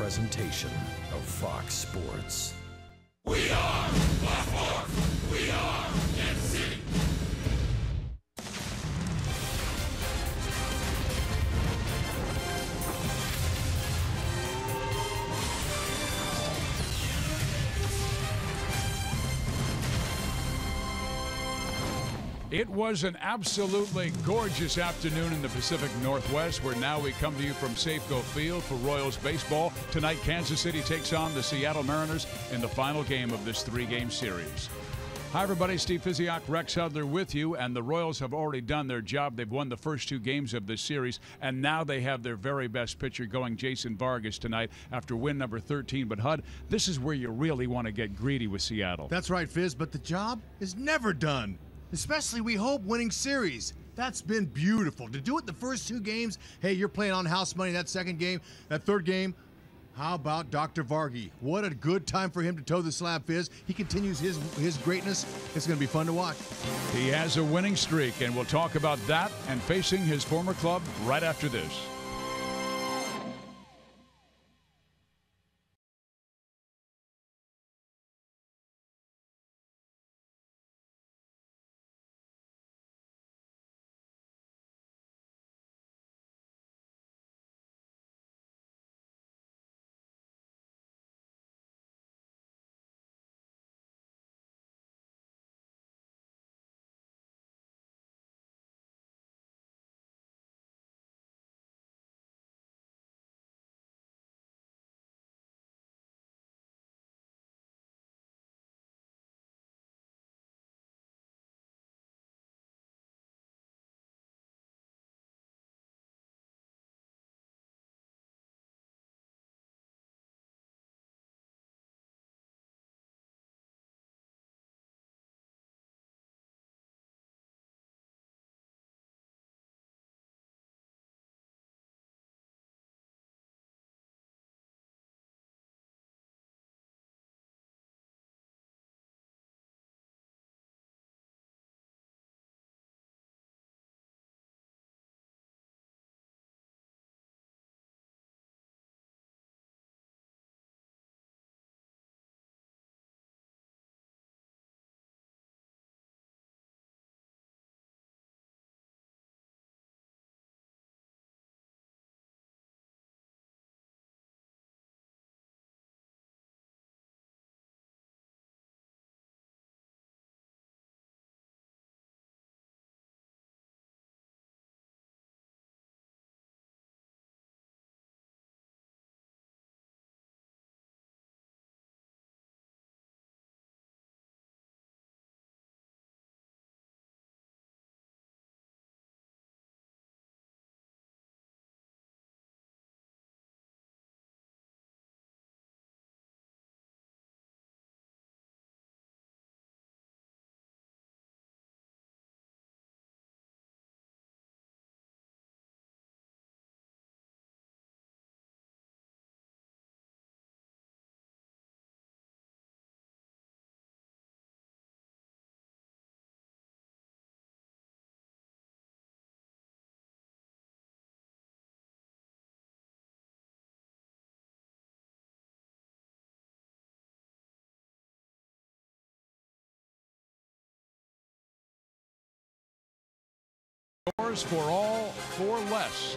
presentation of Fox Sports. We are Baltimore. We are KC. It was an absolutely gorgeous afternoon in the Pacific Northwest, where now we come to you from Safeco Field for Royals baseball. Tonight, Kansas City takes on the Seattle Mariners in the final game of this three-game series. Hi, everybody. Steve Physiak, Rex Hudler with you, and the Royals have already done their job. They've won the first two games of this series, and now they have their very best pitcher going, Jason Vargas, tonight after win number 13. But, Hud, this is where you really want to get greedy with Seattle. That's right, Fizz, but the job is never done. Especially, we hope, winning series. That's been beautiful. To do it the first two games, hey, you're playing on house money that second game, that third game. How about Dr. Vargy? What a good time for him to toe the slab, Fizz. He continues his greatness. It's going to be fun to watch. He has a winning streak, and we'll talk about that and facing his former club right after this. Scores for all, four less.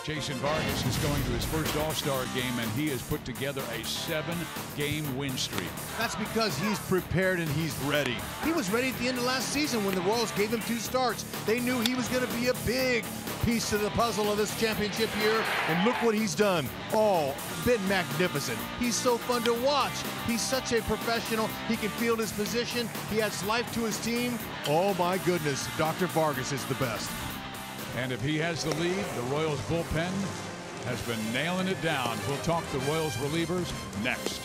Jason Vargas is going to his first All-Star game, and he has put together a 7-game win streak. That's because he's prepared and he's ready. He was ready at the end of last season when the Royals gave him 2 starts. They knew he was going to be a big piece of the puzzle of this championship year, and look what he's done. Oh, been magnificent. He's so fun to watch. He's such a professional. He can field his position. He adds life to his team. Oh my goodness, Dr. Vargas is the best. And if he has the lead, the Royals bullpen has been nailing it down. We'll talk the Royals relievers next.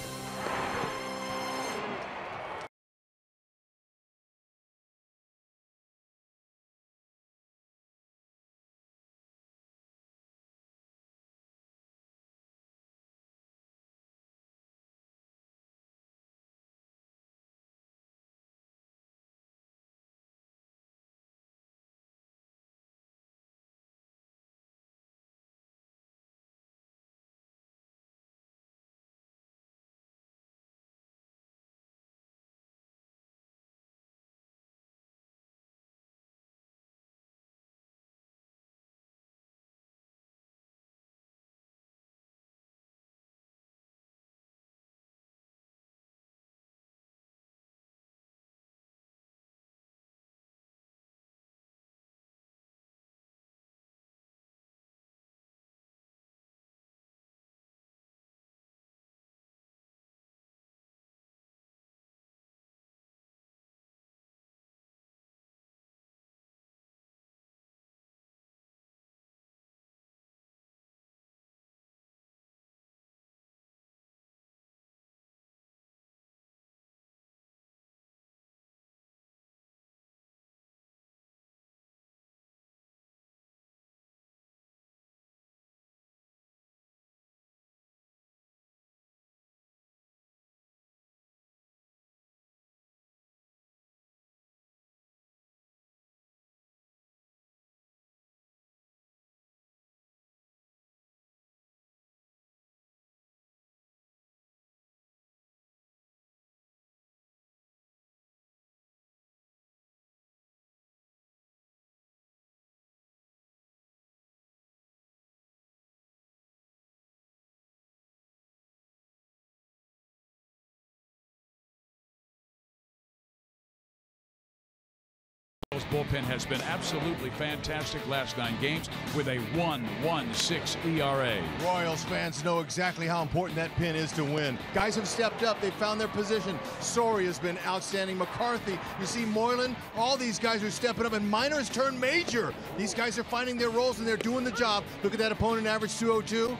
bullpen has been absolutely fantastic last 9 games with a 1.16 ERA. Royals fans know exactly how important that pin is to win. Guys have stepped up. They found their position. Story has been outstanding. McCarthy, you see Moylan, all these guys are stepping up, and minor has turned major. These guys are finding their roles, and they're doing the job. Look at that opponent average 202.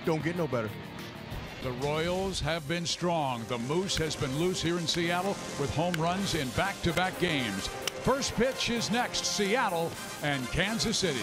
Don't get no better. The Royals have been strong. The Moose has been loose here in Seattle with home runs in back-to-back games. First pitch is next, Seattle and Kansas City.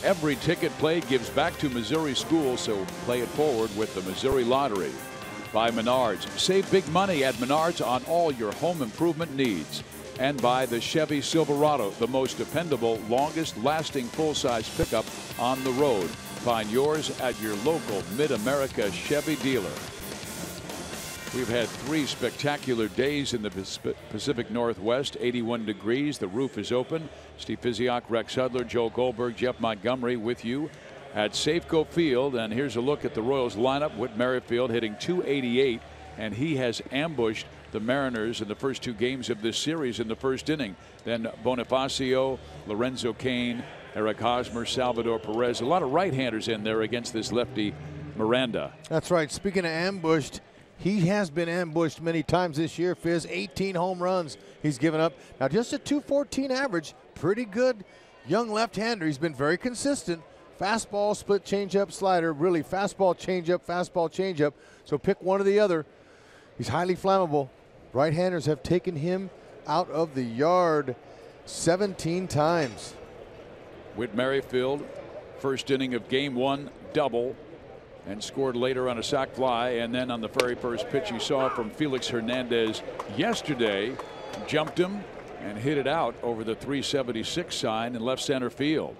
Every ticket played gives back to Missouri schools, so play it forward with the Missouri Lottery. By Menards, save big money at Menards on all your home improvement needs. And by the Chevy Silverado, the most dependable, longest-lasting full-size pickup on the road. Find yours at your local Mid-America Chevy dealer. We've had 3 spectacular days in the Pacific Northwest. 81 degrees. The roof is open. Steve Physiok, Rex Hudler, Joe Goldberg, Jeff Montgomery with you at Safeco Field. And here's a look at the Royals lineup. Whit Merrifield hitting .288, and he has ambushed the Mariners in the first 2 games of this series in the first inning. Then Bonifacio, Lorenzo Cain, Eric Hosmer, Salvador Perez. A lot of right-handers in there against this lefty Miranda. That's right. Speaking of ambushed, he has been ambushed many times this year, Fizz. 18 home runs he's given up. Now, just a .214 average. Pretty good young left-hander. He's been very consistent. Fastball, split changeup, slider. Really, fastball, changeup. So pick one or the other. He's highly flammable. Right-handers have taken him out of the yard 17 times. Whit Merrifield, first inning of Game 1, double, and scored later on a sac fly. And then on the very first pitch you saw from Felix Hernandez yesterday, jumped him and hit it out over the 376 sign in left center field.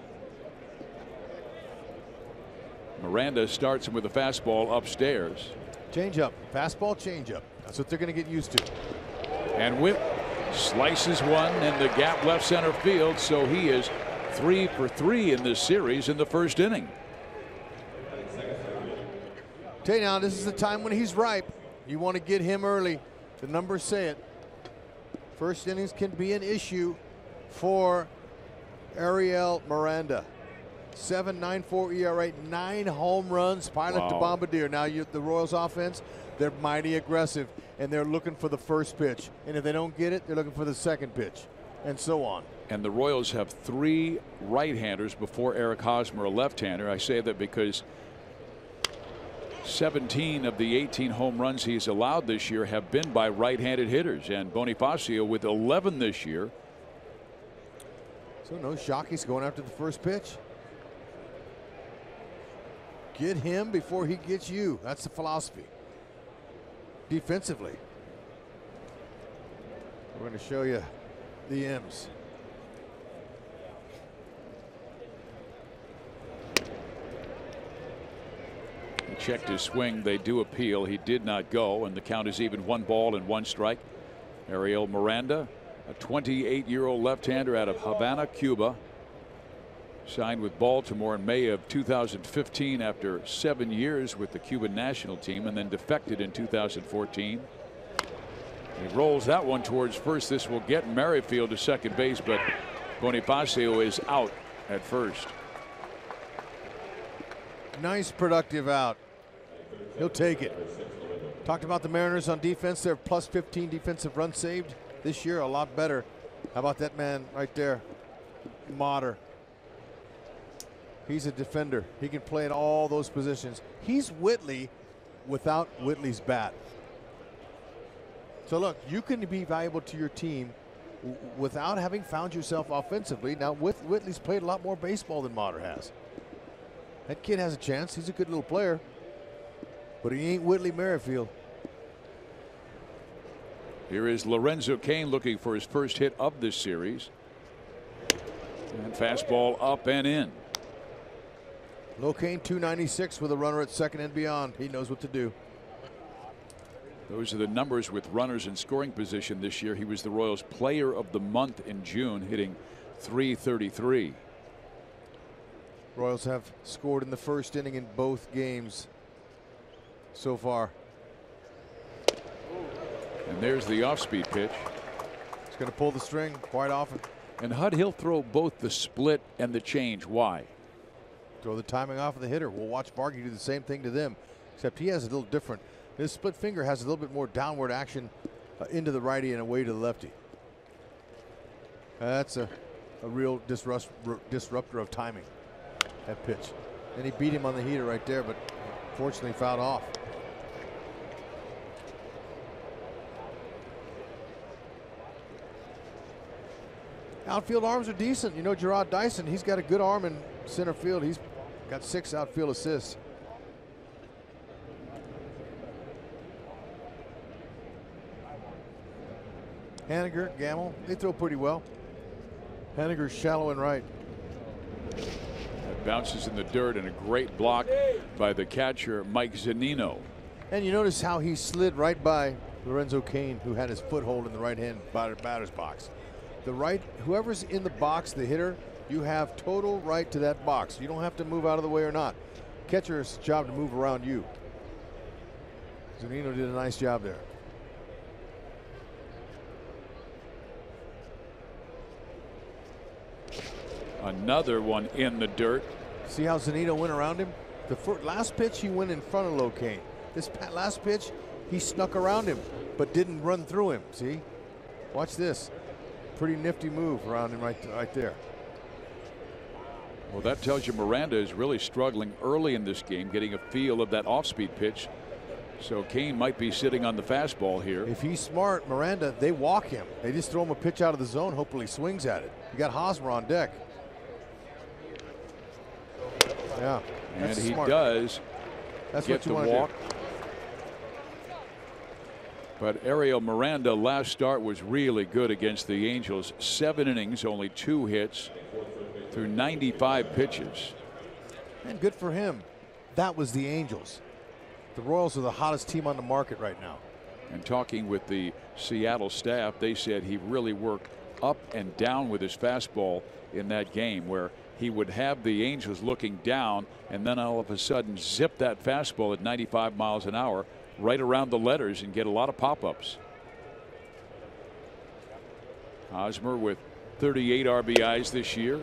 Miranda starts him with a fastball upstairs. Changeup, fastball, changeup. That's what they're going to get used to. And Whit slices one in the gap left center field, so he is 3 for 3 in this series in the first inning. Tell you now, this is the time when he's ripe. You want to get him early. The numbers say it. First innings can be an issue for Ariel Miranda. 7.94 ERA, 9 home runs, pilot to Bombardier. Now the Royals offense, they're mighty aggressive, and they're looking for the first pitch. And if they don't get it, they're looking for the second pitch, and so on. And the Royals have 3 right-handers before Eric Hosmer, a left-hander. I say that because 17 of the 18 home runs he's allowed this year have been by right-handed hitters, and Bonifacio with 11 this year. So no shock he's going after the first pitch. Get him before he gets you. That's the philosophy. Defensively, we're going to show you the M's. He checked his swing. They do appeal. He did not go, and the count is even. 1 ball and 1 strike. Ariel Miranda, a 28-year-old left-hander out of Havana, Cuba, signed with Baltimore in May of 2015 after 7 years with the Cuban national team, and then defected in 2014. He rolls that one towards first. This will get Merrifield to second base, but Bonifacio is out at first. Nice productive out. He'll take it. Talked about the Mariners on defense. They're plus 15 defensive runs saved this year. A lot better. How about that man right there? Motter. He's a defender. He can play in all those positions. He's Whitley without Whitley's bat. So look, you can be valuable to your team without having found yourself offensively. Now Whitley's played a lot more baseball than Motter has. That kid has a chance. He's a good little player, but he ain't Whitley Merrifield. Here is Lorenzo Cain looking for his first hit of this series. And fastball up and in. Cain 296 with a runner at second and beyond. He knows what to do. Those are the numbers with runners in scoring position this year. He was the Royals Player of the Month in June, hitting .333. Royals have scored in the first inning in both games so far. And there's the off-speed pitch. It's going to pull the string quite often. And Hud, he'll throw both the split and the change. Why? Throw the timing off of the hitter. We'll watch Bargy do the same thing to them, except he has a little different. His split finger has a little bit more downward action into the righty and away to the lefty. That's a real disruptor of timing, that pitch. And he beat him on the heater right there, but fortunately fouled off. Outfield arms are decent. You know, Gerard Dyson, he's got a good arm in center field. He's got 6 outfield assists. Haniger, Gamble, they throw pretty well. Haniger's shallow and right. That bounces in the dirt, and a great block by the catcher, Mike Zunino. And you notice how he slid right by Lorenzo Cain, who had his foothold in the right-hand batter's box. The right, whoever's in the box, the hitter, you have total right to that box. You don't have to move out of the way or not. Catcher's job to move around you. Zunino did a nice job there. Another one in the dirt. See how Zunino went around him? The last pitch, he went in front of Locaine. This last pitch, he snuck around him, but didn't run through him. See? Watch this. Pretty nifty move around him right there. Well, that tells you Miranda is really struggling early in this game, getting a feel of that off-speed pitch. So Cain might be sitting on the fastball here. If he's smart, Miranda, they walk him. They just throw him a pitch out of the zone, hopefully swings at it. You got Hosmer on deck. Yeah, and he smart. does That's get what you the want to walk. do. But Ariel Miranda last start was really good against the Angels. 7 innings, only 2 hits through 95 pitches. And good for him. That was the Angels. The Royals are the hottest team on the market right now. And talking with the Seattle staff, they said he really worked up and down with his fastball in that game, where he would have the Angels looking down and then all of a sudden zip that fastball at 95 miles an hour right around the letters and get a lot of pop-ups. Hosmer with 38 RBIs this year.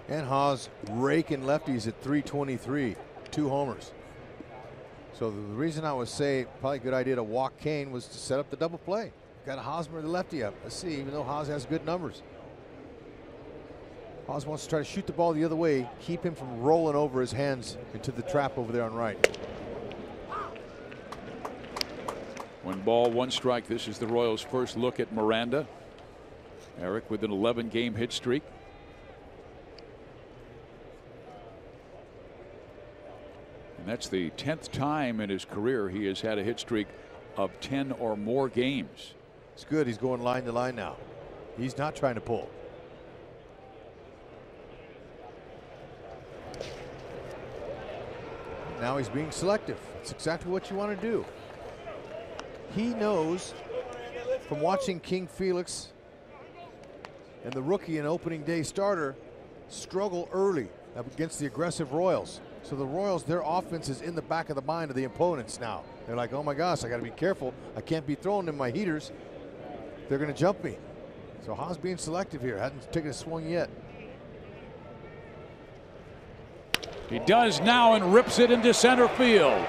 And Haas raking lefties at 323, 2 homers. So the reason I would say probably a good idea to walk Cain was to set up the double play. got Hosmer, the lefty, up. Let's see, even though Hos has good numbers. Hos wants to try to shoot the ball the other way, keep him from rolling over his hands into the trap over there on right. 1 ball, 1 strike. This is the Royals' first look at Miranda. Eric with an 11-game hit streak. And that's the 10th time in his career he has had a hit streak of 10 or more games. It's good. He's going line to line now. He's not trying to pull. Now he's being selective. That's exactly what you want to do. He knows from watching King Felix and the rookie and opening day starter struggle early against the aggressive Royals. So the Royals, their offense is in the back of the mind of the opponents now. They're like, oh my gosh, I got to be careful. I can't be throwing them my heaters. They're going to jump me. So Haas being selective here. Hasn't taken a swing yet. He does now and rips it into center field.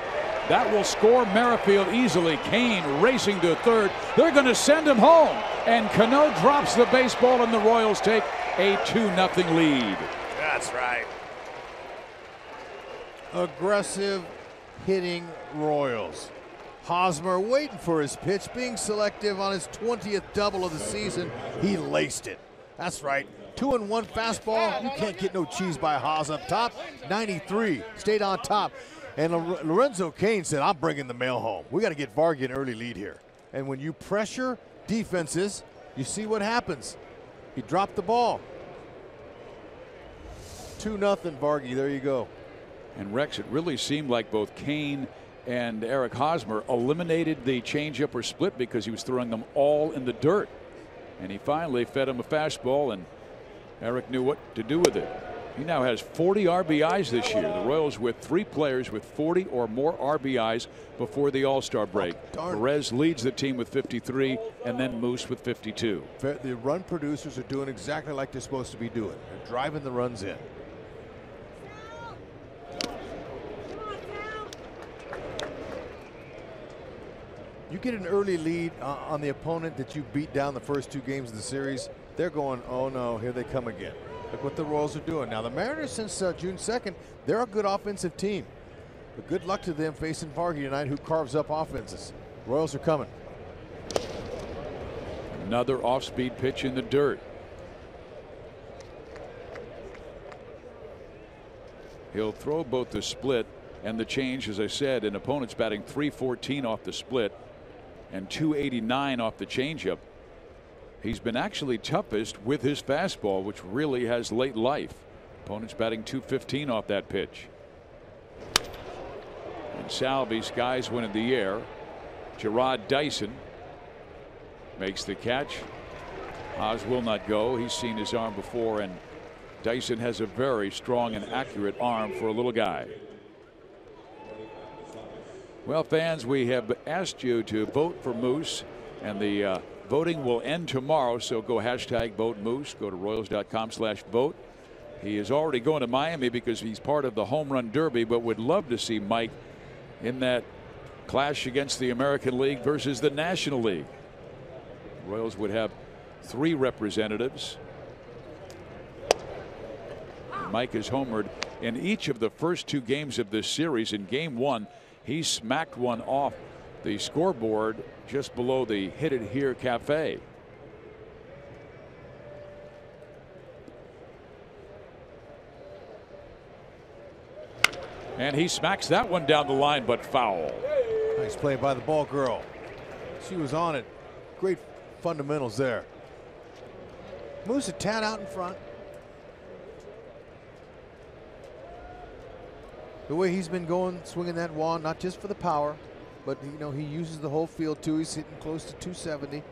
That will score Merrifield easily. Cain racing to third. They're going to send him home. And Cano drops the baseball and the Royals take a 2-0 lead. That's right. Aggressive hitting Royals. Hosmer waiting for his pitch, being selective on his 20th double of the season. He laced it. That's right. 2-1 fastball. You can't get no cheese by Haas up top. 93 stayed on top. And Lorenzo Cain said, I'm bringing the mail home. We got to get Vargy an early lead here. And when you pressure defenses, you see what happens. He dropped the ball. 2-0 Vargy. There you go. And Rex, it really seemed like both Cain and Eric Hosmer eliminated the changeup or split because he was throwing them all in the dirt. And he finally fed him a fastball, and Eric knew what to do with it. He now has 40 RBIs this year. The Royals with 3 players with 40 or more RBIs before the All-Star break. Perez leads the team with 53, and then Moose with 52. The run producers are doing exactly like they're supposed to be doing. They're driving the runs in. You get an early lead on the opponent that you beat down the first 2 games of the series, they're going, oh no, here they come again. Look what the Royals are doing. Now the Mariners, since June 2nd, they're a good offensive team. But good luck to them facing Vargy tonight, who carves up offenses. Royals are coming. Another off-speed pitch in the dirt. He'll throw both the split and the change, as I said, and opponents batting .314 off the split and .289 off the changeup. He's been actually toughest with his fastball, which really has late life. Opponents batting .215 off that pitch. And Salvi skies one in the air. Gerard Dyson makes the catch. Haas will not go. He's seen his arm before, and Dyson has a very strong and accurate arm for a little guy. Well, fans, we have asked you to vote for Moose, and the voting will end tomorrow, so go #vote Moose. Go to Royals.com/vote. He is already going to Miami because he's part of the home run derby, but would love to see Mike in that clash against the American League versus the National League. Royals would have 3 representatives. Mike has homered in each of the first 2 games of this series. In game 1, he smacked one off the scoreboard just below the Hit It Here Cafe. And he smacks that one down the line, but foul. Nice play by the ball girl. She was on it. Great fundamentals there. Moose a tad out in front. The way he's been going, swinging that wand, not just for the power, but you know, he uses the whole field too. He's hitting close to 270,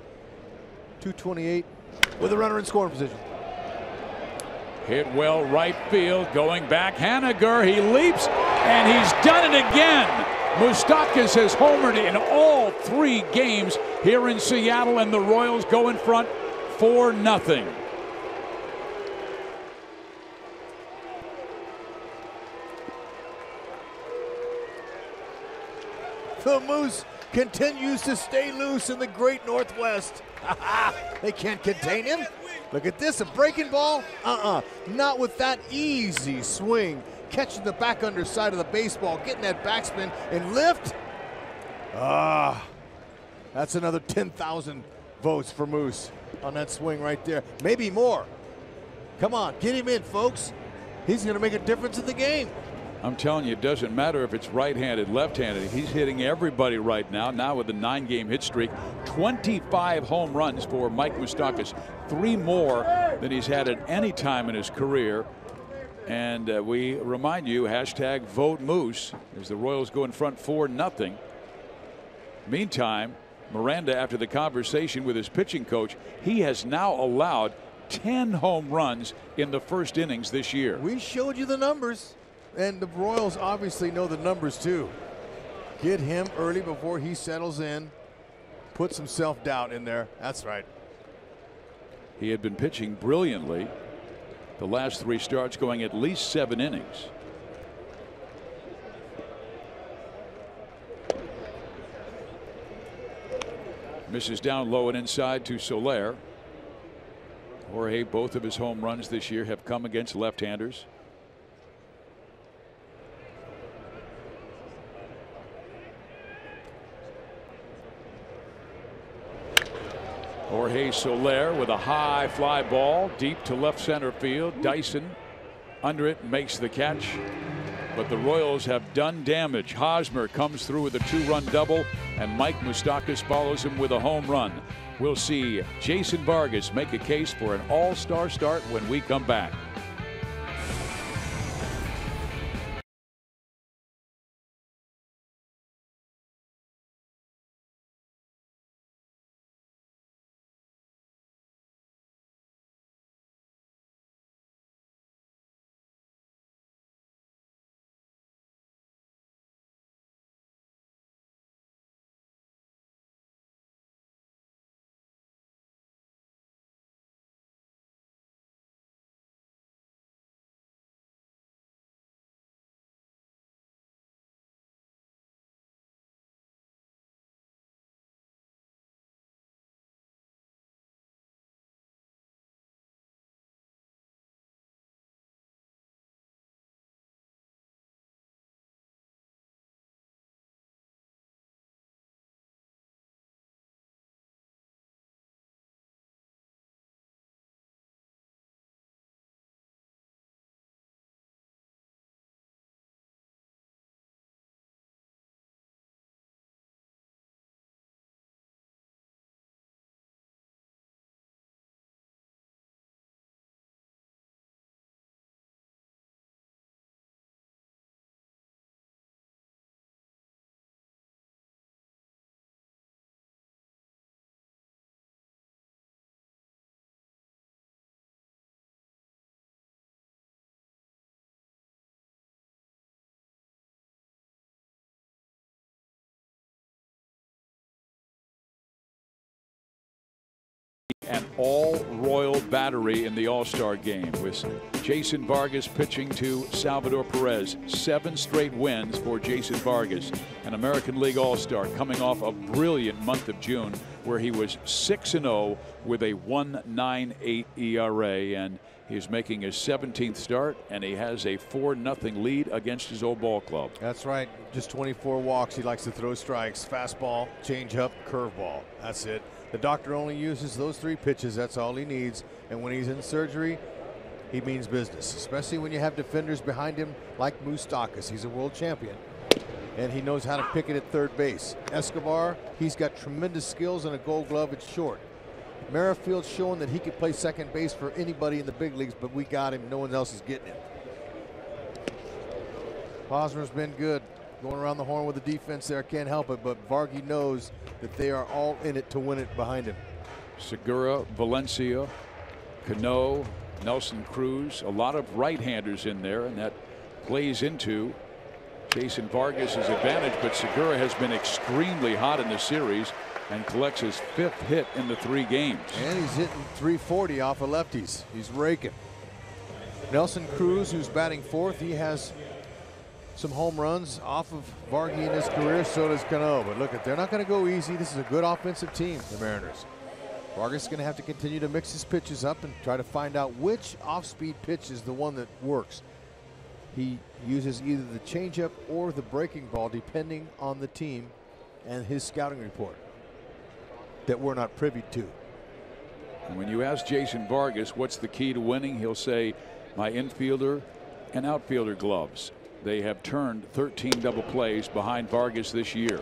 228 with a runner in scoring position. Hit well right field, going back. Haniger, he leaps, and he's done it again. Moustakas has homered in all 3 games here in Seattle, and the Royals go in front 4-0. The Moose continues to stay loose in the great Northwest. They can't contain him. Look at this, a breaking ball? Not with that easy swing. Catching the back underside of the baseball, getting that backspin and lift. That's another 10,000 votes for Moose on that swing right there. Maybe more. Come on, get him in, folks. He's going to make a difference in the game. I'm telling you, it doesn't matter if it's right-handed, left-handed. He's hitting everybody right now. Now with a 9-game hit streak, 25 home runs for Mike Moustakas, 3 more than he's had at any time in his career. And we remind you, hashtag vote Moose as the Royals go in front 4-0. Meantime, Miranda, after the conversation with his pitching coach, he has now allowed 10 home runs in the first innings this year. We showed you the numbers. And the Royals obviously know the numbers too. Get him early before he settles in. Put some self-doubt in there. That's right. He had been pitching brilliantly the last 3 starts, going at least 7 innings. Misses down low and inside to Soler. Jorge, both of his home runs this year have come against left-handers. Jorge Soler with a high fly ball deep to left center field. Dyson under it, makes the catch. But the Royals have done damage. Hosmer comes through with a 2-run double, and Mike Moustakas follows him with a home run. We'll see Jason Vargas make a case for an all-star start when we come back. An all-Royal battery in the All-Star game with Jason Vargas pitching to Salvador Perez. 7 straight wins for Jason Vargas, an American League All-Star coming off a brilliant month of June where he was 6-0 with a 1.98 ERA, and he's making his 17th start, and he has a 4-0 lead against his old ball club. That's right. Just 24 walks. He likes to throw strikes, fastball, changeup, curveball. That's it. The doctor only uses those 3 pitches. That's all he needs. And when he's in surgery, he means business, especially when you have defenders behind him like Moustakas. He's a world champion, and he knows how to pick it at third base. Escobar, he's got tremendous skills and a Gold Glove at short. Merrifield's showing that he could play second base for anybody in the big leagues, but we got him. No one else is getting him. Hosmer's been good. Going around the horn with the defense there, can't help it, but Vargy knows that they are all in it to win it behind him. Segura, Valencia, Cano, Nelson Cruz, a lot of right-handers in there, and that plays into Jason Vargas's advantage. But Segura has been extremely hot in the series and collects his 5th hit in the 3 games. And he's hitting 340 off of lefties. He's raking. Nelson Cruz, who's batting 4th, he has some home runs off of Vargy in his career. So does Cano. But look, they're not going to go easy. This is a good offensive team, the Mariners. Vargas is going to have to continue to mix his pitches up and try to find out which off-speed pitch is the one that works. He uses either the changeup or the breaking ball, depending on the team and his scouting report that we're not privy to. And when you ask Jason Vargas what's the key to winning, he'll say, my infielder and outfielder gloves. They have turned 13 double plays behind Vargas this year.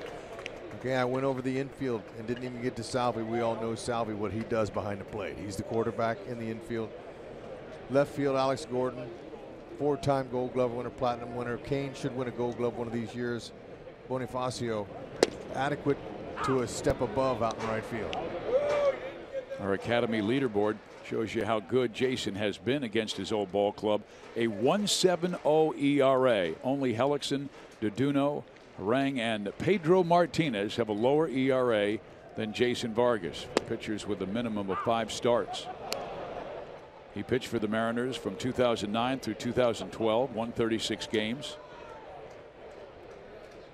Okay, I went over the infield and didn't even get to Salvi. We all know Salvi, what he does behind the plate. He's the quarterback in the infield. Left field, Alex Gordon, 4-time Gold Glove winner, Platinum winner. Cain should win a Gold Glove one of these years. Bonifacio, adequate to a step above out in right field. Our Academy leaderboard shows you how good Jason has been against his old ball club. A 1.70 ERA. Only Hellickson, Deduno, Harang, and Pedro Martinez have a lower ERA than Jason Vargas. Pitchers with a minimum of 5 starts. He pitched for the Mariners from 2009 through 2012, won 36 games.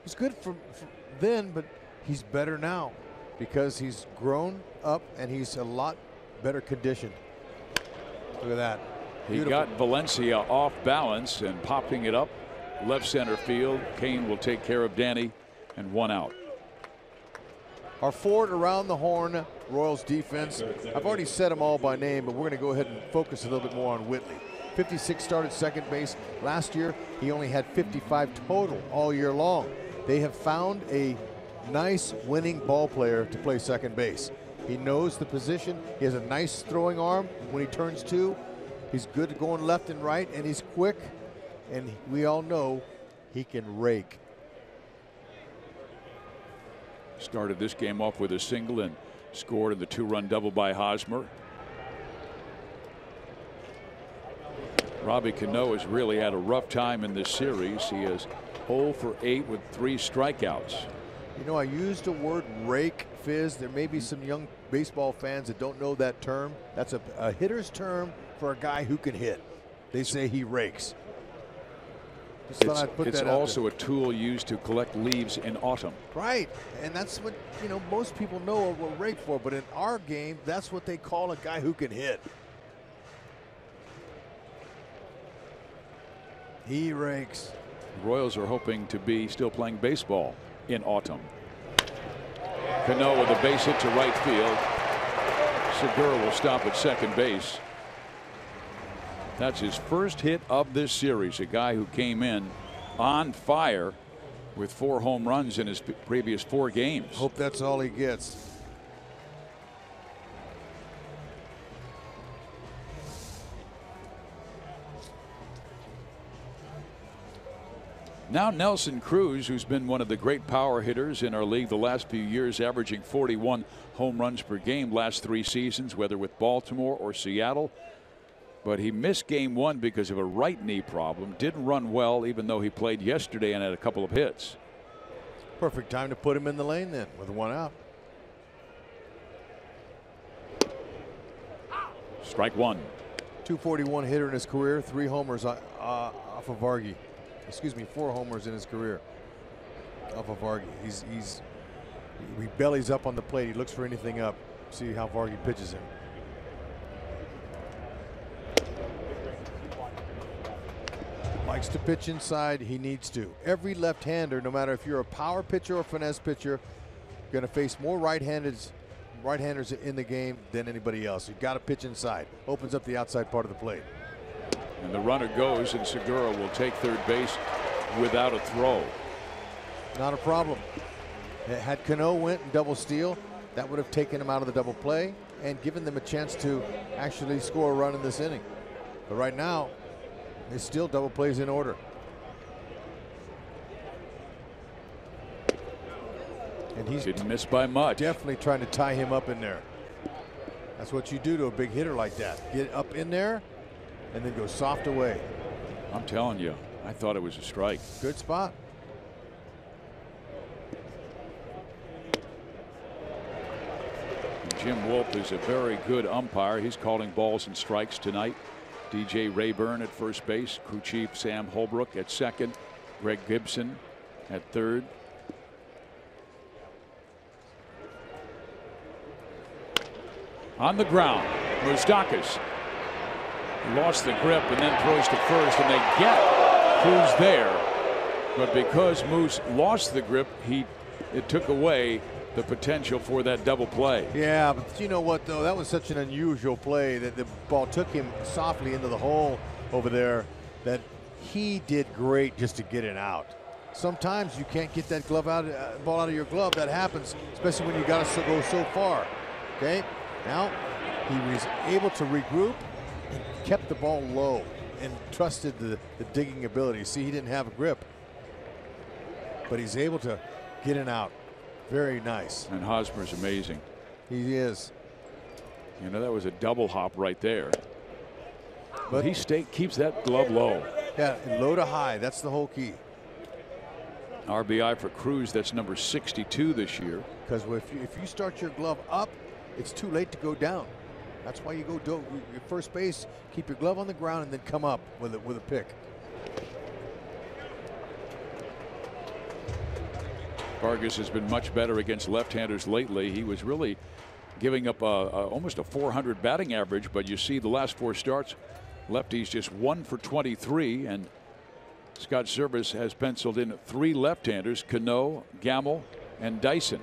He's good for then, but he's better now because he's grown up and he's a lot better conditioned. Look at that. He got Valencia off balance and popping it up left center field. Cain will take care of Danny, and 1 out. Our forward around the horn Royals defense. I've already said them all by name, but we're going to go ahead and focus a little bit more on Whitley. 56 started second base. Last year, he only had 55 total all year long. They have found a nice winning ball player to play second base. He knows the position. He has a nice throwing arm when he turns 2. He's good at going left and right, and he's quick. And we all know he can rake. Started this game off with a single and scored in the 2-run double by Hosmer. Robbie Cano has really had a rough time in this series. He is 0 for 8 with 3 strikeouts. You know, I used the word rake, Fizz. There may be some young baseball fans that don't know that term. That's a hitter's term for a guy who can hit. They say he rakes. It's also a tool used to collect leaves in autumn. Right, and that's what, you know, most people know what we're rake for, but in our game, that's what they call a guy who can hit. He rakes. The Royals are hoping to be still playing baseball in autumn. Cano with a base hit to right field. Segura will stop at second base. That's his first hit of this series. A guy who came in on fire with 4 home runs in his previous 4 games. Hope that's all he gets. Now Nelson Cruz, who's been one of the great power hitters in our league the last few years, averaging 41 home runs per game last 3 seasons, whether with Baltimore or Seattle. But he missed game 1 because of a right knee problem. Didn't run well, even though he played yesterday and had a couple of hits. Perfect time to put him in the lane then with 1 out. Strike 1. 241 hitter in his career, 3 homers off of Vargy. Excuse me, 4 homers in his career off of Vargy. He bellies up on the plate. He looks for anything up. See how Vargy pitches him. Likes to pitch inside. He needs to. Every left-hander, no matter if you're a power pitcher or finesse pitcher, going to face more right-handers in the game than anybody else. You've got to pitch inside. Opens up the outside part of the plate. And the runner goes, and Segura will take third base without a throw. Not a problem. Had Cano went and double steal, that would have taken him out of the double play and given them a chance to actually score a run in this inning. But right now, there's still double plays in order. And he's didn't miss by much. Definitely trying to tie him up in there. That's what you do to a big hitter like that. Get up in there and then go soft away. I'm telling you, I thought it was a strike. Good spot. And Jim Wolf is a very good umpire. He's calling balls and strikes tonight. DJ Rayburn at first base, crew chief Sam Holbrook at second, Greg Gibson at third. On the ground, Moustakas lost the grip and then throws to first, and they get Cruz there. But because Moose lost the grip, it took away the potential for that double play. Yeah, but you know what, though? That was such an unusual play that the ball took him softly into the hole over there that he did great just to get it out. Sometimes you can't get that ball out of your glove. That happens, especially when you got to go so far. Okay, now he was able to regroup and kept the ball low and trusted the digging ability. See, he didn't have a grip, but he's able to get it out. Very nice. And Hosmer's amazing. He is. You know, that was a double hop right there. But he keeps that glove low. Yeah, and low to high. That's the whole key. RBI for Cruz. That's number 62 this year. Because if you start your glove up, it's too late to go down. That's why you go your first base, keep your glove on the ground, and then come up with a pick. Vargas has been much better against left-handers lately. He was really giving up almost a 400 batting average, but you see the last 4 starts, lefties just 1 for 23, and Scott Servais has penciled in 3 left-handers: Cano, Gamble, and Dyson.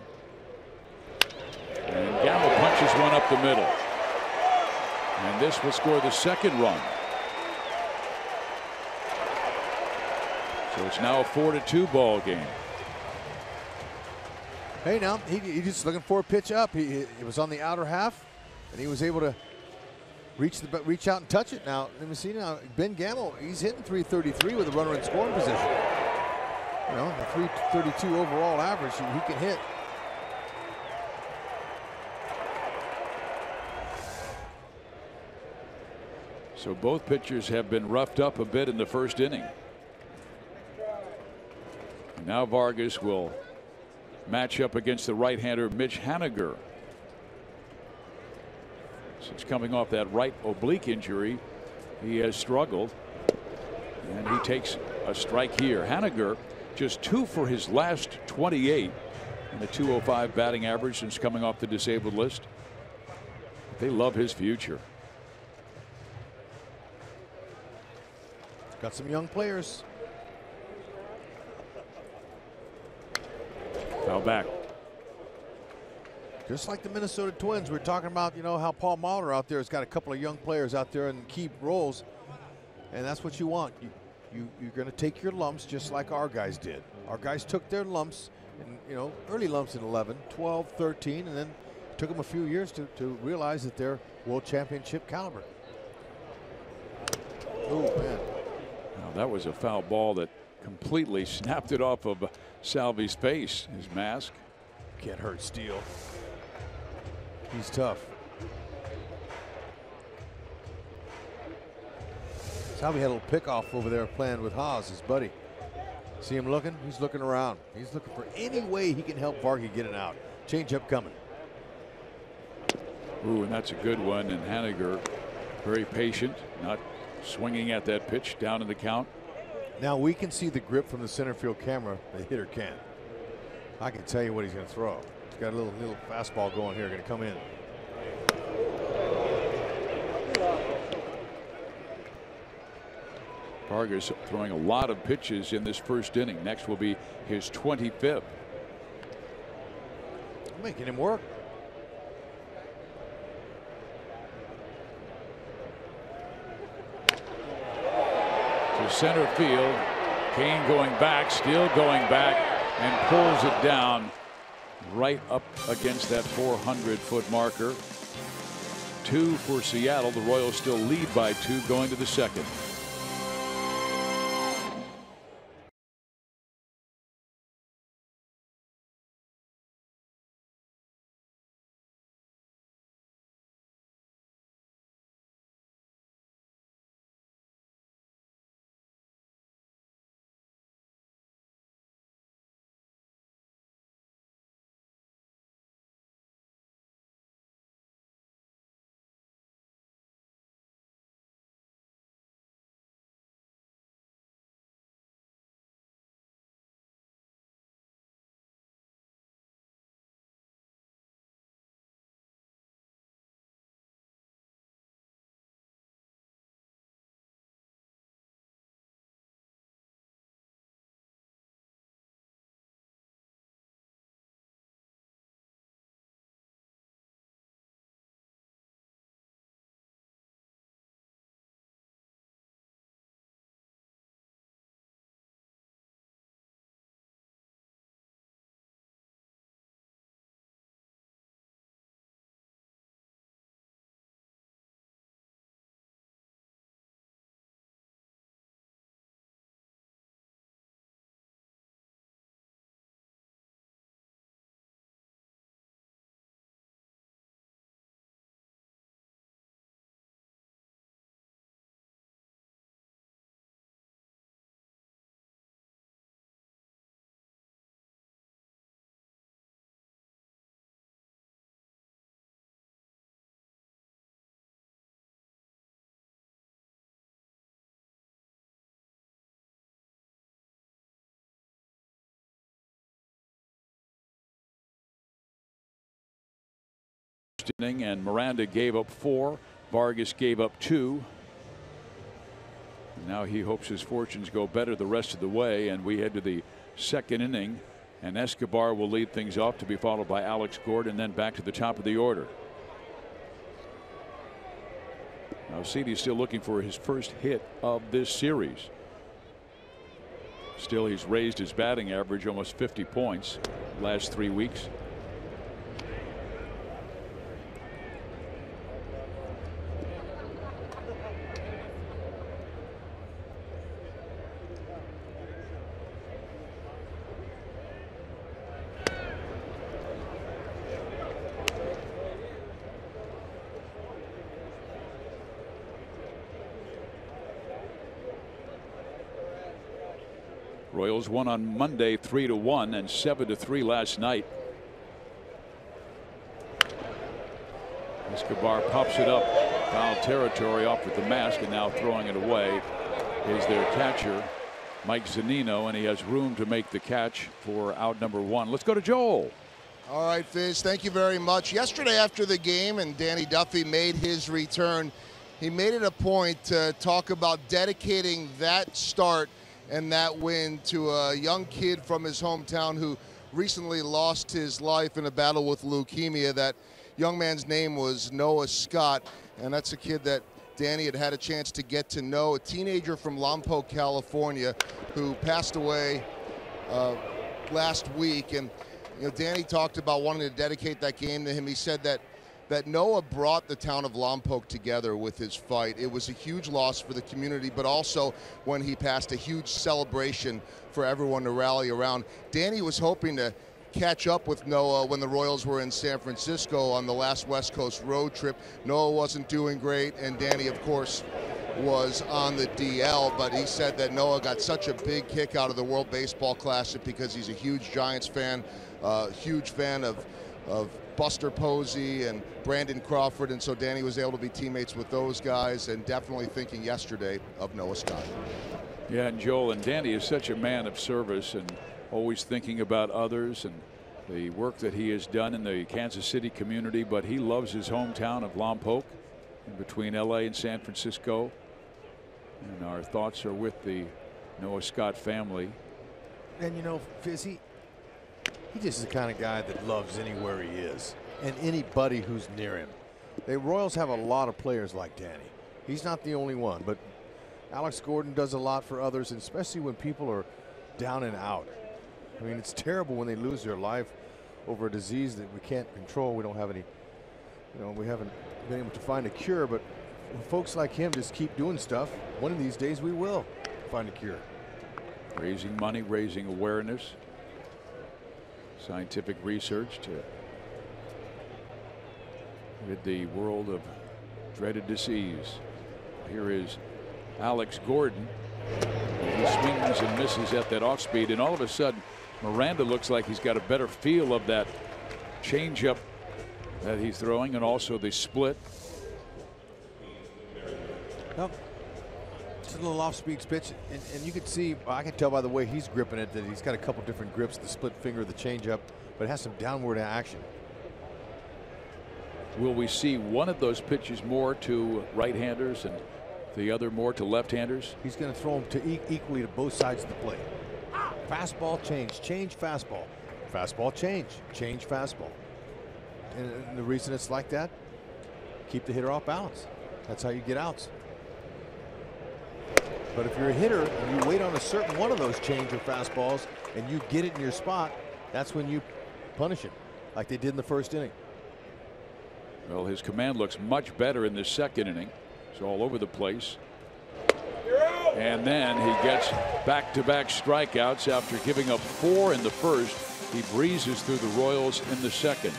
And Gamble punches one up the middle, and this will score the second run. So it's now a 4-2 ball game. Hey, now he's just looking for a pitch up. He was on the outer half, and he was able to reach out and touch it. Now let me see. Now Ben Gamble, he's hitting .333 with a runner in scoring position. You know, the .332 overall average he can hit. So both pitchers have been roughed up a bit in the first inning. And now Vargas will match up against the right-hander Mitch Haniger. Since coming off that right oblique injury, he has struggled, and he takes a strike here. Haniger just 2 for his last 28 and a .205 batting average since coming off the disabled list. They love his future. Got some young players. Foul back. Just like the Minnesota Twins, we're talking about, you know, how Paul Molitor out there has got a couple of young players out there in key roles, and that's what you want. You're going to take your lumps just like our guys did. Our guys took their lumps, and you know, early lumps in 11, 12, 13, and then it took them a few years to realize that they're world championship caliber. Oh man! Now that was a foul ball that completely snapped it off of Salvi's face, his mask. Can't hurt Steele. He's tough. Salvi had a little pickoff over there playing with Haas, his buddy. See him looking? He's looking around. He's looking for any way he can help Vargy get it out. Change up coming. Ooh, and that's a good one. And Haniger, very patient, not swinging at that pitch, down in the count. Now we can see the grip from the center field camera. The hitter can't. I can tell you what he's going to throw. He's got a little fastball going here, going to come in. Vargas throwing a lot of pitches in this first inning. Next will be his 25th. Making him work. To center field. Cain going back, still going back, and pulls it down right up against that 400-foot marker. 2 for Seattle. The Royals still lead by 2 going to the second. first inning, and Miranda gave up 4. Vargas gave up 2. Now he hopes his fortunes go better the rest of the way, and we head to the second inning, and Escobar will lead things off, to be followed by Alex Gordon, and then back to the top of the order. Now Cede's still looking for his first hit of this series. Still, he's raised his batting average almost 50 points last 3 weeks. Royals won on Monday 3-1 and 7-3 last night. Escobar pops it up, foul territory, off with the mask, and now throwing it away is their catcher, Mike Zunino, and he has room to make the catch for out number 1. Let's go to Joel. All right, Fizz, thank you very much. Yesterday after the game and Danny Duffy made his return, he made it a point to talk about dedicating that start and that win to a young kid from his hometown who recently lost his life in a battle with leukemia. That young man's name was Noah Scott, and that's a kid that Danny had a chance to get to know, a teenager from Lompoc, California, who passed away last week. And you know, Danny talked about wanting to dedicate that game to him. He said that Noah brought the town of Lompoc together with his fight. It was a huge loss for the community, but also when he passed, a huge celebration for everyone to rally around. Danny was hoping to catch up with Noah when the Royals were in San Francisco on the last West Coast road trip. Noah wasn't doing great, and Danny, of course, was on the DL, but he said that Noah got such a big kick out of the World Baseball Classic because he's a huge Giants fan, huge fan of Buster Posey and Brandon Crawford, and so Danny was able to be teammates with those guys, and definitely thinking yesterday of Noah Scott. Yeah, and Joel, and Danny is such a man of service and always thinking about others and the work that he has done in the Kansas City community, but he loves his hometown of Lompoc in between LA and San Francisco, and our thoughts are with the Noah Scott family. And you know, Fizz, he just is the kind of guy that loves anywhere he is and anybody who's near him. The Royals have a lot of players like Danny. He's not the only one, but Alex Gordon does a lot for others, and especially when people are down and out. I mean, it's terrible when they lose their life over a disease that we can't control. We don't have any, you know, we haven't been able to find a cure, but when folks like him just keep doing stuff, one of these days we will find a cure. Raising money, raising awareness, scientific research to rid the world of dreaded disease. Here is Alex Gordon. He swings and misses at that off speed, and all of a sudden Miranda looks like he's got a better feel of that changeup that he's throwing, and also the split. Well, it's a little off-speed pitch, and you can see, I can tell by the way he's gripping it that he's got a couple different grips, the split finger, the changeup, but it has some downward action. Will we see one of those pitches more to right-handers and the other more to left-handers? He's going to throw them to equally to both sides of the plate. Fastball, change fastball. Fastball, change fastball. And the reason it's like that, keep the hitter off balance. That's how you get outs. But if you're a hitter and you wait on a certain one of those change or fastballs and you get it in your spot, that's when you punish it, like they did in the first inning. Well, his command looks much better in this second inning. It's all over the place. And then he gets back-to-back strikeouts after giving up 4 in the first. He breezes through the Royals in the second.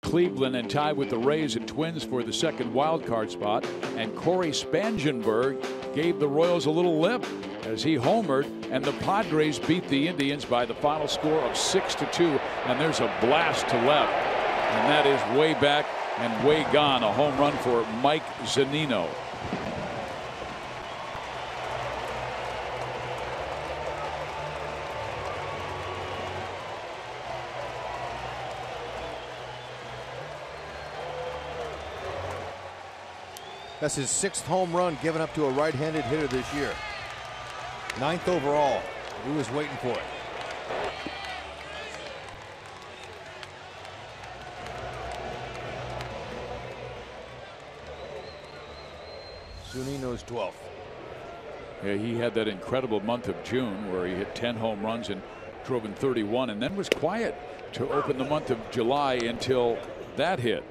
Cleveland and tied with the Rays and Twins for the second wild card spot. And Corey Spangenberg gave the Royals a little lip as he homered, and the Padres beat the Indians by the final score of 6-2. And there's a blast to left, and that is way back and way gone. A home run for Mike Zunino. That's his 6th home run given up to a right-handed hitter this year. 9th overall. He was waiting for it. Zunino's 12th. Yeah, he had that incredible month of June where he hit 10 home runs and drove in 31, and then was quiet to open the month of July until that hit.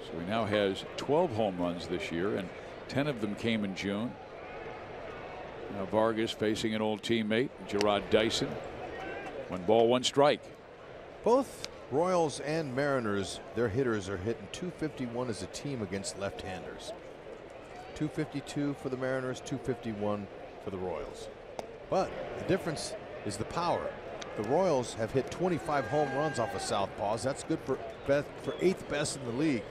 So he now has 12 home runs this year, and 10 of them came in June. Now Vargas facing an old teammate, Gerard Dyson. 1 ball, 1 strike. Both Royals and Mariners, their hitters are hitting .251 as a team against left-handers. .252 for the Mariners, .251 for the Royals. But the difference is the power. The Royals have hit 25 home runs off of southpaws. That's good for 8th best in the league.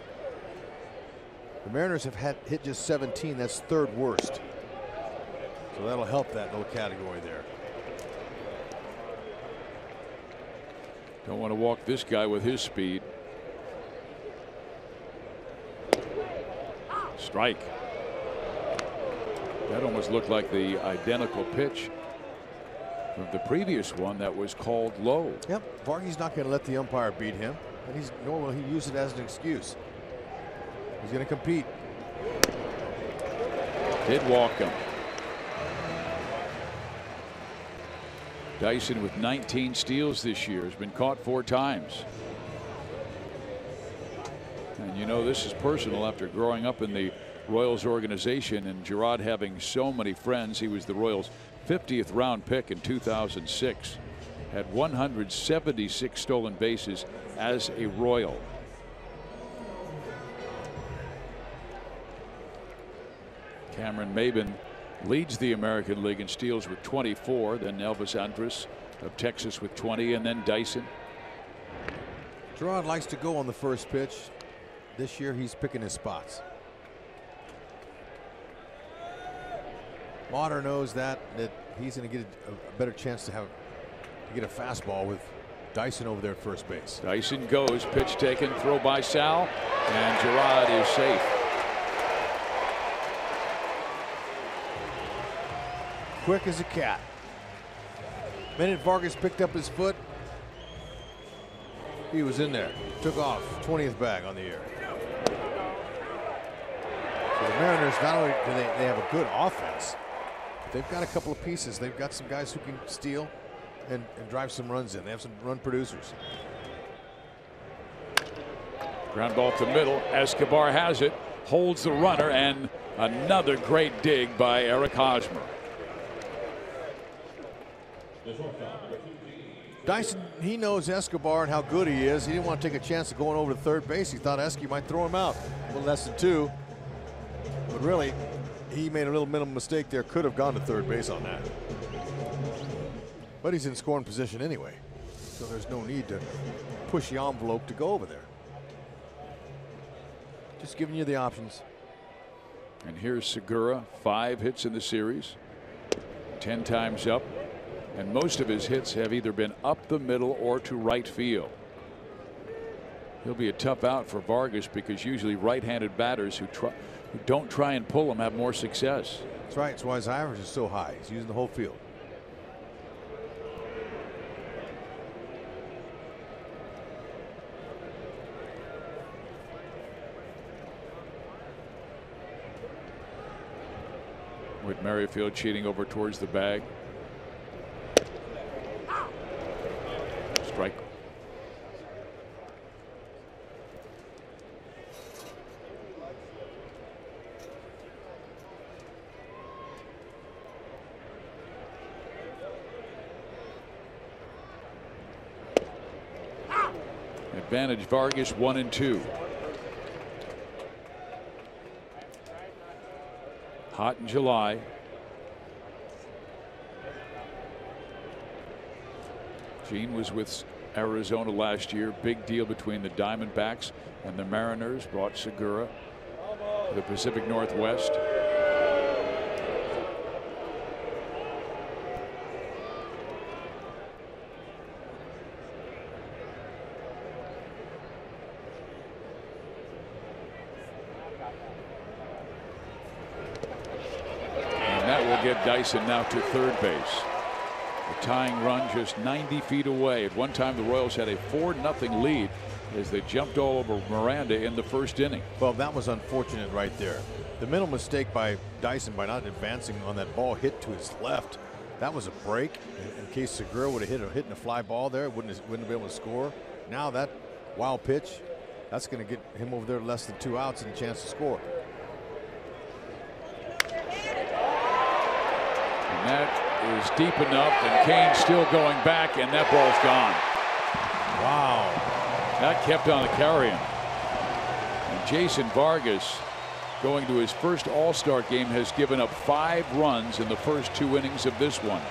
The Mariners have hit just 17. That's 3rd worst. So that'll help that little category there. Don't want to walk this guy with his speed. Strike. That almost looked like the identical pitch from the previous one that was called low. Yep, Vargas not going to let the umpire beat him, and nor will he use it as an excuse. He's going to compete. Did walk him. Dyson with 19 steals this year, has been caught 4 times. And you know this is personal after growing up in the Royals organization and Gerard having so many friends. He was the Royals' 50th round pick in 2006. Had 176 stolen bases as a Royal. Cameron Maybin leads the American League in steals with 24. Then Elvis Andrus of Texas with 20, and then Dyson. Gerard likes to go on the first pitch. This year he's picking his spots. Lauder knows that he's going to get a better chance to get a fastball with Dyson over there at first base. Dyson goes, pitch taken, throw by Sal, and Gerard is safe. Quick as a cat. Minute Vargas picked up his foot, he was in there. Took off. 20th bag on the year. So the Mariners, not only do they have a good offense, but they've got a couple of pieces. They've got some guys who can steal and drive some runs in. They have some run producers. Ground ball to middle. Escobar has it, holds the runner, and another great dig by Eric Hosmer. Dyson, he knows Escobar and how good he is. He didn't want to take a chance of going over to third base. He thought Esky might throw him out. A little less than 2. But really, he made a little minimal mistake there. Could have gone to third base on that. But he's in scoring position anyway. So there's no need to push the envelope to go over there. Just giving you the options. And here's Segura, 5 hits in the series, 10 times up. And most of his hits have either been up the middle or to right field. He'll be a tough out for Vargas because usually right-handed batters who don't try and pull him have more success. That's right. That's why his average is so high. He's using the whole field. With Merrifield cheating over towards the bag. Strike. Advantage Vargas 1-2. Hot in July. Gene was with Arizona last year. Big deal between the Diamondbacks and the Mariners. Brought Segura to the Pacific Northwest. And that will get Dyson now to third base. The tying run just 90 feet away. At one time the Royals had a 4-0 lead as they jumped all over Miranda in the first inning. Well, that was unfortunate right there. The mental mistake by Dyson by not advancing on that ball hit to his left. That was a break. In case Segura would have hit a fly ball there, wouldn't have been able to score. Now that wild pitch, that's going to get him over there less than 2 outs and a chance to score. And that is deep enough, and Cain still going back, and that ball's gone. Wow. That kept on carrying. And Jason Vargas, going to his first All-Star game, has given up 5 runs in the first 2 innings of this one.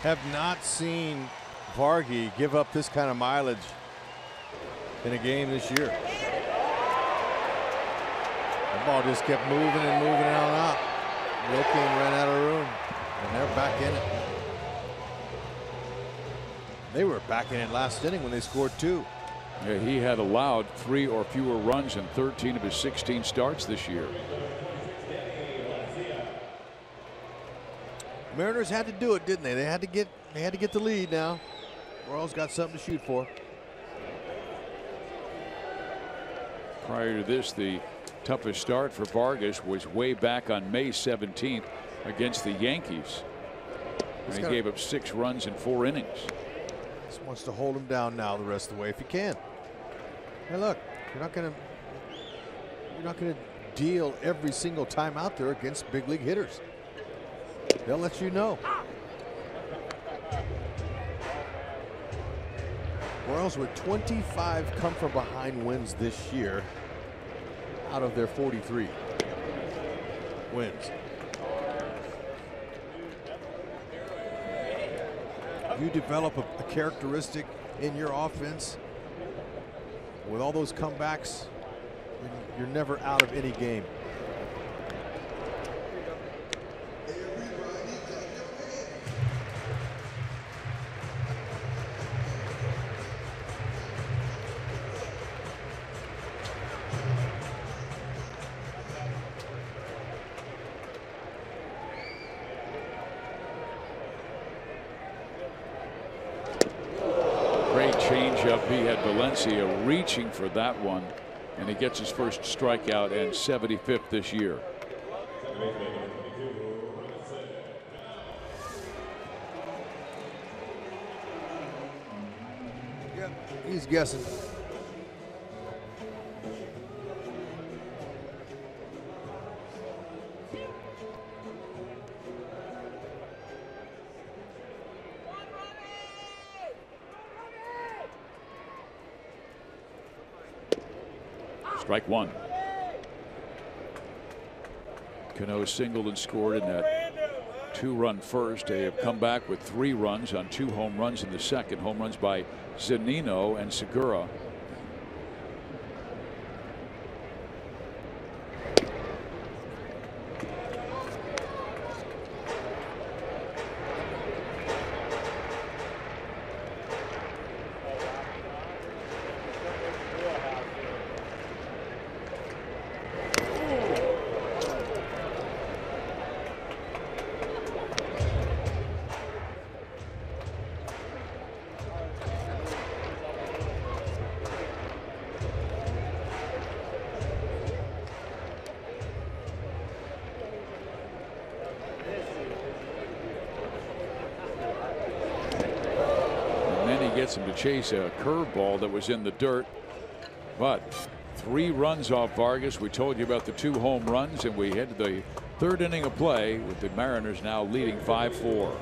Have not seen Vargy give up this kind of mileage in a game this year. The ball just kept moving and moving on out. Lorenzo Cain ran out of room, and they're back in it. They were back in it last inning when they scored 2. Yeah, he had allowed 3 or fewer runs in 13 of his 16 starts this year. Mariners had to do it, didn't they? They had to get the lead now. Royals got something to shoot for. Prior to this, the toughest start for Vargas was way back on May 17th against the Yankees. He gave up 6 runs in 4 innings. Just wants to hold him down now the rest of the way if you can. Hey, look, you're not gonna deal every single time out there against big league hitters. They'll let you know. Royals with 25 come from behind wins this year out of their 43 wins. You develop a characteristic in your offense with all those comebacks, you're never out of any game. He had Valencia reaching for that one, and he gets his first strikeout and 75th this year. Yep, he's guessing. Strike 1. Cano singled and scored in that 2-run first. They have come back with 3 runs on 2 home runs in the second. Home runs by Zunino and Segura. Gets him to chase a curveball that was in the dirt, but 3 runs off Vargas. We told you about the 2 home runs, and we head to the 3rd inning of play with the Mariners now leading 5-4.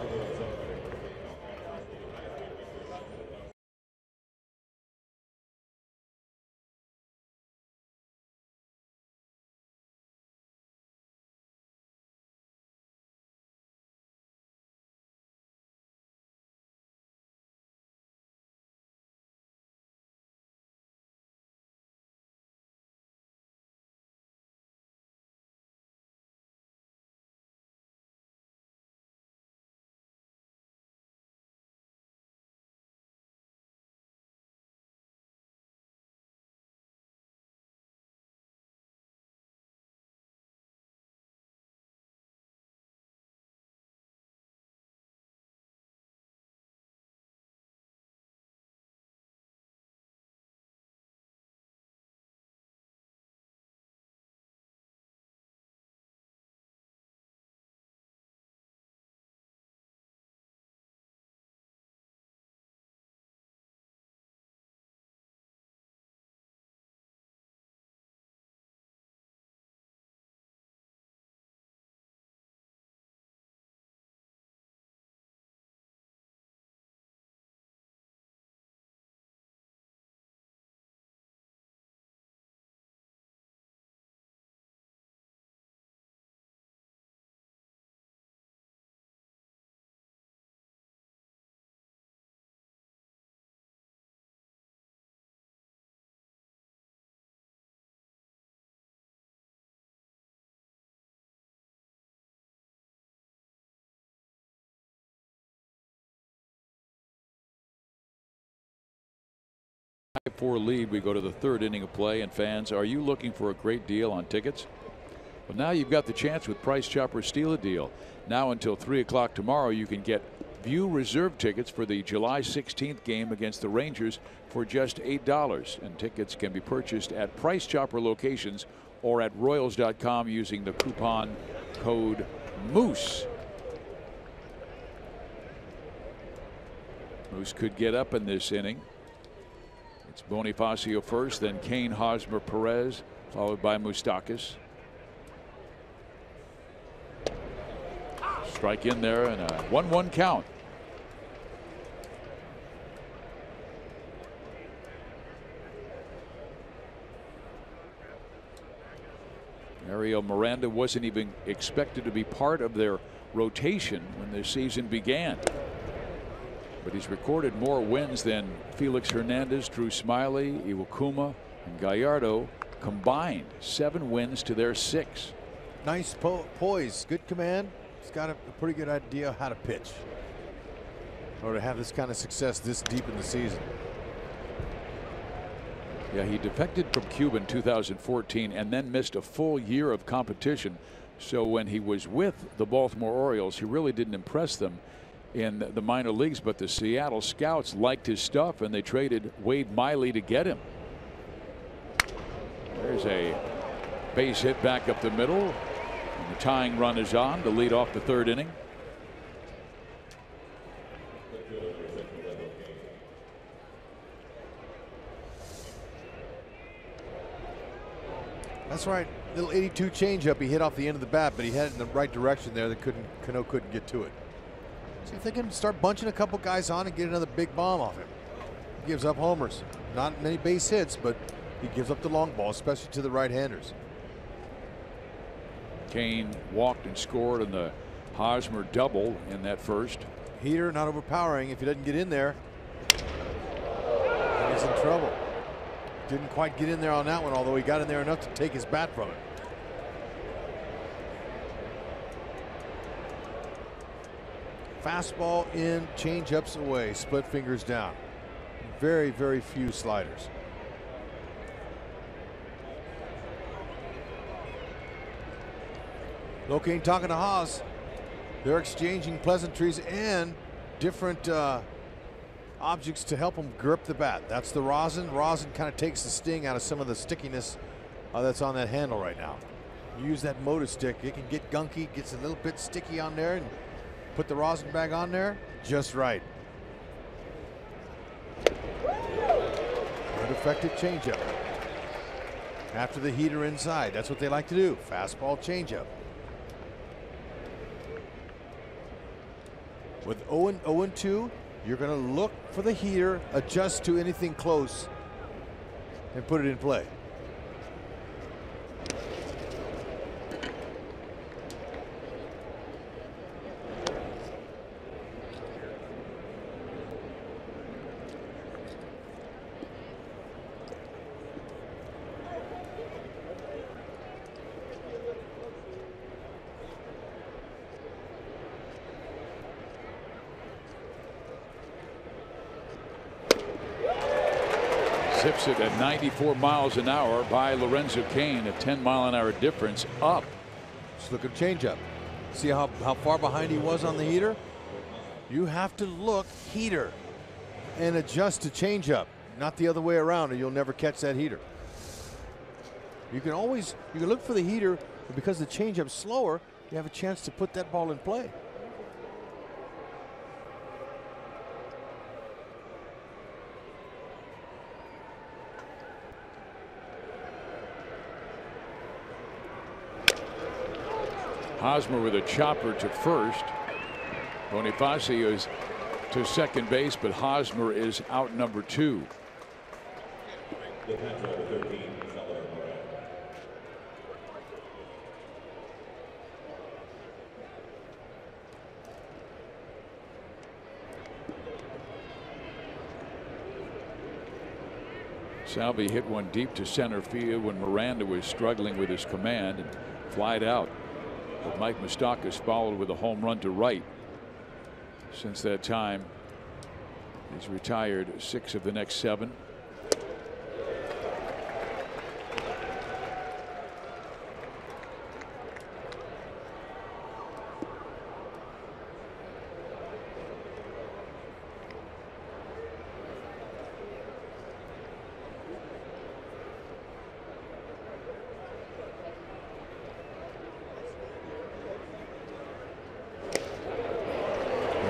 For lead, we go to the 3rd inning of play. And fans, are you looking for a great deal on tickets? Well, now you've got the chance with Price Chopper Steal a Deal. Now until 3 o'clock tomorrow, you can get view reserve tickets for the July 16th game against the Rangers for just $8. And tickets can be purchased at Price Chopper locations or at Royals.com using the coupon code Moose. Moose could get up in this inning. It's Bonifacio first, then Cain, Hosmer, Perez, followed by Moustakas. Strike in there and a 1-1 count. Ariel Miranda wasn't even expected to be part of their rotation when the season began. But he's recorded more wins than Felix Hernandez, Drew Smiley, Iwakuma, and Gallardo combined. 7 wins to their 6. Nice poise, good command. He's got a pretty good idea how to pitch or to have this kind of success this deep in the season. Yeah, he defected from Cuba in 2014 and then missed a full year of competition. So when he was with the Baltimore Orioles, he really didn't impress them in the minor leagues, but the Seattle scouts liked his stuff and they traded Wade Miley to get him. There's a base hit back up the middle, and the tying run is on to lead off the 3rd inning. That's right, little 82 changeup he hit off the end of the bat, but he had it in the right direction there that Cano couldn't get to it. See if they can start bunching a couple guys on and get another big bomb off him. He gives up homers. Not many base hits, but he gives up the long ball, especially to the right-handers. Cain walked and scored on the Hosmer double in that first. Heater, not overpowering. If he doesn't get in there, he's in trouble. Didn't quite get in there on that one, although he got in there enough to take his bat from it. Fastball in, changeups away, split fingers down. Very, very few sliders. Cain talking to Haas. They're exchanging pleasantries and different objects to help him grip the bat. That's the rosin. Rosin kind of takes the sting out of some of the stickiness that's on that handle right now. You use that motor stick, it can get gunky, gets a little bit sticky on there, and put the rosin bag on there just right. Unaffected changeup. After the heater inside, that's what they like to do. Fastball, changeup. With 0-2, you're going to look for the heater, adjust to anything close, and put it in play. Zips it at 94 miles an hour by Lorenzo Cain, a 10-mile-an-hour difference up. Just look at changeup. See how far behind he was on the heater? You have to look heater and adjust to changeup, not the other way around, or you'll never catch that heater. You can look for the heater, but because the changeup's slower, you have a chance to put that ball in play. Hosmer with a chopper to first. Bonifacio is to second base, but Hosmer is out number 2. Salvi hit one deep to center field when Miranda was struggling with his command and flied out. But Mike Moustakas followed with a home run to right. Since that time, he's retired 6 of the next 7.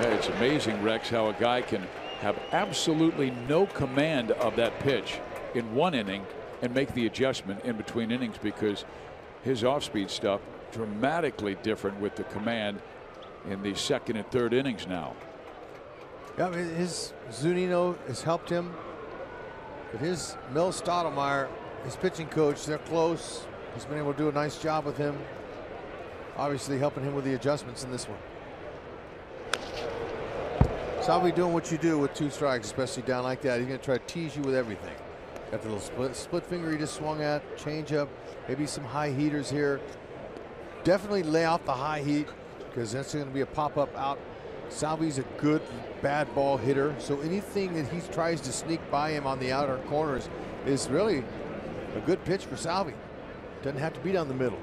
It's amazing, Rex, how a guy can have absolutely no command of that pitch in one inning and make the adjustment in between innings, because his off-speed stuff dramatically different with the command in the second and third innings now. Yeah, I mean, his Zunino has helped him, but his Mel Stottlemyre, his pitching coach, they're close. He's been able to do a nice job with him, obviously helping him with the adjustments in this one. Salvi doing what you do with 2 strikes, especially down like that. He's going to try to tease you with everything. Got the little split finger he just swung at, change up, maybe some high heaters here. Definitely lay off the high heat, because that's going to be a pop-up out. Salvi's a good bad ball hitter, so anything that he tries to sneak by him on the outer corners is really a good pitch for Salvi. Doesn't have to be down the middle.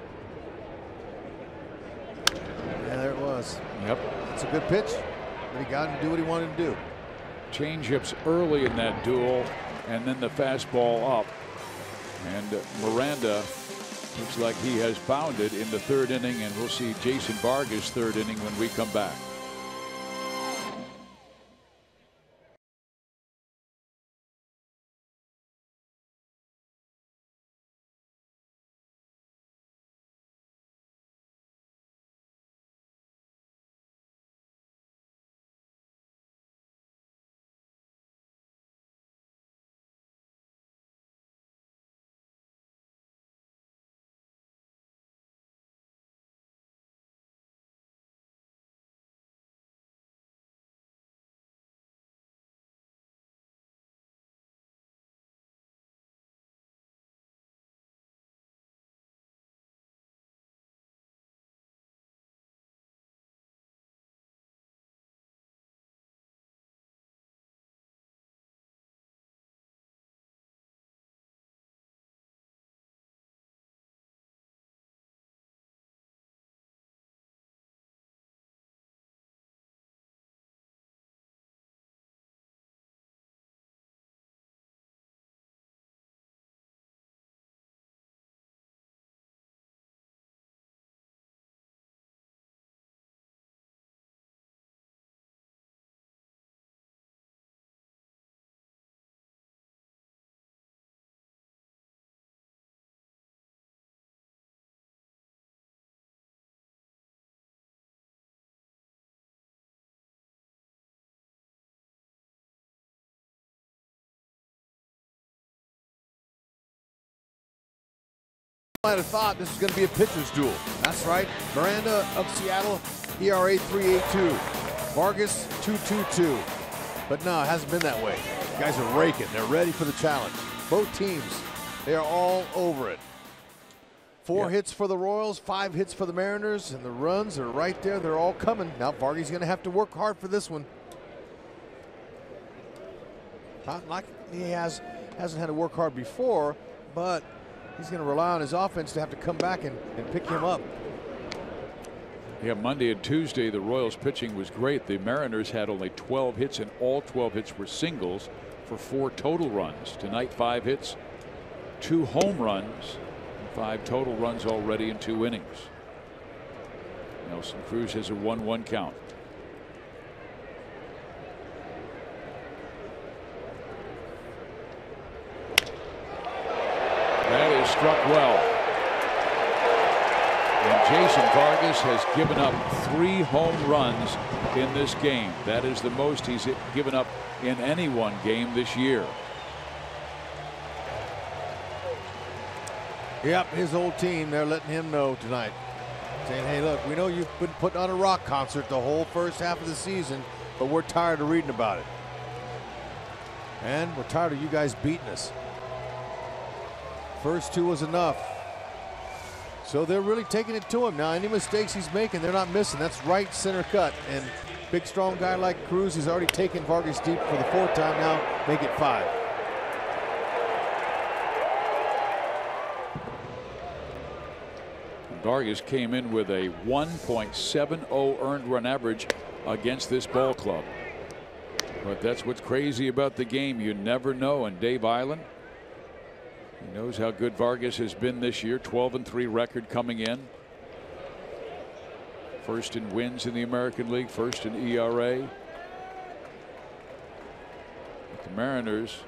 Yeah, there it was. Yep. It's a good pitch. But he got him to do what he wanted to do. Changeups early in that duel, and then the fastball up. And Miranda looks like he has found it in the 3rd inning, and we'll see Jason Vargas' 3rd inning when we come back. I'd have thought this was going to be a pitcher's duel. That's right. Miranda of Seattle, ERA 3.82. Vargas 2.22. But no, it hasn't been that way. The guys are raking. They're ready for the challenge. Both teams, they are all over it. 4 hits for the Royals, 5 hits for the Mariners, and the runs are right there. They're all coming. Now Vargas going to have to work hard for this one. Not like he hasn't had to work hard before, but he's going to rely on his offense to have to come back and pick him up. Yeah, Monday and Tuesday, the Royals pitching was great. The Mariners had only 12 hits, and all 12 hits were singles for 4 total runs. Tonight, 5 hits, 2 home runs, and 5 total runs already in 2 innings. Nelson Cruz has a 1-1 count. That is struck well. And Jason Vargas has given up 3 home runs in this game. That is the most he's given up in any one game this year. Yep, his old team, they're letting him know tonight. Saying, hey, look, we know you've been putting on a rock concert the whole first half of the season, but we're tired of reading about it. And we're tired of you guys beating us. First 2 was enough. So they're really taking it to him now. Any mistakes he's making, they're not missing. That's right center cut. And big strong guy like Cruz has already taken Vargas deep for the 4th time now. Make it 5. Vargas came in with a 1.70 earned run average against this ball club. But that's what's crazy about the game. You never know. And Dave Island, he knows how good Vargas has been this year. 12-3 record coming in. First in wins in the American League, first in ERA. But the Mariners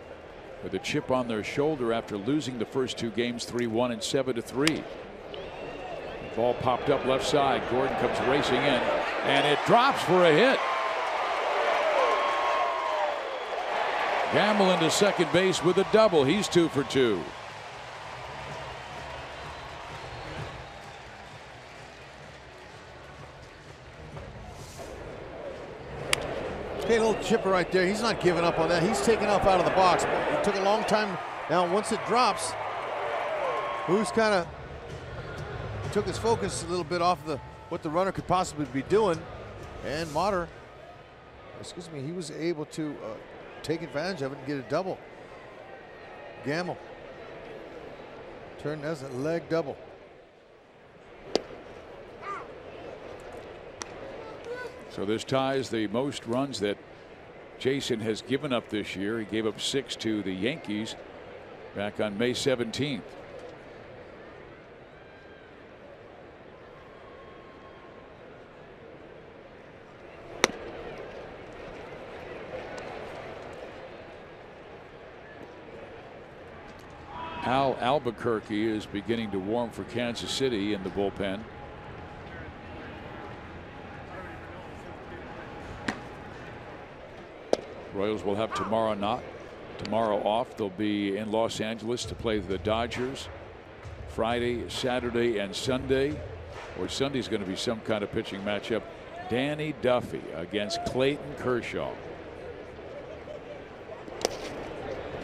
with a chip on their shoulder after losing the first 2 games 3-1 and 7-3. The ball popped up left side. Gordon comes racing in, and it drops for a hit. Gamble into second base with a double. He's 2 for 2. Okay, a little chipper right there. He's not giving up on that. He's taking off out of the box. It took a long time. Now, once it drops, Cruz kind of took his focus a little bit off what the runner could possibly be doing. And Motter, he was able to take advantage of it and get a double. Gamble turned as a leg double. So this ties the most runs that Jason has given up this year. He gave up 6 to the Yankees back on May 17th. Al Albuquerque is beginning to warm for Kansas City in the bullpen. Royals will have tomorrow off. They'll be in Los Angeles to play the Dodgers Friday, Saturday, and Sunday. Or Sunday's going to be some kind of pitching matchup. Danny Duffy against Clayton Kershaw.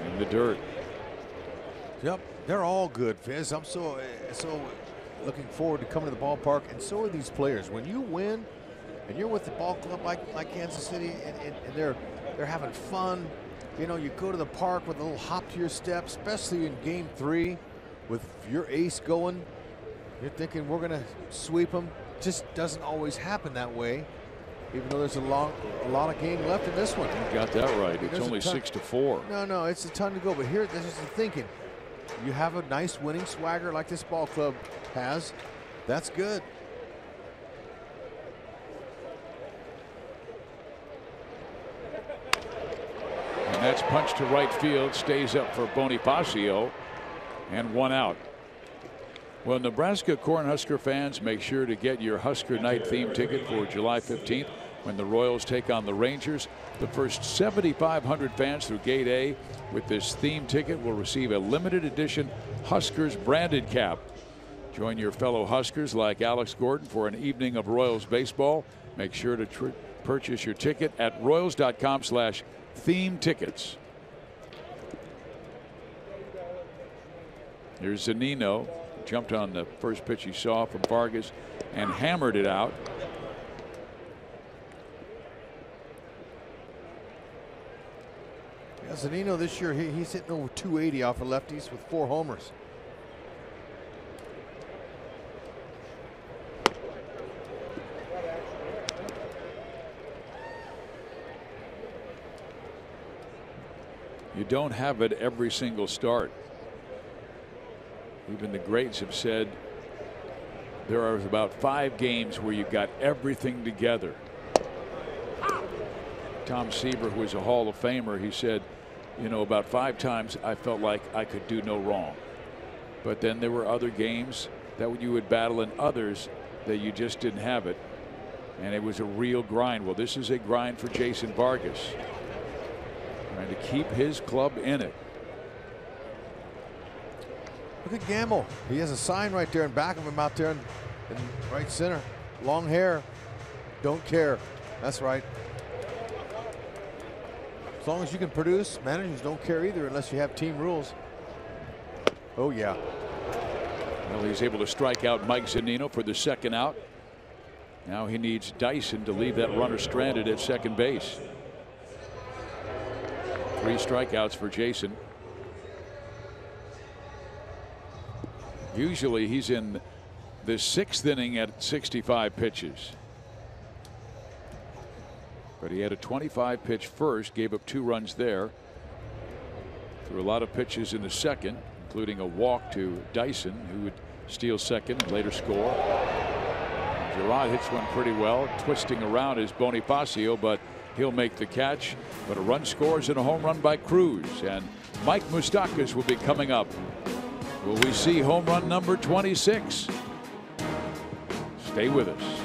In the dirt. Yep, they're all good, Fizz. I'm so looking forward to coming to the ballpark, and so are these players. When you win, and you're with the ball club like Kansas City, and they're having fun. You know, you go to the park with a little hop to your step, especially in Game 3 with your ace going. You're thinking we're going to sweep them. Just doesn't always happen that way, even though there's a lot of game left in this one. You got that right. It's only 6-4. No, it's a ton to go. But here, this is the thinking. You have a nice winning swagger like this ball club has. That's good. And that's punched to right field. Stays up for Bonifacio. And 1 out. Well, Nebraska Cornhusker fans, make sure to get your Husker Night theme ticket for July 15th when the Royals take on the Rangers. The first 7,500 fans through Gate A with this theme ticket will receive a limited edition Huskers branded cap. Join your fellow Huskers like Alex Gordon for an evening of Royals baseball. Make sure to purchase your ticket at Royals.com/theme tickets. Here's Zunino. Jumped on the first pitch he saw from Vargas and hammered it out. Yeah, Zunino this year, he's hitting over 280 off of lefties with 4 homers. You don't have it every single start. Even the greats have said there are about 5 games where you got everything together. Tom Seaver, who was a Hall of Famer, he said, you know, about 5 times I felt like I could do no wrong. But then there were other games that you would battle and others that you just didn't have it. And it was a real grind. Well, this is a grind for Jason Vargas, trying to keep his club in it. Look at Gamble. He has a sign right there in back of him out there in right center. Long hair. Don't care. That's right. As long as you can produce, managers don't care either unless you have team rules. Oh, yeah. Well, he's able to strike out Mike Zunino for the 2nd out. Now he needs Dyson to leave that runner stranded at second base. 3 strikeouts for Jason. Usually he's in the 6th inning at 65 pitches. But he had a 25 pitch first, gave up 2 runs there. Threw a lot of pitches in the 2nd, including a walk to Dyson, who would steal 2nd and later score. Gerard hits one pretty well. Twisting around is Bonifacio, but he'll make the catch. But a run scores and a home run by Cruz. And Mike Moustakas will be coming up. Will we see home run number 26? Stay with us.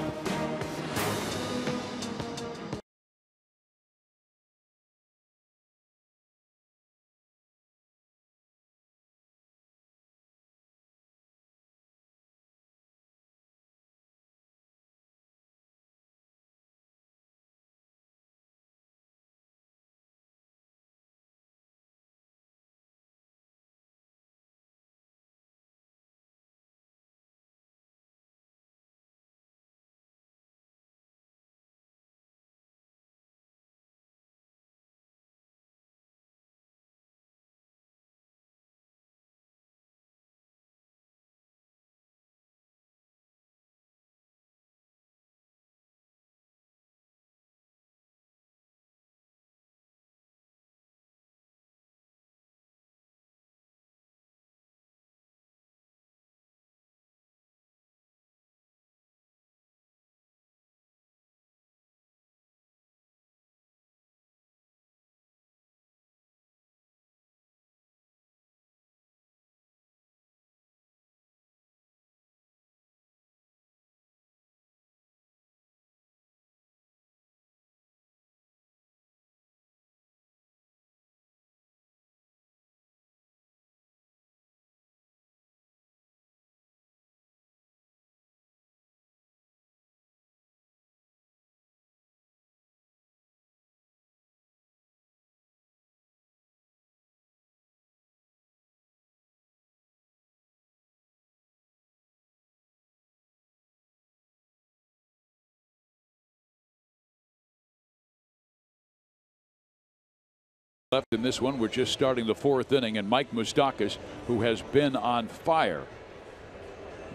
Left in this one. We're just starting the 4th inning, and Mike Moustakas, who has been on fire.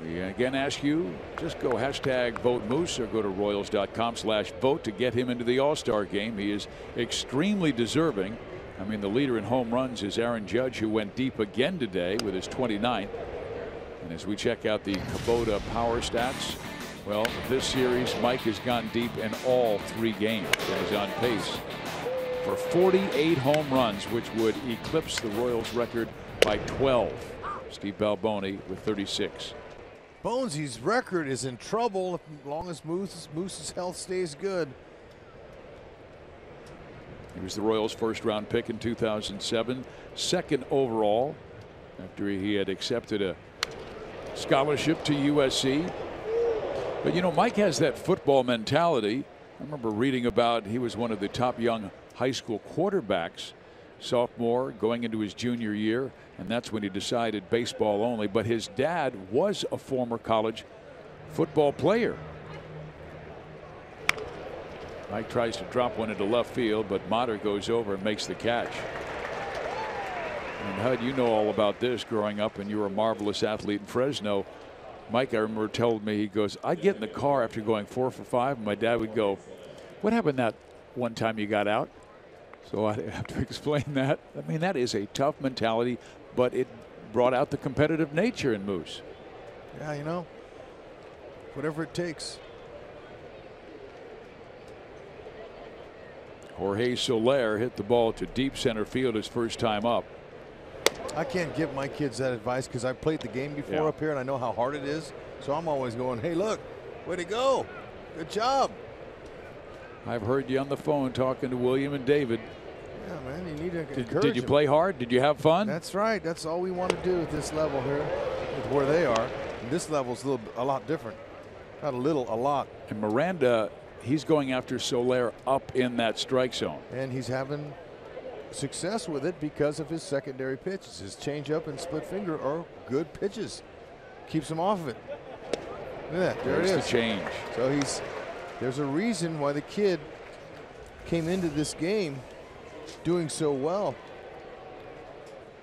We again ask you, just go #VoteMoose or go to Royals.com/vote to get him into the All-Star game. He is extremely deserving. I mean, the leader in home runs is Aaron Judge, who went deep again today with his 29th. And as we check out the Kubota power stats, well, this series, Mike has gone deep in all 3 games and is on pace for 48 home runs, which would eclipse the Royals record by 12. Steve Balboni with 36. Bonesy's record is in trouble as long as Moose's health stays good. He was the Royals' 1st-round pick in 2007, 2nd overall after he had accepted a scholarship to USC. But you know, Mike has that football mentality. I remember reading about he was one of the top young high school quarterbacks, sophomore going into his junior year, and that's when he decided baseball only. But his dad was a former college football player. Mike tries to drop one into left field, but Motter goes over and makes the catch. And Hud, you know all about this growing up, and you were a marvelous athlete in Fresno. Mike, I remember, told me, he goes, I'd get in the car after going 4 for 5, and my dad would go, what happened that one time you got out? So I have to explain that. I mean, that is a tough mentality, but it brought out the competitive nature in Moose. Yeah, you know, whatever it takes. Jorge Soler hit the ball to deep center field his first time up. I can't give my kids that advice because I've played the game before up here and I know how hard it is. So I'm always going, hey, look, way to go. Good job. I've heard you on the phone talking to William and David. Yeah, man, you need to encourage Did you them. play hard? Did you have fun? That's right. That's all we want to do at this level here, with where they are. And this level's a lot different. Not a little, a lot. And Miranda, he's going after Soler up in that strike zone. And he's having success with it because of his secondary pitches. His changeup and split finger are good pitches. Keeps him off of it. Look at that. There it is. There's the change. So there's a reason why the kid came into this game doing so well.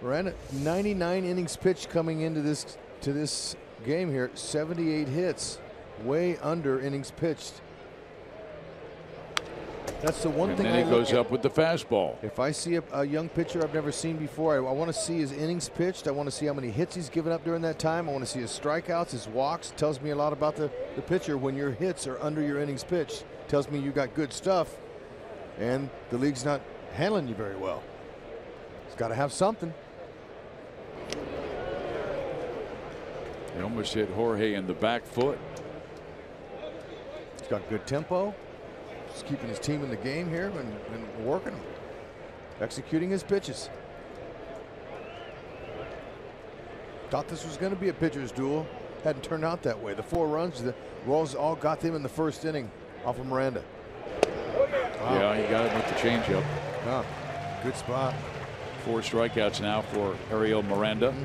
Miranda, 99 innings pitched coming into this game here. 78 hits, way under innings pitched. That's the one thing. And then he goes up with the fastball. If I see a young pitcher I've never seen before, I want to see his innings pitched. I want to see how many hits he's given up during that time. I want to see his strikeouts, his walks. It tells me a lot about the pitcher when your hits are under your innings pitched. It tells me you got good stuff, and the league's not handling you very well. It's got to have something. He almost hit Jorge in the back foot. He's got good tempo. Just keeping his team in the game here and working them. Executing his pitches. Thought this was going to be a pitcher's duel. Hadn't turned out that way. The 4 runs, the Royals all got them in the first inning off of Miranda. Wow. Yeah, he got him with the changeup. Oh, good spot. 4 strikeouts now for Ariel Miranda.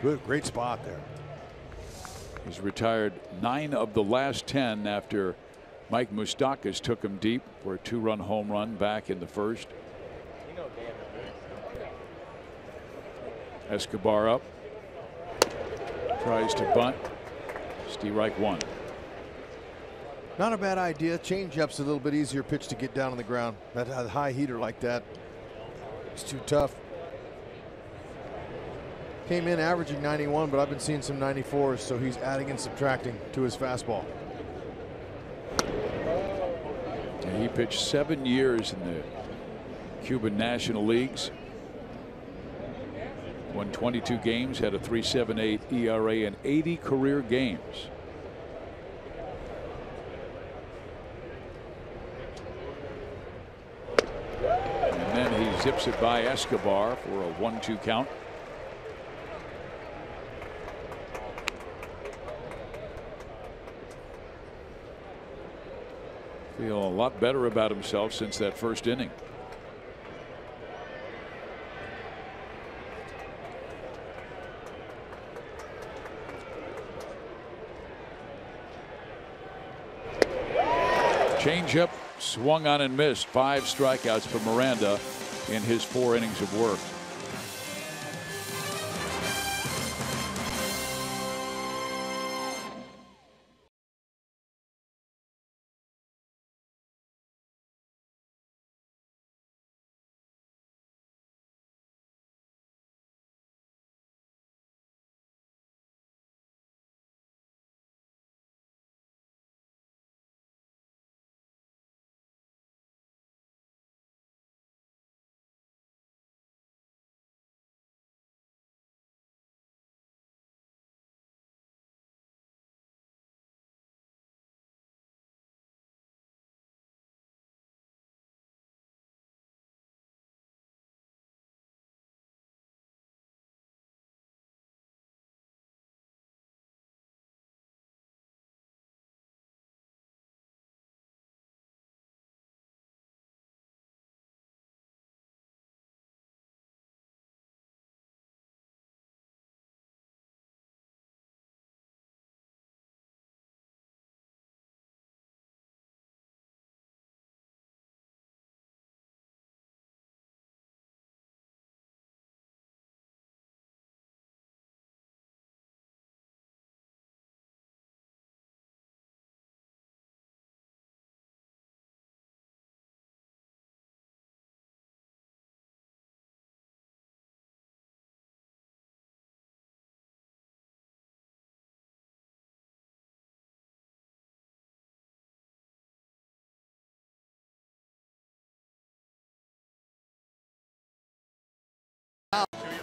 Good, great spot there. He's retired 9 of the last 10 after Mike Moustakas took him deep for a 2-run home run back in the first. Escobar up. Tries to bunt. Strike 1. Not a bad idea. Changeup's a little bit easier pitch to get down on the ground. That high heater like that, it's too tough. Came in averaging 91, but I've been seeing some 94s, so he's adding and subtracting to his fastball. He pitched 7 years in the Cuban National Leagues. Won 22 games, had a 3.78 ERA in 80 career games. And then he zips it by Escobar for a 1-2 count. Feel a lot better about himself since that first inning. Changeup swung on and missed. 5 strikeouts for Miranda in his 4 innings of work.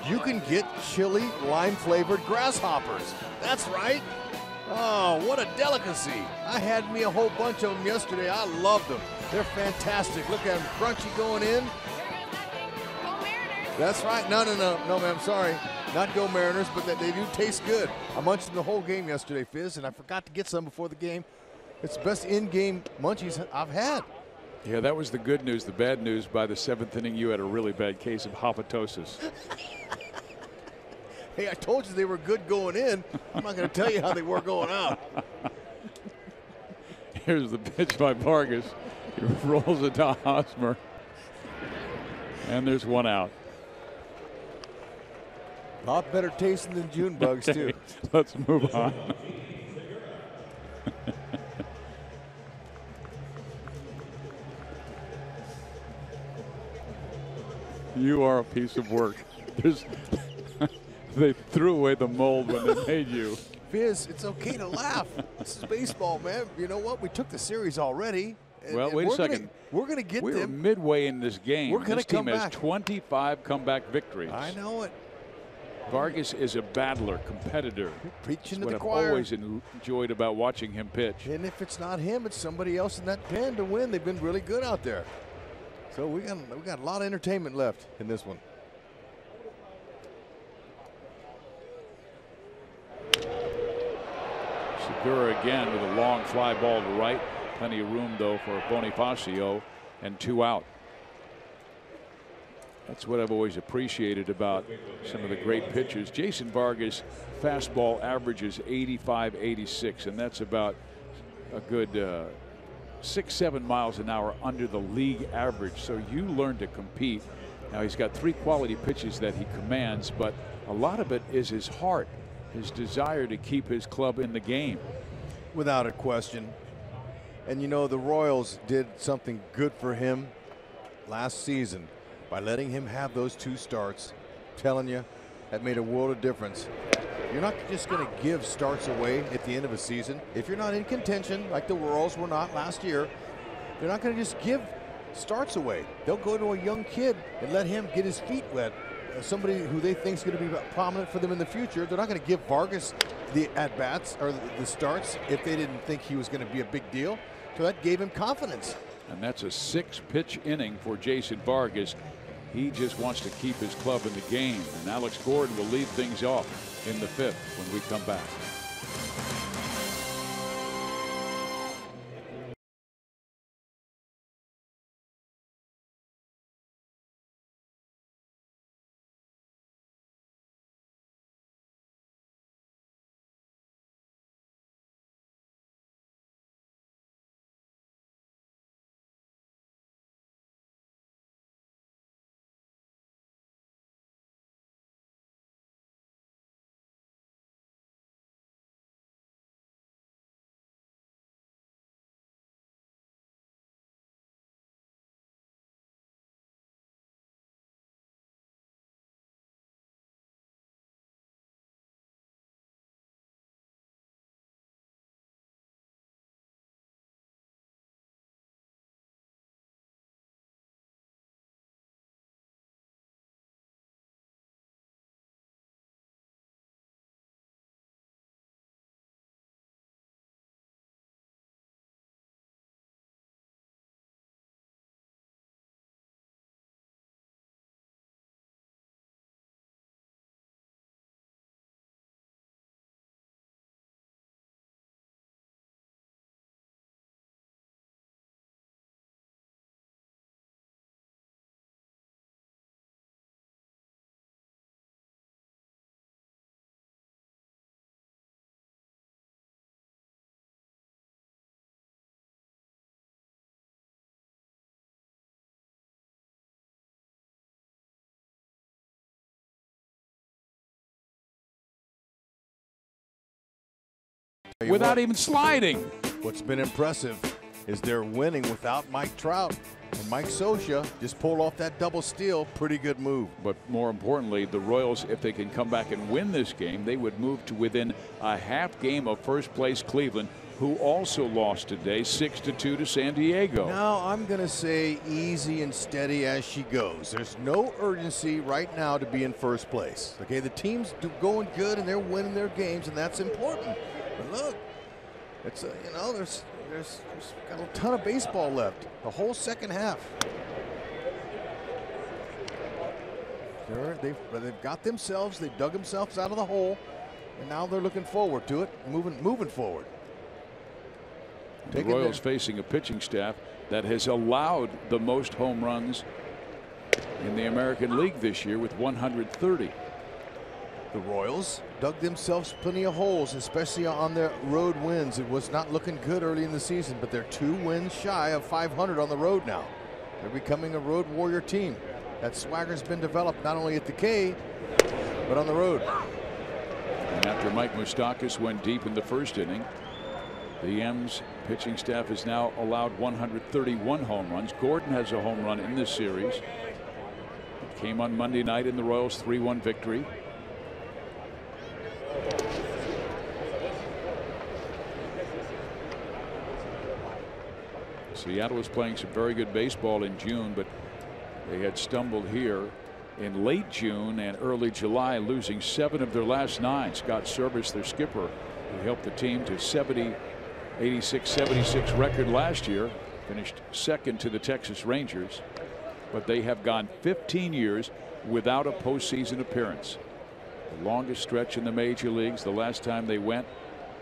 you can get chili lime-flavored grasshoppers. That's right. Oh, what a delicacy. I had me a whole bunch of them yesterday. I loved them. They're fantastic. Look at them, crunchy going in. That's right. No, ma'am, sorry. Not Go Mariners, but they do taste good. I munched them the whole game yesterday, Fizz, and I forgot to get some before the game. It's the best in-game munchies I've had. Yeah, that was the good news. The bad news, by the 7th inning, you had a really bad case of hepatosis. Hey, I told you they were good going in. I'm not going to tell you how they were going out. Here's the pitch by Vargas. He rolls it to Hosmer. And there's one out. A lot better tasting than June bugs, too. Let's move on. You are a piece of work. They threw away the mold when they made you. Fizz, it's okay to laugh. This is baseball, man. You know what? We took the series already. Well, wait a second. We're going to get them. We're midway in this game. We're going to come back. This team has 25 comeback victories. I know it. Vargas is a battler, competitor. Preaching That's to the what choir. I've always enjoyed about watching him pitch. And if it's not him, it's somebody else in that pen to win. They've been really good out there. So we got a lot of entertainment left in this one. Segura again with a long fly ball to right. Plenty of room, though, for Bonifacio, and 2 out. That's what I've always appreciated about some of the great pitchers. Jason Vargas' fastball averages 85, 86, and that's about a good 6-7 miles an hour under the league average. So you learn to compete. Now he's got 3 quality pitches that he commands, but a lot of it is his heart, his desire to keep his club in the game. Without a question. And you know, the Royals did something good for him last season by letting him have those 2 starts. I'm telling you, that made a world of difference. You're not just going to give starts away at the end of a season. If you're not in contention, like the Royals were not last year, they're not going to just give starts away. They'll go to a young kid and let him get his feet wet. Somebody who they think is going to be prominent for them in the future. They're not going to give Vargas the at-bats or the starts if they didn't think he was going to be a big deal. So that gave him confidence. And that's a 6-pitch inning for Jason Vargas. He just wants to keep his club in the game. And Alex Gordon will lead things off in the 5th when we come back. Without even sliding. What's been impressive is they're winning without Mike Trout. And Mike Scioscia just pulled off that double steal. Pretty good move. But more importantly, the Royals, if they can come back and win this game, they would move to within a half game of first place Cleveland, who also lost today 6-2 to San Diego. Now I'm going to say easy and steady as she goes. There's no urgency right now to be in first place. Okay, the team's going good and they're winning their games, and that's important. But look, it's you know, there's got a ton of baseball left. The whole second half. They've got themselves. They dug themselves out of the hole, and now they're looking forward to it, moving forward. The Royals facing a pitching staff that has allowed the most home runs in the American League this year with 130. The Royals dug themselves plenty of holes, especially on their road wins. It was not looking good early in the season, but they're 2 wins shy of 500 on the road now. They're becoming a road warrior team. That swagger's been developed not only at the K, but on the road. And after Mike Moustakas went deep in the first inning, the M's pitching staff has now allowed 131 home runs. Gordon has a home run in this series. It came on Monday night in the Royals' 3-1 victory. Seattle was playing some very good baseball in June, but they had stumbled here in late June and early July, losing 7 of their last 9. Scott Service, their skipper, who helped the team to 86-76 record last year, finished second to the Texas Rangers, but they have gone 15 years without a postseason appearance. The longest stretch in the major leagues. The last time they went,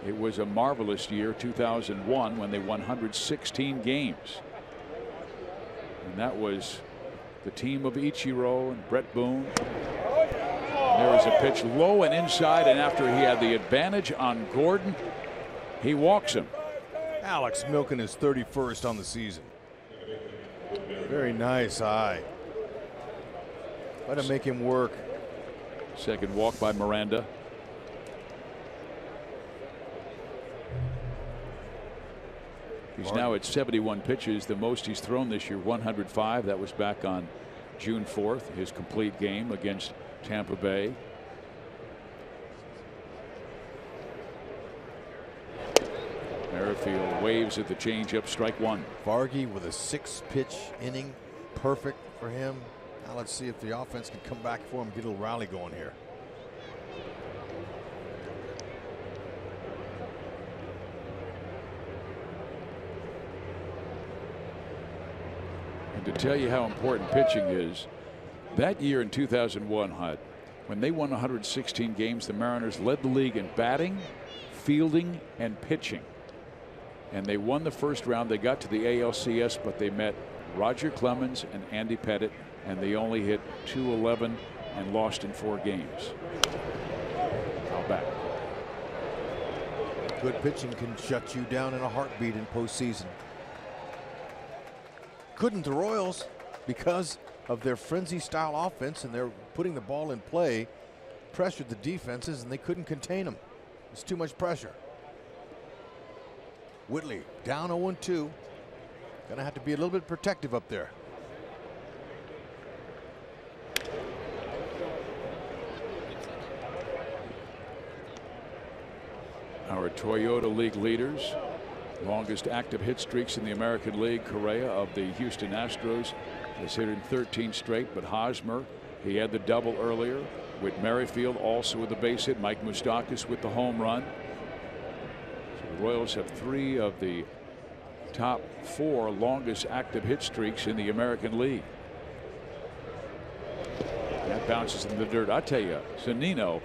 it was a marvelous year, 2001, when they won 116 games. And that was the team of Ichiro and Brett Boone. And there was a pitch low and inside, and after he had the advantage on Gordon, he walks him. Alex milking his 31st on the season. Very nice eye. Way to make him work. Second walk by Miranda. He's now at 71 pitches, the most he's thrown this year, 105. That was back on June 4th, his complete game against Tampa Bay. Merrifield waves at the changeup, strike 1. Vargy with a 6-pitch inning, perfect for him. Now let's see if the offense can come back for him, get a little rally going here. And to tell you how important pitching is, that year in 2001, Hud, when they won 116 games, the Mariners led the league in batting, fielding, and pitching. And they won the first round. They got to the ALCS, but they met Roger Clemens and Andy Pettitte, and they only hit .211 and lost in 4 games. How about? Good pitching can shut you down in a heartbeat in postseason. Couldn't the Royals, because of their frenzy style offense, and they're putting the ball in play, pressured the defenses, and they couldn't contain them. It's too much pressure. Whitley down 0-2. Gonna have to be a little bit protective up there. Our Toyota League leaders, longest active hit streaks in the American League. Correa of the Houston Astros has hit in 13 straight, but Hosmer, he had the double earlier. With Merrifield also with the base hit. Mike Moustakas with the home run. So the Royals have 3 of the top 4 longest active hit streaks in the American League. That bounces in the dirt. I tell you, Zunino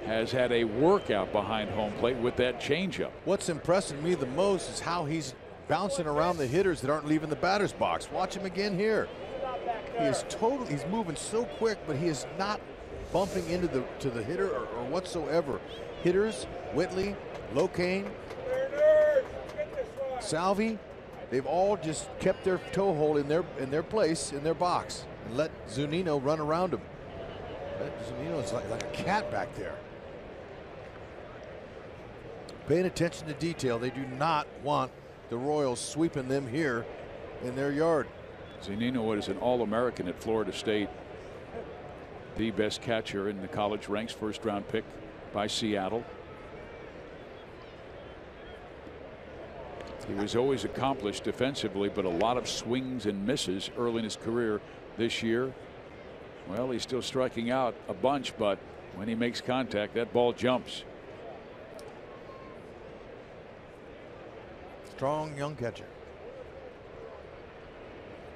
has had a workout behind home plate with that changeup. What's impressing me the most is how he's bouncing around the hitters that aren't leaving the batter's box. Watch him again here. He is totally, he's moving so quick, but he is not bumping into the hitter or whatsoever. Hitters, Whitley, Cain, Salvi, they've all just kept their toe hold in their place in their box and let Zunino run around him. Zunino is like a cat back there. Paying attention to detail. They do not want the Royals sweeping them here in their yard. Zunino is an All-American at Florida State. The best catcher in the college ranks, first-round pick by Seattle. He was always accomplished defensively, but a lot of swings and misses early in his career. This year, well, he's still striking out a bunch, but when he makes contact, that ball jumps. Strong young catcher.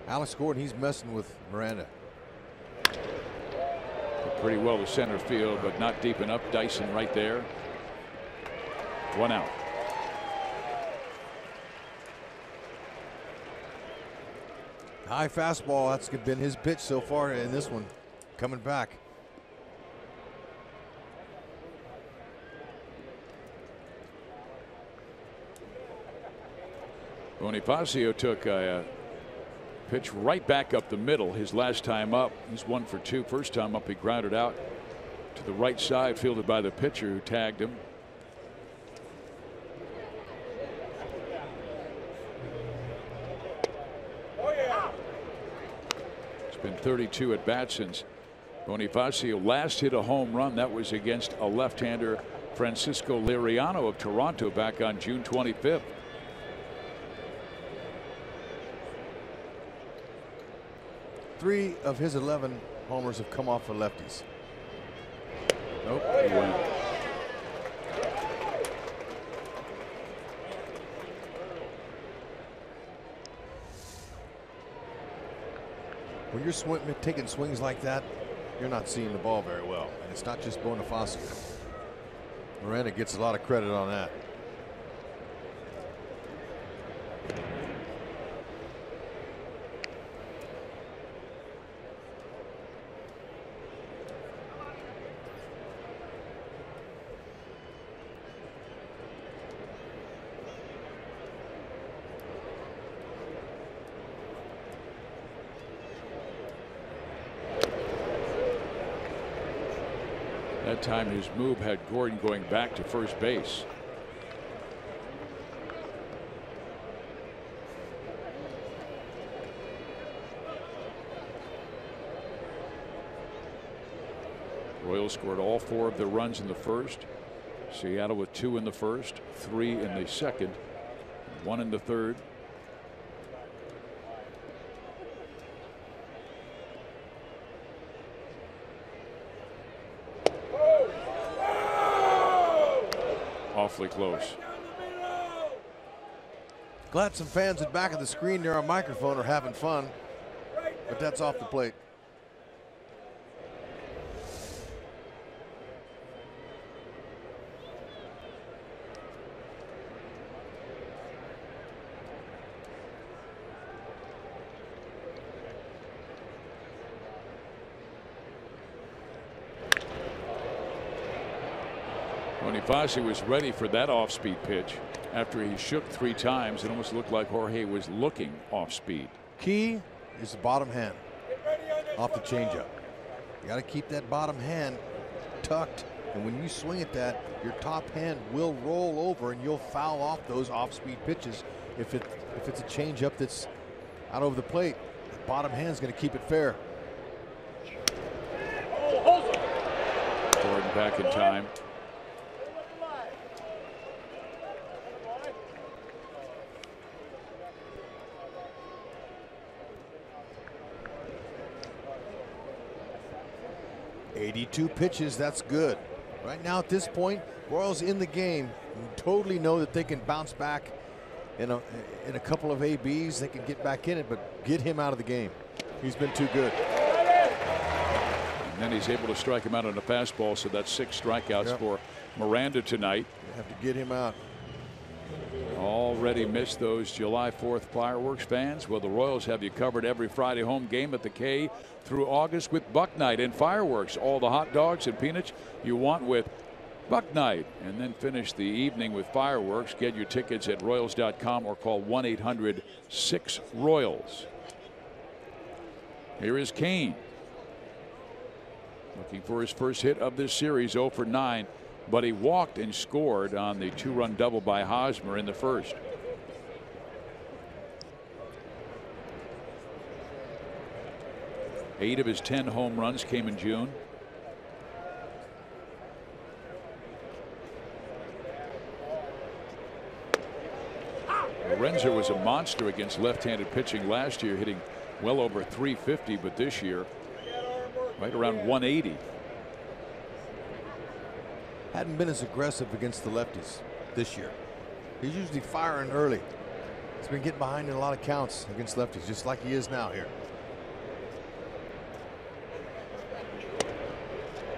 Alex Gordon, he's messing with Miranda. Pretty well to center field, but not deep enough. Dyson right there. 1 out. High fastball. That's been his pitch so far in this one. Coming back. Bonifacio took a pitch right back up the middle his last time up. He's 1 for 2. First time up, he grounded out to the right side, fielded by the pitcher who tagged him. It's been 32 at bats since Bonifacio last hit a home run. That was against a left-hander, Francisco Liriano of Toronto, back on June 25th. Three of his 11 homers have come off for lefties. Nope, he went. When you're taking swings like that, you're not seeing the ball very well. And it's not just Bonifacio. Miranda gets a lot of credit on that. That time his move had Gordon going back to first base. Royals scored all 4 of their runs in the first. Seattle with 2 in the first, 3 in the second, 1 in the third. Awfully close. Glad some fans at the back of the screen near our microphone are having fun, but that's off the plate. Bonifacio was ready for that off-speed pitch. After he shook 3 times, it almost looked like Jorge was looking off-speed. Key is the bottom hand off the changeup. You got to keep that bottom hand tucked, and when you swing at that, your top hand will roll over, and you'll foul off those off-speed pitches. If it's a changeup that's out over the plate, the bottom hand is going to keep it fair. Gordon back in time. Two pitches, that's good. Right now at this point, Royals in the game totally know that they can bounce back in a couple of ABs. They can get back in it, but get him out of the game. He's been too good. And then he's able to strike him out on a fastball, so that's 6 strikeouts for Miranda tonight. You have to get him out. Already missed those July 4th fireworks, fans? Well, the Royals have you covered every Friday home game at the K through August with Buck Night and fireworks. All the hot dogs and peanuts you want with Buck Night. And then finish the evening with fireworks. Get your tickets at Royals.com or call 1-800-6-ROYALS. Here is Cain. Looking for his first hit of this series, 0 for 9. But he walked and scored on the 2-run double by Hosmer in the first. 8 of his 10 home runs came in June. Lorenzo was a monster against left-handed pitching last year, hitting well over 350, but this year right around 180. Hadn't been as aggressive against the lefties this year. He's usually firing early. He's been getting behind in a lot of counts against lefties, just like he is now here.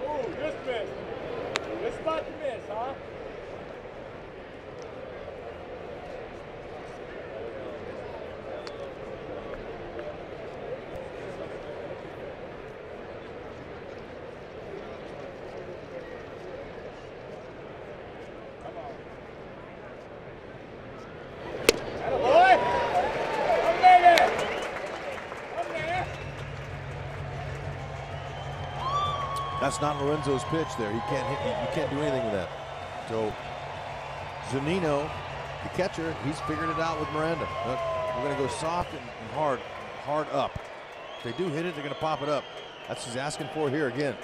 Ooh, just missed. Good spot to miss, huh? That's not Lorenzo's pitch there. He can't hit. You can't do anything with that. So Zunino, the catcher, he's figured it out with Miranda. Look, we're going to go soft and hard up. If they do hit it, they're going to pop it up. That's what he's asking for here again.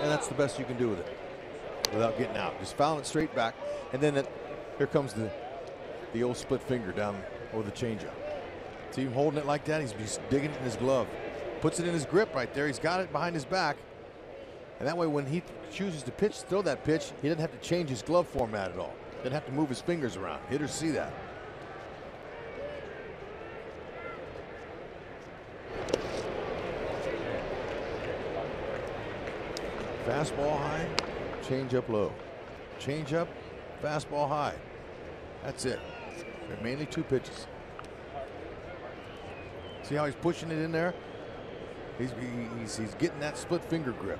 And that's the best you can do with it without getting out. Just fouling it straight back. And then here comes the old split finger down over the changeup. See him holding it like that? He's just digging it in his glove. Puts it in his grip right there. He's got it behind his back. And that way when he chooses to throw that pitch, he doesn't have to change his glove format at all. Doesn't have to move his fingers around. Hitters see that. Fastball high, change up low. Change up, fastball high. That's it. They're mainly 2 pitches. See how he's pushing it in there? He's getting that split finger grip.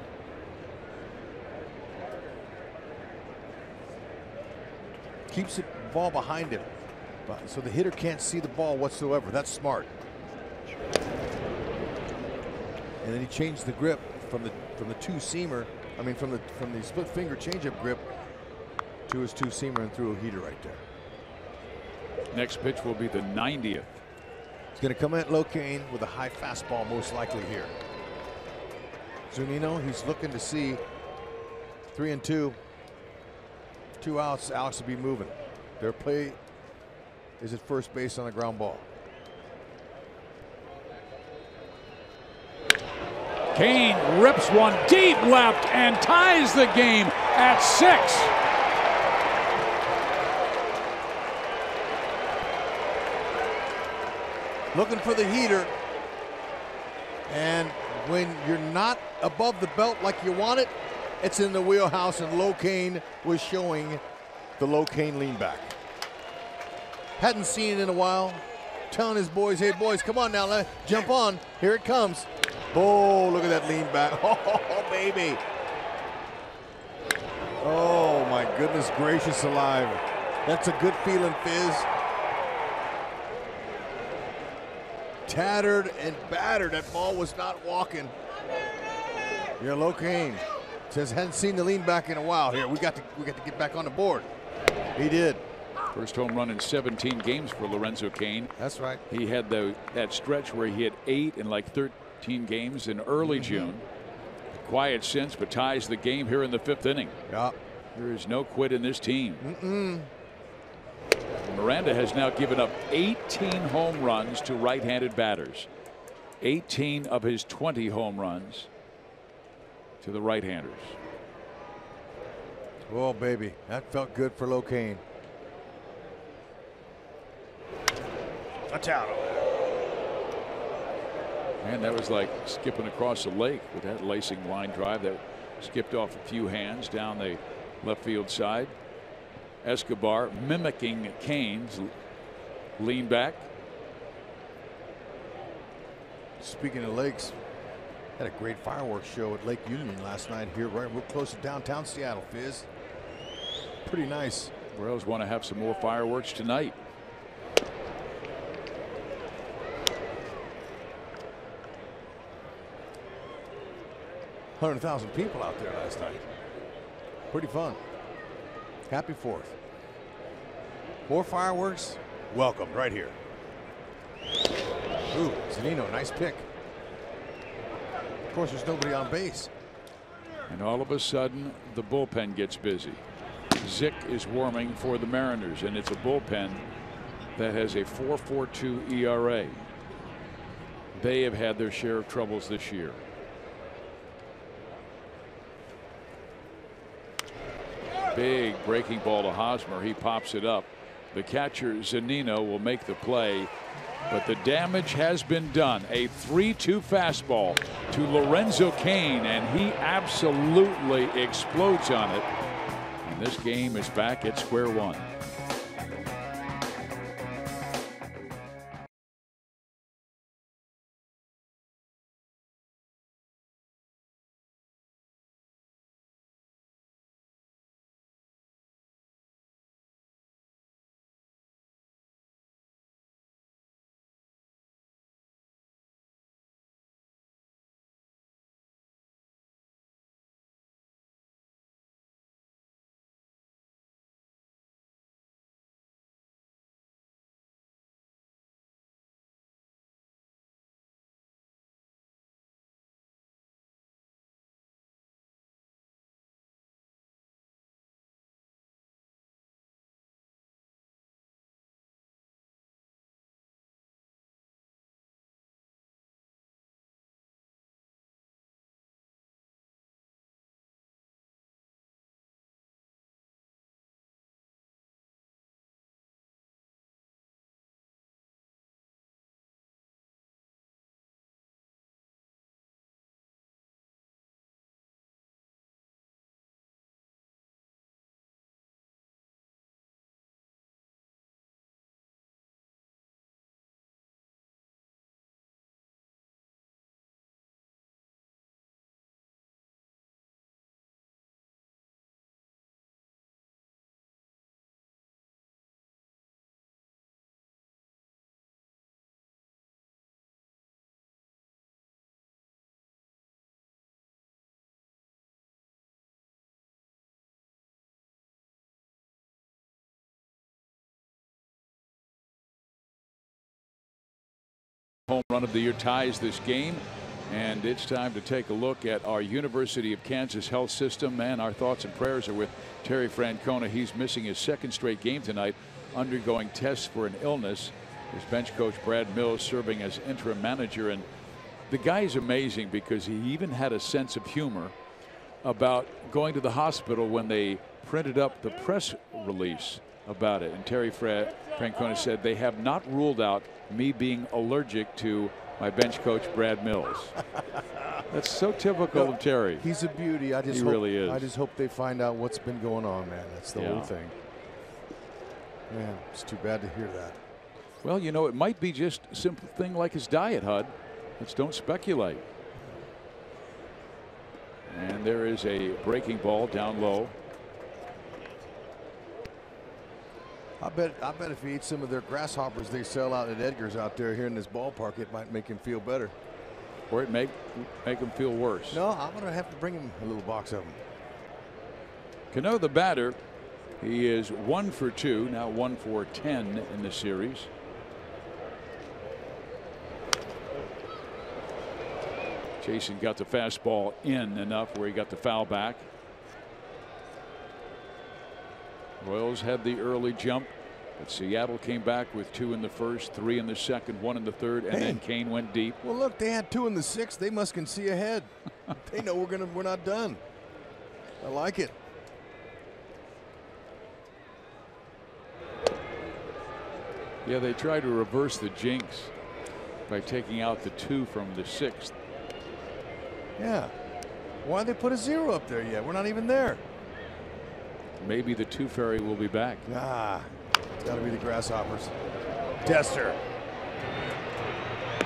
Keeps the ball behind him, so the hitter can't see the ball whatsoever. That's smart. And then he changed the grip from the 2-seamer. I mean, from the split finger changeup grip to his 2-seamer and threw a heater right there. Next pitch will be the 90th. He's going to come at Cain with a high fastball, most likely here. Zunino, he's looking to see 3-2. 2 outs. Alex will be moving. Their play is at first base on a ground ball. Cain rips one deep left and ties the game at 6. Looking for the heater, and when you're not above the belt like you want it, it's in the wheelhouse, and Cain was showing the Cain lean back. Hadn't seen it in a while. Telling his boys, hey boys, come on now, let's jump on. Here it comes. Oh, look at that lean back. Oh, baby. Oh, my goodness gracious alive. That's a good feeling, Fizz. Tattered and battered. That ball was not walking. Yeah, Cain says hadn't seen the lean back in a while here. We got to get back on the board. He did. First home run in 17 games for Lorenzo Cain. That's right. He had that stretch where he had 8 in like 13 games in early June. Quiet since, but ties the game here in the 5th inning. Yeah. There is no quit in this team. Miranda has now given up 18 home runs to right-handed batters. 18 of his 20 home runs to the right-handers. Oh, baby. That felt good for Cain. Touch out. And that was like skipping across the lake with that lacing line drive that skipped off a few hands down the left field side. Escobar mimicking Cain's lean back. Speaking of lakes, had a great fireworks show at Lake Union last night here, right real close to downtown Seattle, Fizz. Pretty nice. Royals want to have some more fireworks tonight. $100,000 people out there last night. Pretty fun. Happy 4th. More fireworks? Welcome right here. Ooh, Zunino, nice pick. Of course, there's nobody on base. And all of a sudden, the bullpen gets busy. Zick is warming for the Mariners, and it's a bullpen that has a 4.42 ERA. They have had their share of troubles this year. Big breaking ball to Hosmer. He pops it up. The catcher Zunino will make the play, but the damage has been done. A 3-2 fastball to Lorenzo Cain, and he absolutely explodes on it. And this game is back at square one. Home run of the year ties this game, and it's time to take a look at our University of Kansas health system, and our thoughts and prayers are with Terry Francona. He's missing his second straight game tonight, undergoing tests for an illness. His bench coach Brad Mills serving as interim manager, and the guy's amazing because he even had a sense of humor about going to the hospital when they printed up the press release about it. And Terry Francona said they have not ruled out me being allergic to my bench coach Brad Mills. That's so typical of Terry. He's a beauty. He really is. I just hope they find out what's been going on, man. That's the whole thing. Man, it's too bad to hear that. Well, you know, it might be just a simple thing like his diet, Hud. Let's don't speculate. And there is a breaking ball down low. I bet if he eats some of their grasshoppers they sell out at Edgar's out there here in this ballpark, it might make him feel better. Or it make him feel worse. No, I'm going to have to bring him a little box of them. Cano, the batter, he is 1 for 2, now 1 for 10 in the series. Jason got the fastball in enough where he got the foul back. Royals had the early jump, but Seattle came back with 2 in the first, 3 in the second, 1 in the third, and then Cain went deep. Well, look, they had 2 in the sixth. They must can see ahead. They know we're not done. I like it. Yeah, they tried to reverse the jinx by taking out the 2 from the sixth. Yeah. Why they put a 0 up there yet? We're not even there. Maybe the 2 fairy will be back. Ah, it's got to be the grasshoppers. Tester.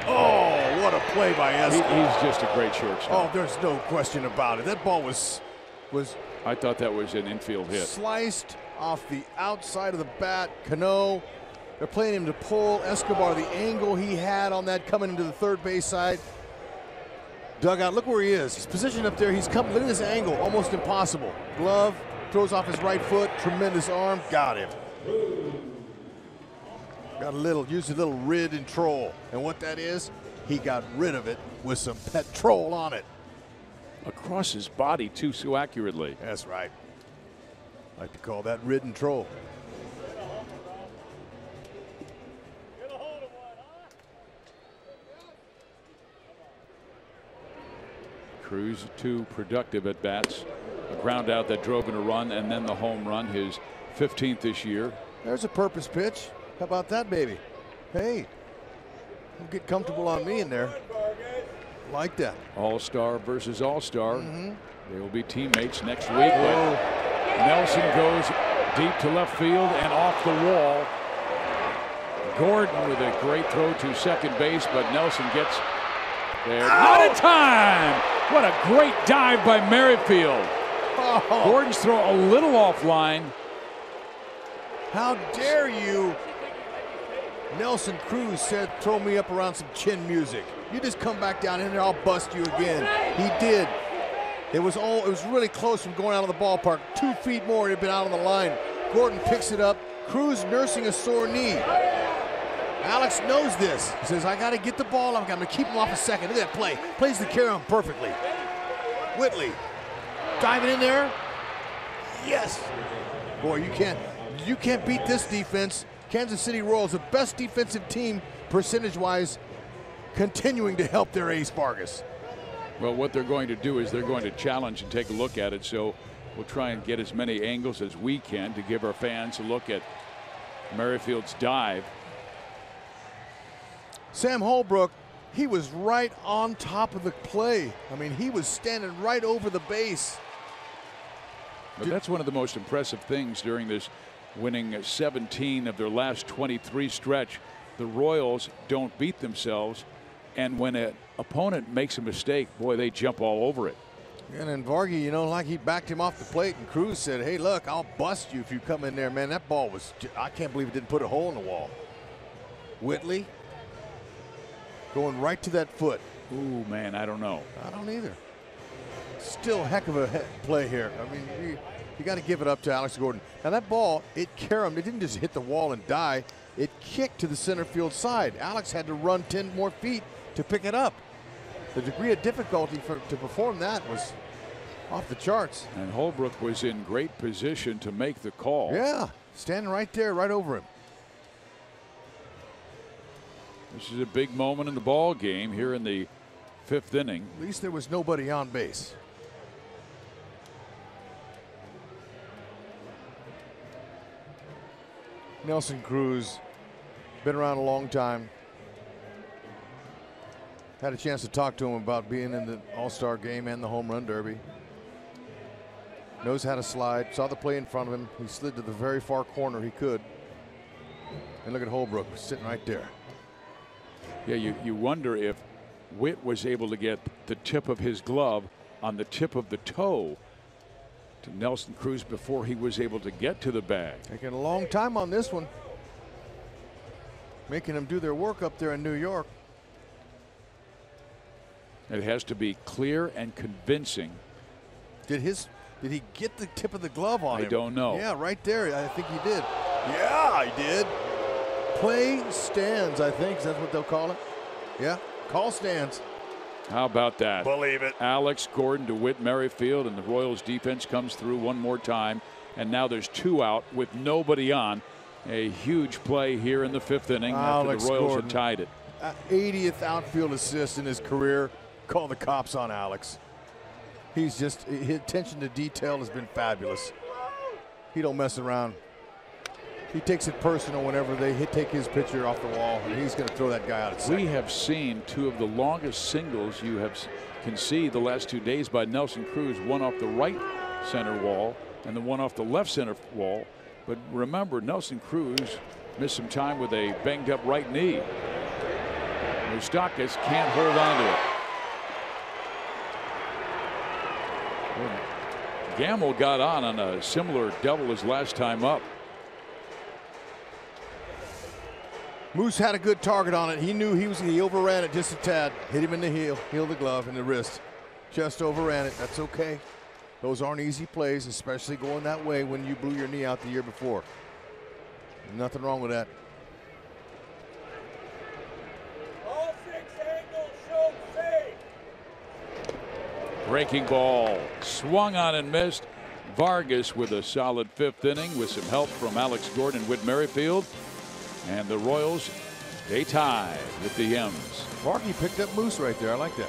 Oh, what a play by Escobar. He's just a great shortstop. Oh, there's no question about it. That ball was. I thought that was an infield hit. Sliced off the outside of the bat. Cano. They're playing him to pull. Escobar, the angle he had on that coming into the third base side. Dugout, look where he is. He's positioned up there. He's coming. Look at this angle. Almost impossible. Glove. Throws off his right foot. Tremendous arm. Got him. Used a little rid and troll. And what that is, he got rid of it with some petrol on it. Across his body, too, so accurately. That's right. I like to call that rid and troll. Cruz, 2 productive at bats. A ground out that drove in a run, and then the home run, his 15th this year. There's a purpose pitch. How about that, baby? Hey, don't get comfortable on me in there. Like that. All-star versus all-star. They will be teammates next week. But Nelson goes deep to left field and off the wall. Gordon with a great throw to second base, but Nelson gets there. Not in time. What a great dive by Merrifield. Oh. Gordon's throw a little offline. How dare you? Nelson Cruz said, throw me up around some chin music. You just come back down in there, I'll bust you again. He did. It was really close from going out of the ballpark. 2 feet more, it had been out on the line. Gordon picks it up. Cruz nursing a sore knee. Alex knows this. He says, I got to get the ball. I'm going to keep him off a second. Look at that play. Plays the carry on perfectly. Whitley diving in there. Yes. Boy, you can't beat this defense. Kansas City Royals, the best defensive team percentage-wise, continuing to help their ace Vargas. Well, what they're going to do is they're going to challenge and take a look at it. So we'll try and get as many angles as we can to give our fans a look at Merrifield's dive. Sam Holbrook, he was right on top of the play. I mean, he was standing right over the base. But that's one of the most impressive things during this winning 17 of their last 23 stretch. The Royals don't beat themselves, and when an opponent makes a mistake, boy, they jump all over it. And then Vargy, you know, like he backed him off the plate, and Cruz said, hey, look, I'll bust you if you come in there, man. That ball was, I can't believe it didn't put a hole in the wall. Whitley going right to that foot. Ooh, man, I don't know. I don't either. Still a heck of a play here. I mean, you got to give it up to Alex Gordon. Now that ball, it caromed. It didn't just hit the wall and die. It kicked to the center field side. Alex had to run 10 more feet to pick it up. The degree of difficulty to perform that was off the charts. And Holbrook was in great position to make the call. Yeah, standing right there, right over him. This is a big moment in the ball game here in the 5th inning. At least there was nobody on base. Nelson Cruz, been around a long time. Had a chance to talk to him about being in the All-Star game and the Home Run Derby. Knows how to slide, saw the play in front of him. He slid to the very far corner he could. And look at Holbrook sitting right there. Yeah, you wonder if Witt was able to get the tip of his glove on the tip of the toe to Nelson Cruz before he was able to get to the bag. Taking a long time on this one. Making them do their work up there in New York. It has to be clear and convincing. Did he get the tip of the glove on him? I don't know. Yeah, right there. I think he did. Yeah, he did. Play stands, I think. Is that what they'll call it? Yeah, call stands. How about that? Believe it. Alex Gordon to Whit Merrifield, and the Royals defense comes through one more time. And now there's 2 out with nobody on. A huge play here in the 5th inning after the Royals had tied it. 80th outfield assist in his career. Call the cops on Alex. He's just, his attention to detail has been fabulous. He don't mess around. He takes it personal whenever they take his pitcher off the wall, and he's going to throw that guy out at second. We have seen 2 of the longest singles you can see the last 2 days by Nelson Cruz, one off the right center wall and the one off the left center wall. But remember, Nelson Cruz missed some time with a banged up right knee. Moustakas can't hold on to it. Gamble got on a similar double as last time up. Moose had a good target on it. He knew he overran it just a tad. Hit him in the heel of the glove, and the wrist. Just overran it. That's okay. Those aren't easy plays, especially going that way when you blew your knee out the year before. Nothing wrong with that. Breaking ball swung on and missed. Vargas with a solid 5th inning with some help from Alex Gordon and Whit Merrifield. And the Royals, they tied with the M's. Vargas picked up Moose right there. I like that.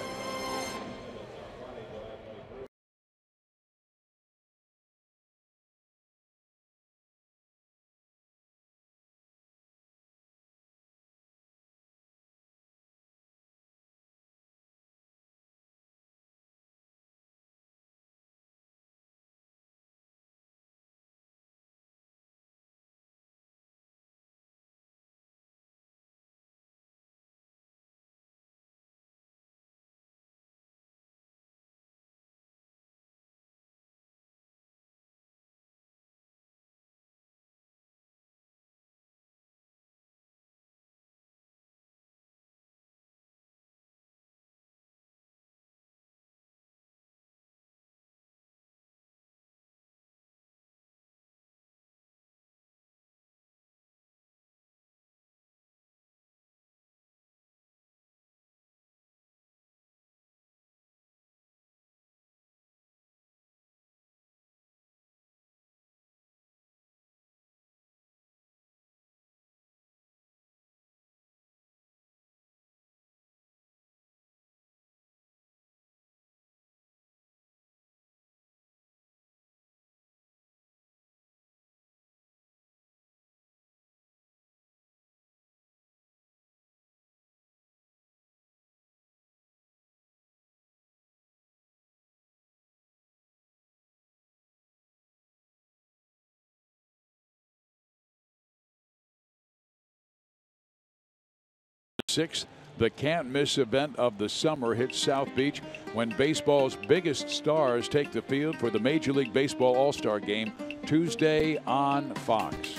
Sixth, the can't miss event of the summer hits South Beach when baseball's biggest stars take the field for the Major League Baseball All-Star Game Tuesday on Fox.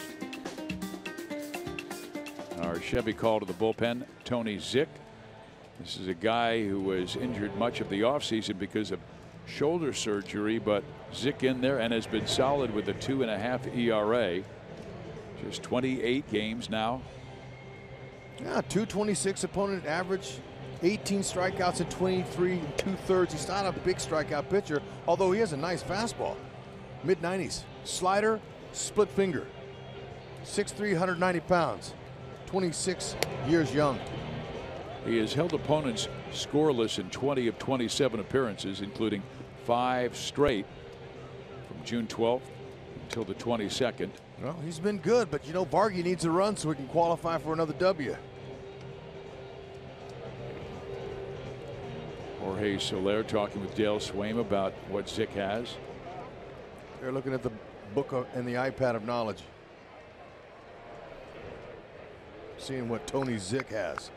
Our Chevy call to the bullpen, Tony Zych. This is a guy who was injured much of the offseason because of shoulder surgery, but Zych in there and has been solid with a 2.5 ERA. Just 28 games now. Yeah, 226 opponent average, 18 strikeouts in 23 2/3. He's not a big strikeout pitcher, although he has a nice fastball. Mid-90s. Slider, split finger. 6'3", 190 pounds. 26 years young. He has held opponents scoreless in 20 of 27 appearances, including 5 straight from June 12th until the 22nd. Well, he's been good, but you know, Vargas needs a run so he can qualify for another W. Jorge Soler talking with Dale Swaim about what Zych has. They're looking at the book and the iPad of knowledge. Seeing what Tony Zych has.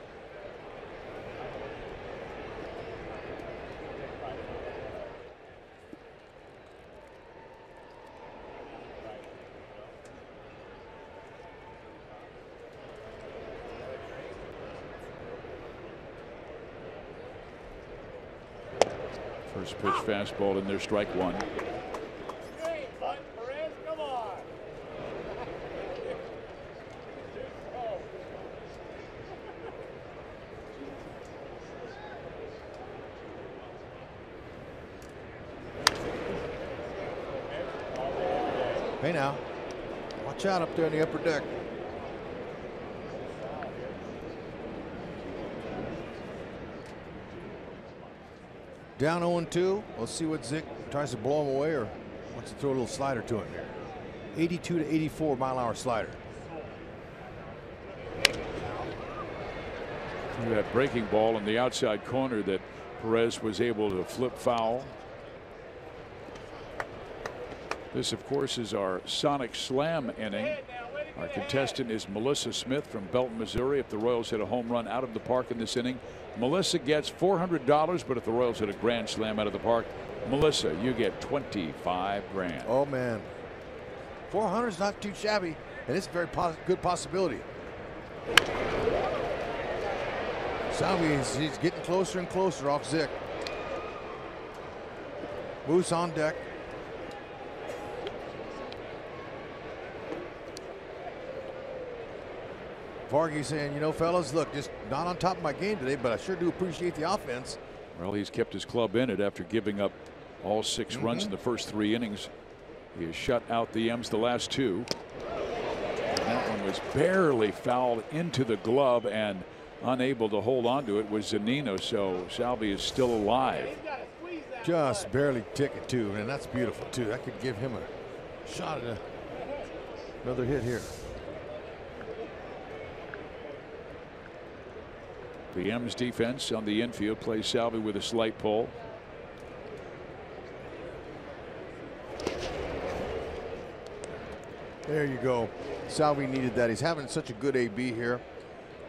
First pitch fastball in there, strike one. Come on. Hey now, watch out up there in the upper deck. Down 0-2. Let's see what Zych tries to blow him away or wants to throw a little slider to him here. 82 to 84 mile-an-hour slider. That breaking ball in the outside corner that Perez was able to flip foul. This, of course, is our Sonic Slam inning. Our contestant is Melissa Smith from Belton, Missouri. If the Royals hit a home run out of the park in this inning, Melissa gets $400, but if the Royals hit a grand slam out of the park, Melissa, you get 25 grand. Oh man, 400 is not too shabby, and it's a very good possibility. Salvi, he's getting closer and closer off Zych. Moose on deck. Vargas saying, you know, fellas, look, just not on top of my game today, but I sure do appreciate the offense. Well, he's kept his club in it after giving up all 6 runs in the first 3 innings. He has shut out the M's the last 2. And that one was barely fouled into the glove, and unable to hold on to it was Zunino. So Salvi is still alive. Just barely ticket too, and that's beautiful too. That could give him a shot at another hit here. The M's defense on the infield plays Salvi with a slight pull. There you go. Salvi needed that. He's having such a good AB here.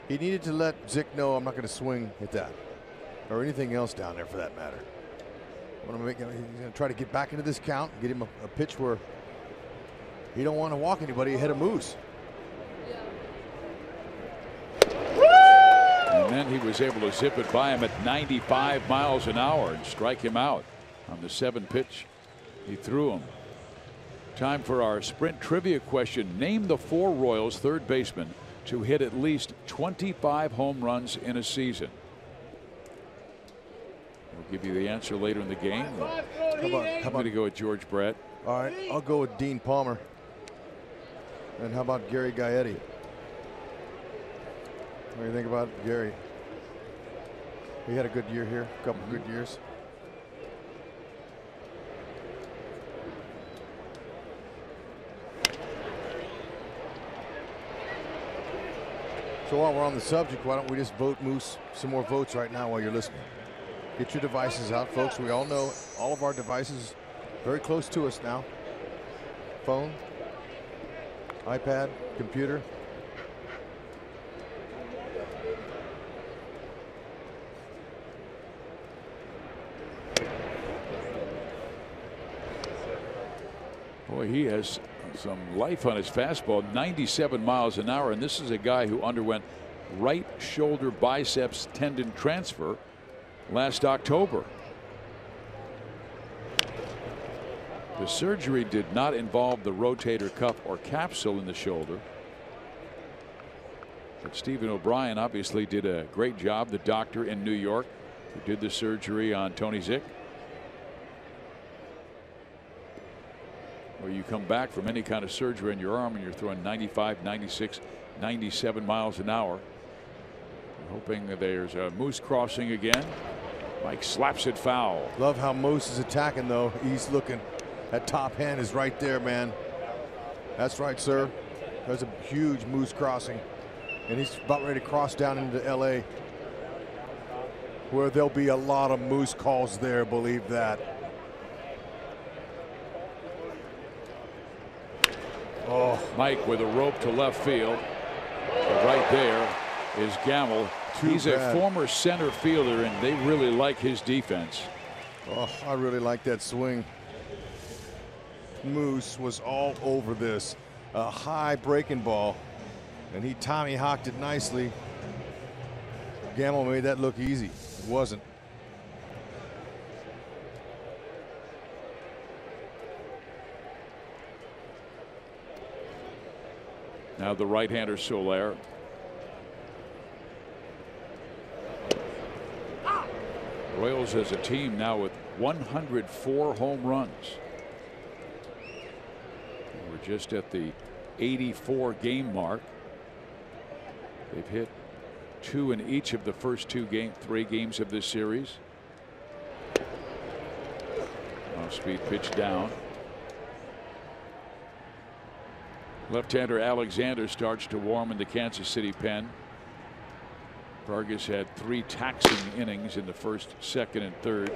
He needed to let Zick know, I'm not going to swing at that or anything else down there for that matter. He's going to try to get back into this count, get him a pitch where he don't want to walk anybody ahead of Moose. And then he was able to zip it by him at 95 miles an hour and strike him out on the 7th pitch he threw him. Time for our sprint trivia question. Name the 4 Royals third basemen to hit at least 25 home runs in a season. We'll give you the answer later in the game. I'm going to go with George Brett. All right, I'll go with Dean Palmer. And how about Gary Gaetti? What do you think about Gary? He had a good year here, a couple good years. So while we're on the subject, why don't we just vote Moose some more votes right now while you're listening? Get your devices out, folks. We all know all of our devices very close to us now. Phone, iPad, computer. Boy, he has some life on his fastball, 97 miles an hour, and this is a guy who underwent right shoulder biceps tendon transfer last October. The surgery did not involve the rotator cuff or capsule in the shoulder. But Stephen O'Brien obviously did a great job, the doctor in New York who did the surgery on Tony Zick. Where you come back from any kind of surgery in your arm and you're throwing 95, 96, 97 miles an hour. We're hoping that there's a Moose crossing again. Mike slaps it foul. Love how Moose is attacking though. He's looking. That top hand is right there, man. That's right, sir. There's a huge Moose crossing. And he's about ready to cross down into LA, where there'll be a lot of Moose calls there, believe that. Oh, Mike with a rope to left field. But right there is Gamble. He's a former center fielder, and they really like his defense. Oh, I really like that swing. Moose was all over this. A high breaking ball, and he Tommy hawked it nicely. Gamble made that look easy. It wasn't. Now the right-hander Soler. Royals as a team now with 104 home runs. We're just at the 84 game mark. They've hit 2 in each of the first 3 games of this series. Off-speed pitch down. Left-hander Alexander starts to warm in the Kansas City pen. Vargas had 3 taxing innings in the first, second, and third.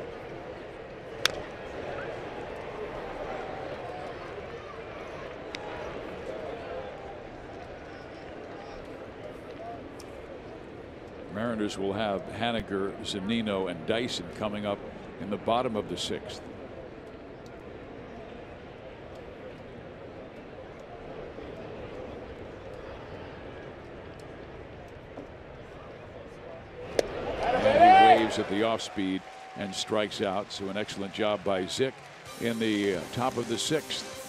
Mariners will have Haniger, Zunino, and Dyson coming up in the bottom of the 6th. At the off speed and strikes out. So an excellent job by Zick in the top of the 6th.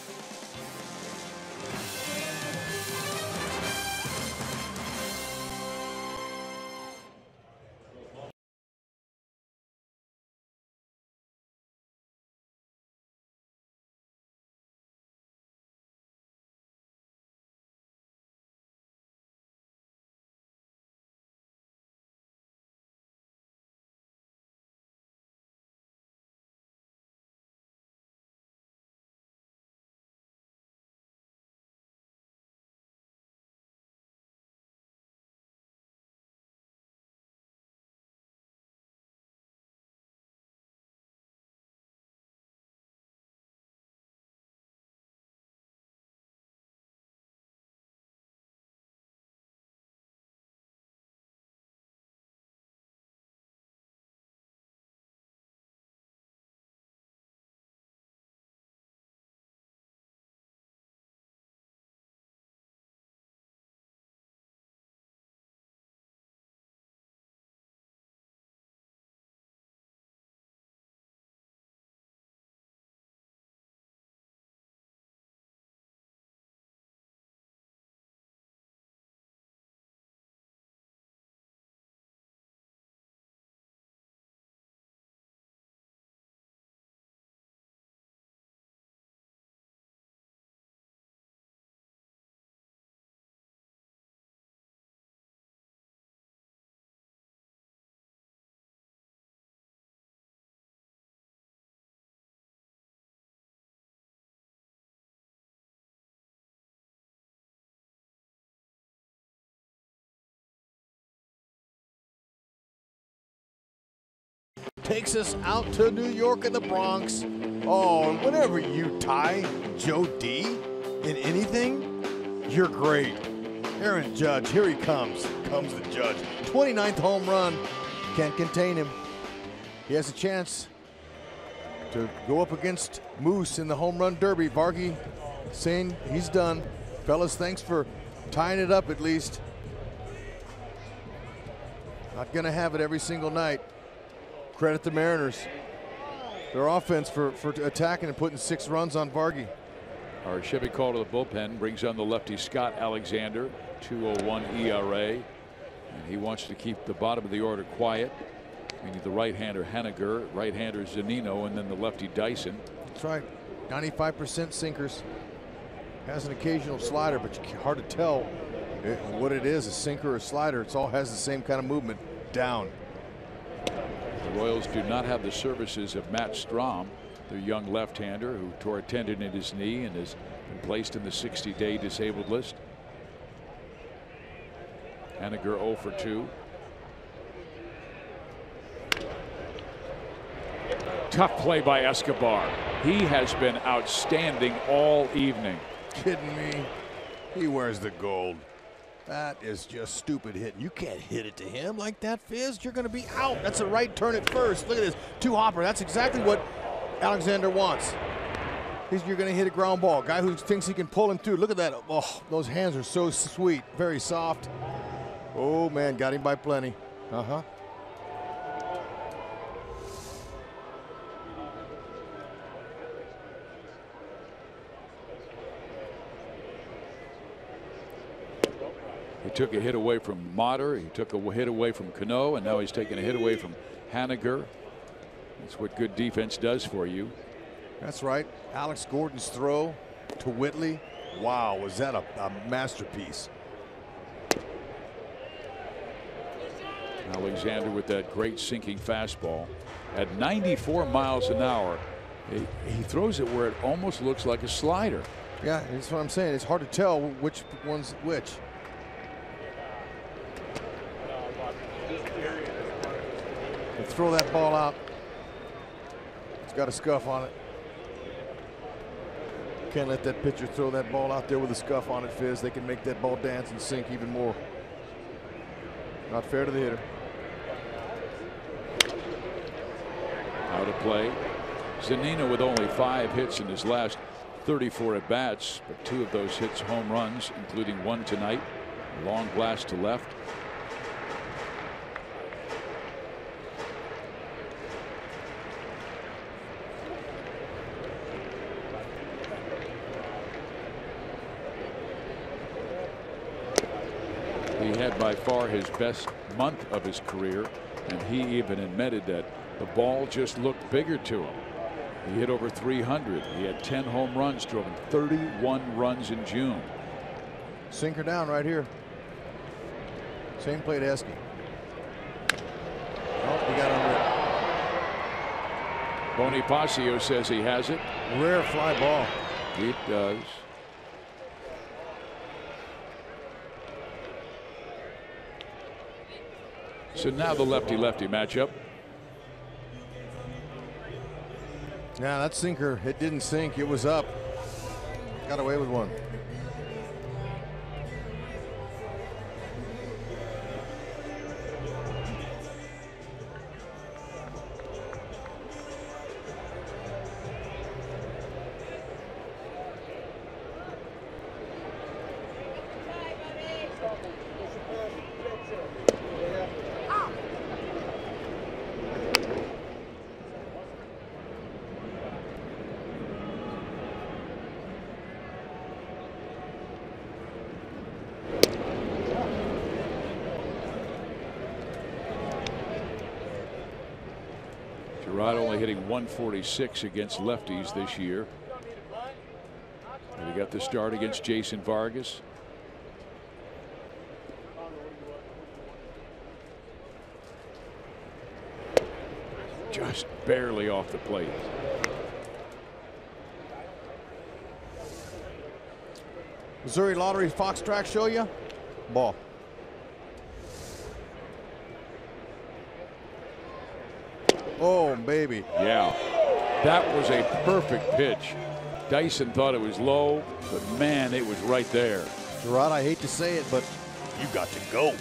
takes us out to New York and the Bronx. Oh, whenever you tie Joe D in anything, you're great. Aaron Judge, here he comes. Comes the Judge. 29th home run. Can't contain him. He has a chance to go up against Moose in the home run derby. Vargy saying he's done. Fellas, thanks for tying it up at least. Not gonna have it every single night. Credit the Mariners. Their offense for attacking and putting 6 runs on Vargy. Our Chevy call to the bullpen brings on the lefty Scott Alexander, 2.01 ERA. And he wants to keep the bottom of the order quiet. Meaning the right-hander Haniger, right-hander Zunino, and then the lefty Dyson. That's right. 95% sinkers. Has an occasional slider, but hard to tell what it is, a sinker or a slider. It all has the same kind of movement. Down. The Royals do not have the services of Matt Strahm, their young left-hander who tore a tendon in his knee and has been placed in the 60-day disabled list. Haniger 0 for 2. Tough play by Escobar. He has been outstanding all evening. Kidding me? He wears the gold. That is just stupid hitting. You can't hit it to him like that, Fizz. You're going to be out. That's a right turn at first. Look at this. 2-hopper. That's exactly what Alexander wants. You're going to hit a ground ball. Guy who thinks he can pull him through. Look at that. Oh, those hands are so sweet. Very soft. Oh, man. Got him by plenty. Uh-huh. He took a hit away from Motter. He took a hit away from Cano, and now he's taking a hit away from Haniger. That's what good defense does for you. That's right. Alex Gordon's throw to Whitley. Wow, was that a masterpiece? Alexander with that great sinking fastball at 94 miles an hour. He throws it where it almost looks like a slider. Yeah, that's what I'm saying. It's hard to tell which one's which. Throw that ball out. It's got a scuff on it. Can't let that pitcher throw that ball out there with a scuff on it, Fizz. They can make that ball dance and sink even more. Not fair to the hitter. Out of play. Zunino with only 5 hits in his last 34 at bats, but 2 of those hits home runs, including one tonight. Long blast to left. He had by far his best month of his career, and he even admitted that the ball just looked bigger to him. He hit over 300. He had 10 home runs, drove in 31 runs in June. Sinker down right here. Same play to Esky. Oh, he got under it. Bonifacio says he has it. Rare fly ball. It does. So now the lefty-lefty matchup. Yeah, that sinker, it didn't sink. It was up. Got away with one. Only hitting 146 against lefties this year. And he got the start against Jason Vargas. Just barely off the plate. Missouri Lottery Fox track show you? Ball. Oh, baby. Yeah, that was a perfect pitch. Dyson thought it was low, but man, it was right there. Gerard, I hate to say it, but you got to go.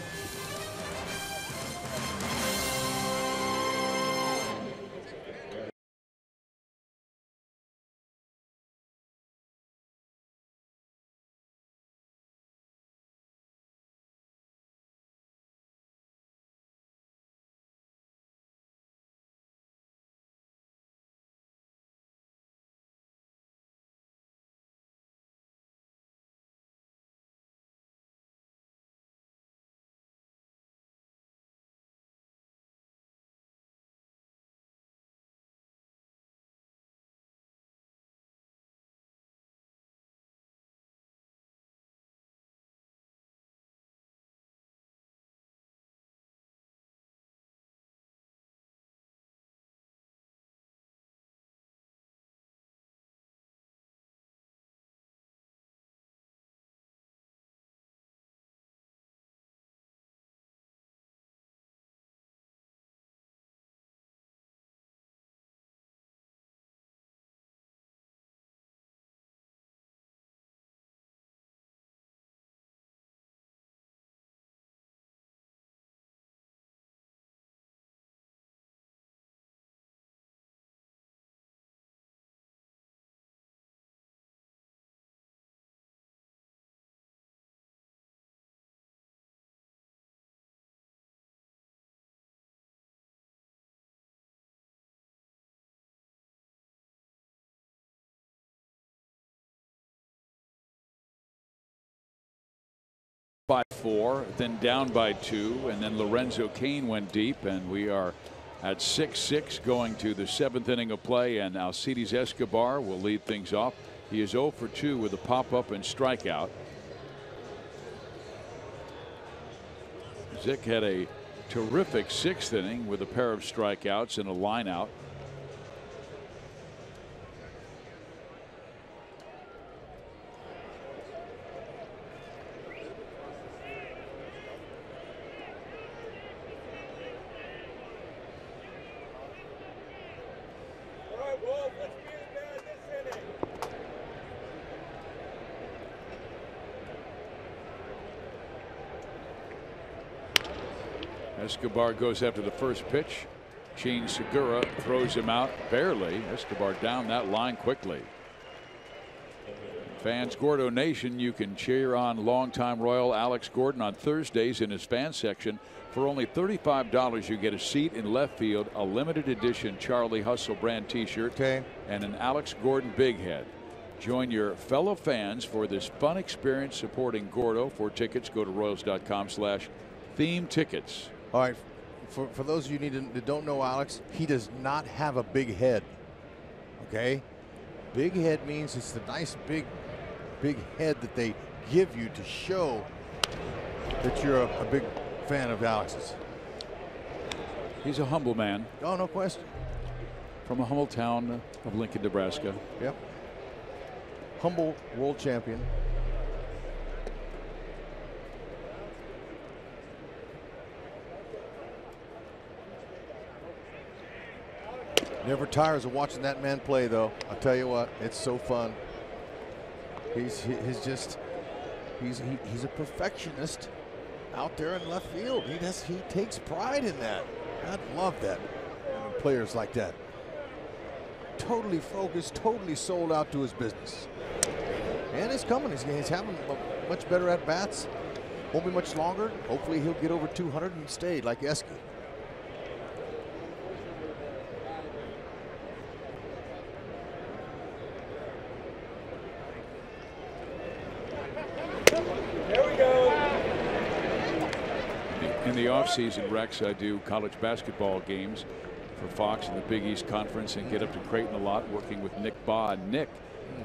By 4, then down by 2, and then Lorenzo Cain went deep, and we are at 6-6 going to the 7th inning of play, and Alcides Escobar will lead things off. He is 0 for 2 with a pop-up and strikeout. Zick had a terrific 6th inning with a pair of strikeouts and a line-out. Escobar goes after the first pitch. Gene Segura throws him out barely. Escobar down that line quickly. Fans, Gordo Nation, you can cheer on longtime Royal Alex Gordon on Thursdays in his fan section. For only $35, you get a seat in left field, a limited edition Charlie Hustle brand t-shirt, and an Alex Gordon big head. Join your fellow fans for this fun experience supporting Gordo. For tickets, go to Royals.com/theme tickets. All right, for those of you that don't know Alex, he does not have a big head. Okay, big head means it's the nice big head that they give you to show that you're a big fan of Alex's. He's a humble man. Oh, no question. From a humble town of Lincoln, Nebraska. Yep. Humble world champion. Never tires of watching that man play, though. I'll tell you what, it's so fun. He's a perfectionist out there in left field. He takes pride in that. I love that. Players like that. Totally focused, totally sold out to his business. And it's coming. He's having much better at bats. Won't be much longer. Hopefully he'll get over 200 and stay like Esky. In the offseason, Rex, I do college basketball games for Fox in the Big East Conference and get up to Creighton a lot, working with Nick Baugh. Nick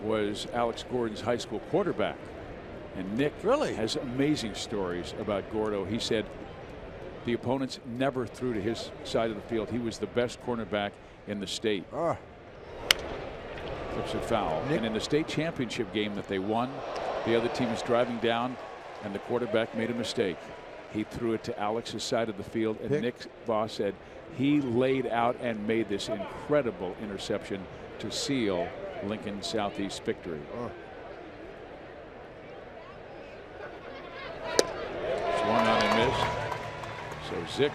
was Alex Gordon's high school quarterback. And Nick really has amazing stories about Gordo. He said the opponents never threw to his side of the field. He was the best cornerback in the state. Flips it foul. And in the state championship game that they won, the other team was driving down and the quarterback made a mistake. He threw it to Alex's side of the field, and Nick Voss said he laid out and made this incredible interception to seal Lincoln Southeast victory. Swung on and missed. So Zick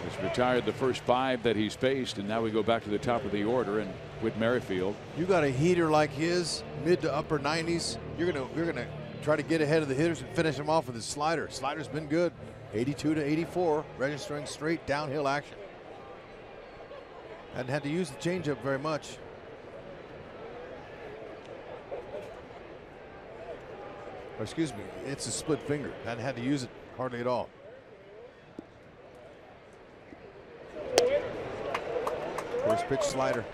has retired the first 5 that he's faced, and now we go back to the top of the order and with Merrifield. You got a heater like his, mid to upper 90s. You're gonna try to get ahead of the hitters and finish them off with his slider. Slider's been good. 82 to 84, registering straight downhill action. Hadn't had to use the changeup very much. Or excuse me, it's a split finger. Hadn't had to use it hardly at all. First pitch slider.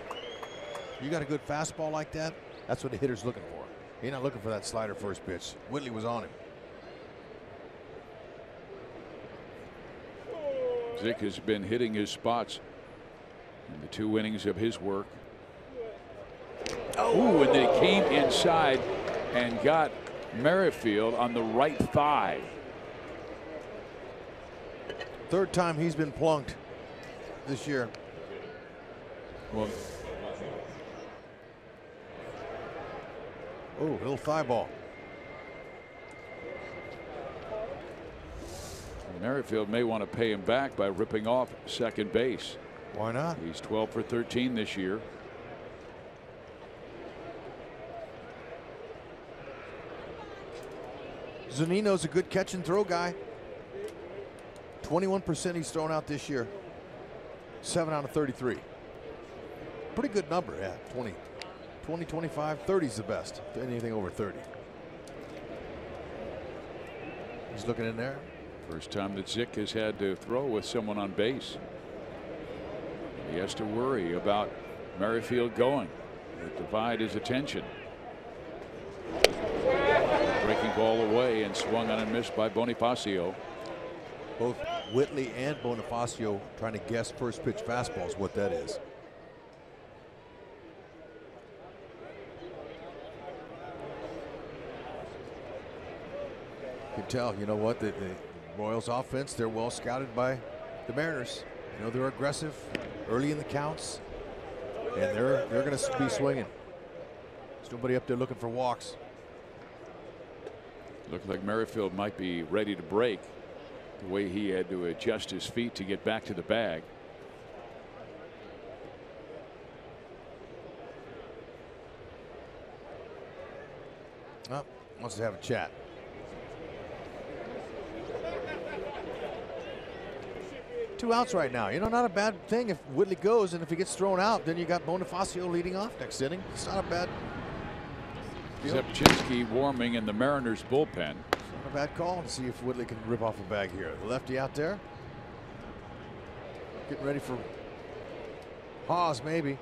You got a good fastball like that, that's what the hitter's looking for. He's not looking for that slider first pitch. Whitley was on him. Zick has been hitting his spots in the 2 innings of his work. Oh, and they came inside and got Merrifield on the right thigh. Third time he's been plunked this year. Well, oh, little thigh ball. Merrifield may want to pay him back by ripping off second base. Why not? He's 12 for 13 this year. Zunino's a good catch and throw guy. 21% he's thrown out this year. 7 out of 33. Pretty good number, yeah. 20, 25, 30 is the best. Anything over 30. He's looking in there. First time that Zick has had to throw with someone on base. He has to worry about Merrifield going. It divide his attention. Breaking ball away and swung on and missed by Bonifacio. Both Whitley and Bonifacio trying to guess first pitch fastballs, what that is. You can tell, you know what, the Royals offense, they're well scouted by the Mariners. You know, they're aggressive early in the counts, and they're going to be swinging. There's nobody up there looking for walks. Looked like Merrifield might be ready to break, the way he had to adjust his feet to get back to the bag. Oh, wants to have a chat. Two outs right now. You know, not a bad thing if Whitley goes, and if he gets thrown out, then you got Bonifacio leading off next inning. It's not a bad deal. Zepchinski warming in the Mariners bullpen. Not a bad call. Let's see if Whitley can rip off a bag here. The lefty out there. Getting ready for Haas, maybe.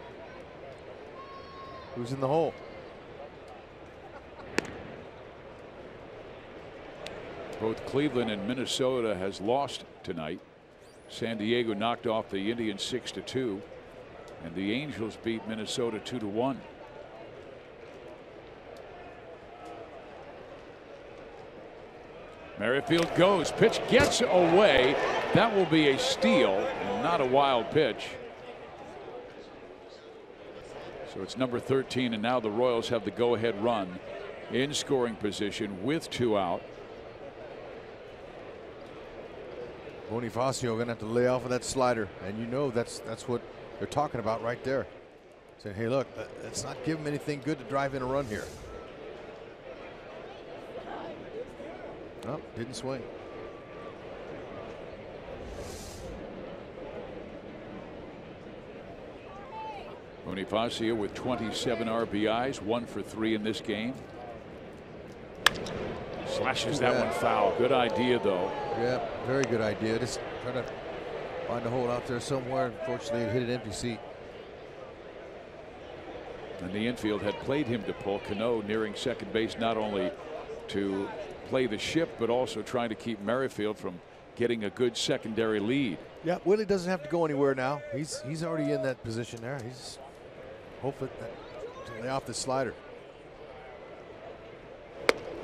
Who's in the hole? Both Cleveland and Minnesota has lost tonight. San Diego knocked off the Indians 6-2, and the Angels beat Minnesota 2-1. Merrifield goes. Pitch gets away. That will be a steal and not a wild pitch. So it's number 13, and now the Royals have the go-ahead run in scoring position with 2 out. Bonifacio gonna have to lay off of that slider, and you know that's what they're talking about right there. Saying, hey, look, let's not give him anything good to drive in a run here. Oh, didn't swing. Bonifacio with 27 RBIs, 1 for 3 in this game. Slashes that one foul. Good idea, though. Yeah, very good idea. Just trying to find a hole out there somewhere. Unfortunately, it hit an empty seat. And the infield had played him to pull. Cano nearing second base, not only to play the ship, but also trying to keep Merrifield from getting a good secondary lead. Yeah, Whitley doesn't have to go anywhere now. He's already in that position there. He's hoping to lay off the slider.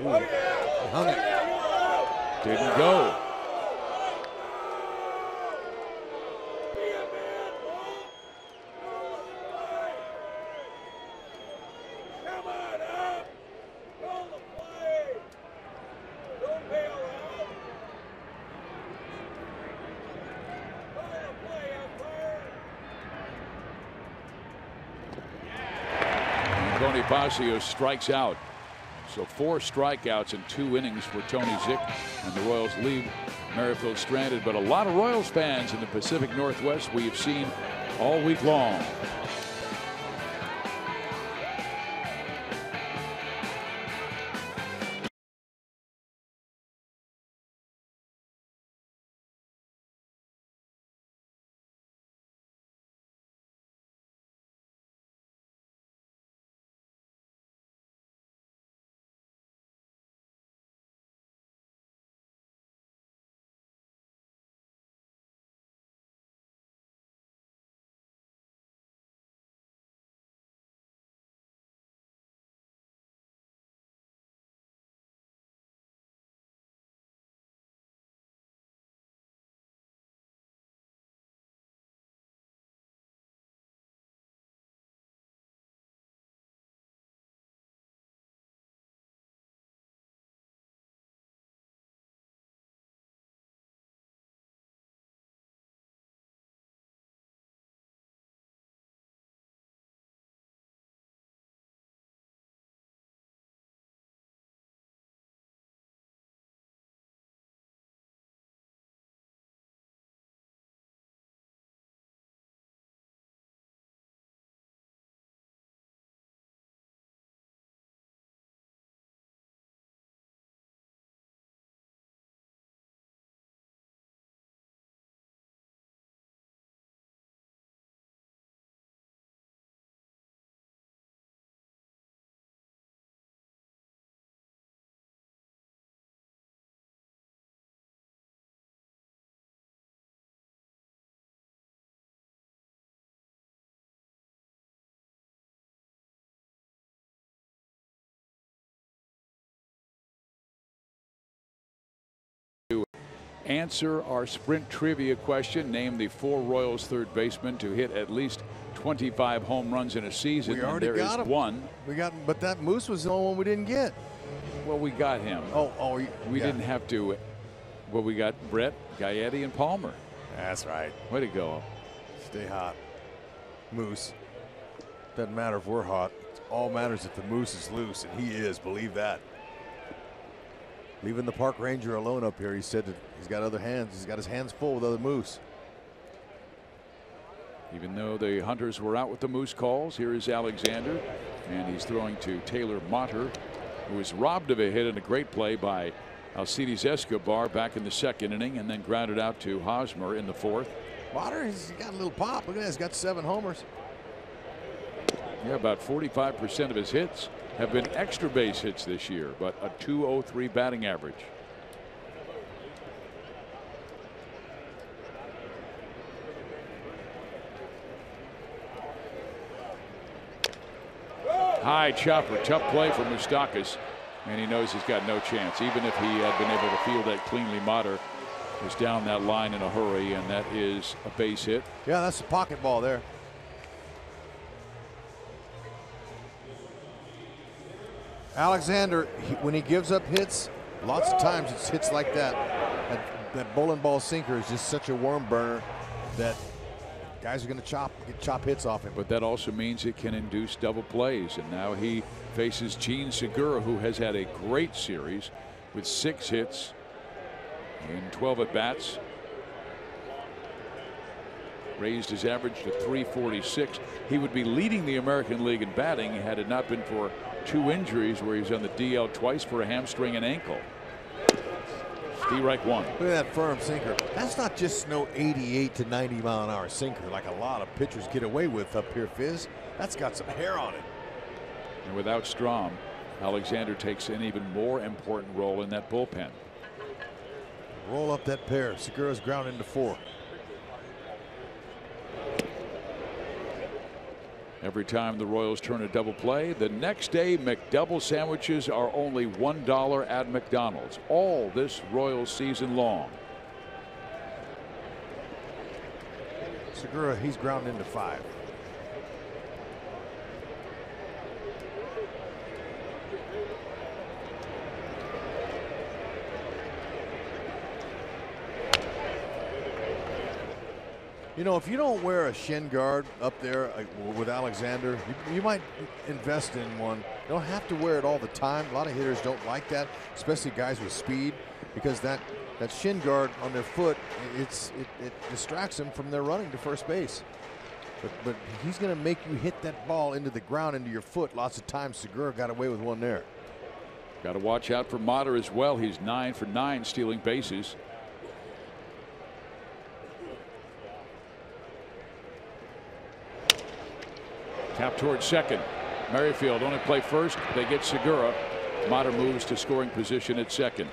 Ooh, he hung it. Didn't go. Tony Pasio strikes out. So 4 strikeouts in 2 innings for Tony Zick, and the Royals leave Merrifield stranded. But a lot of Royals fans in the Pacific Northwest we have seen all week long. Answer our sprint trivia question. Name the 4 Royals third basemen to hit at least 25 home runs in a season. We already got him. One. We got, but that Moose was the only one we didn't get. Well, we got him. We didn't have to. Well, we got Brett, Gaetti, and Palmer. That's right. Way to go. Stay hot. Moose. Doesn't matter if we're hot. It all matters if the Moose is loose, and he is. Believe that. Leaving the park ranger alone up here, he said that he's got other hands. He's got his hands full with other Moose. Even though the Hunters were out with the Moose calls, here is Alexander, and he's throwing to Taylor Motter, who was robbed of a hit in a great play by Alcides Escobar back in the 2nd inning, and then grounded out to Hosmer in the 4th. Motter, he's got a little pop. Look at that. He's got 7 homers. Yeah, about 45% of his hits have been extra base hits this year, but a .203 batting average. High chopper, tough play for Moustakas, and he knows he's got no chance. Even if he had been able to field that cleanly, Motter was down that line in a hurry, and that is a base hit. Yeah, that's a pocket ball there. Alexander, when he gives up hits, lots of times it's hits like that. That bowling ball sinker is just such a worm burner that guys are going to chop hits off him. But that also means it can induce double plays. And now he faces Gene Segura, who has had a great series with 6 hits in 12 at bats. Raised his average to .346. He would be leading the American League in batting had it not been for 2 injuries where he's on the DL twice for a hamstring and ankle. Strike 1. Look at that firm sinker. That's not just no 88 to 90 mile an hour sinker like a lot of pitchers get away with up here, Fizz. That's got some hair on it. And without Strom, Alexander takes an even more important role in that bullpen. Roll up that pair. Segura's ground into 4. Every time the Royals turn a double play, the next day McDouble sandwiches are only $1 at McDonald's, all this Royals season long. Segura, he's ground into 5. You know, if you don't wear a shin guard up there with Alexander, you might invest in one. You don't have to wear it all the time. A lot of hitters don't like that, especially guys with speed, because that shin guard on their foot, it distracts them from their running to first base. But he's going to make you hit that ball into the ground, into your foot. Lots of times Segura got away with one there. Got to watch out for Motter as well. He's 9 for 9 stealing bases. Tap towards second. Merrifield only play first. They get Segura. Motter moves to scoring position at second.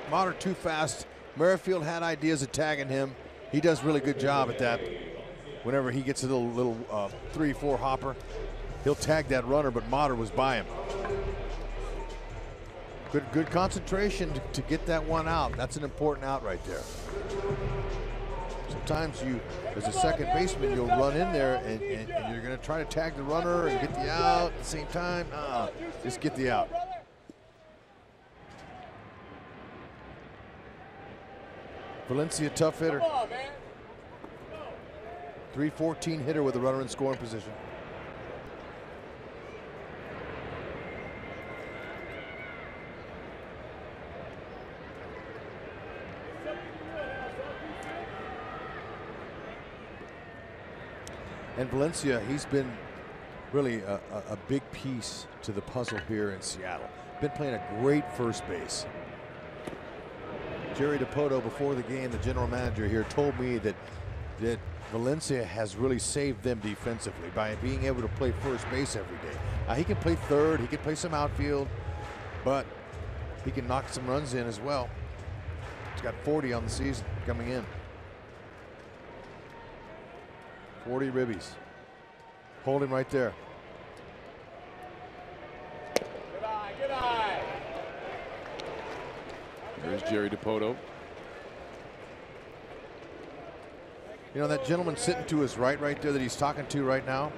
Motter too fast. Merrifield had ideas of tagging him. He does a really good job at that. Whenever he gets a little 3-4 hopper, he'll tag that runner, but Motter was by him. Good concentration to get that one out. That's an important out right there. Sometimes as a second baseman, you'll run in there and you're going to try to tag the runner and get the out at the same time. Just get the out. Valencia, tough hitter. 314 hitter with a runner in scoring position. And Valencia, he's been really a big piece to the puzzle here in Seattle. Been playing a great first base. Jerry Dipoto, before the game, the general manager here, told me that Valencia has really saved them defensively by being able to play first base every day. He can play third, he can play some outfield, but he can knock some runs in as well. He's got 40 on the season coming in. 40 ribbies. Hold him right there. Good eye, good eye. There's Jerry Dipoto. You know, that gentleman sitting to his right there that he's talking to right now,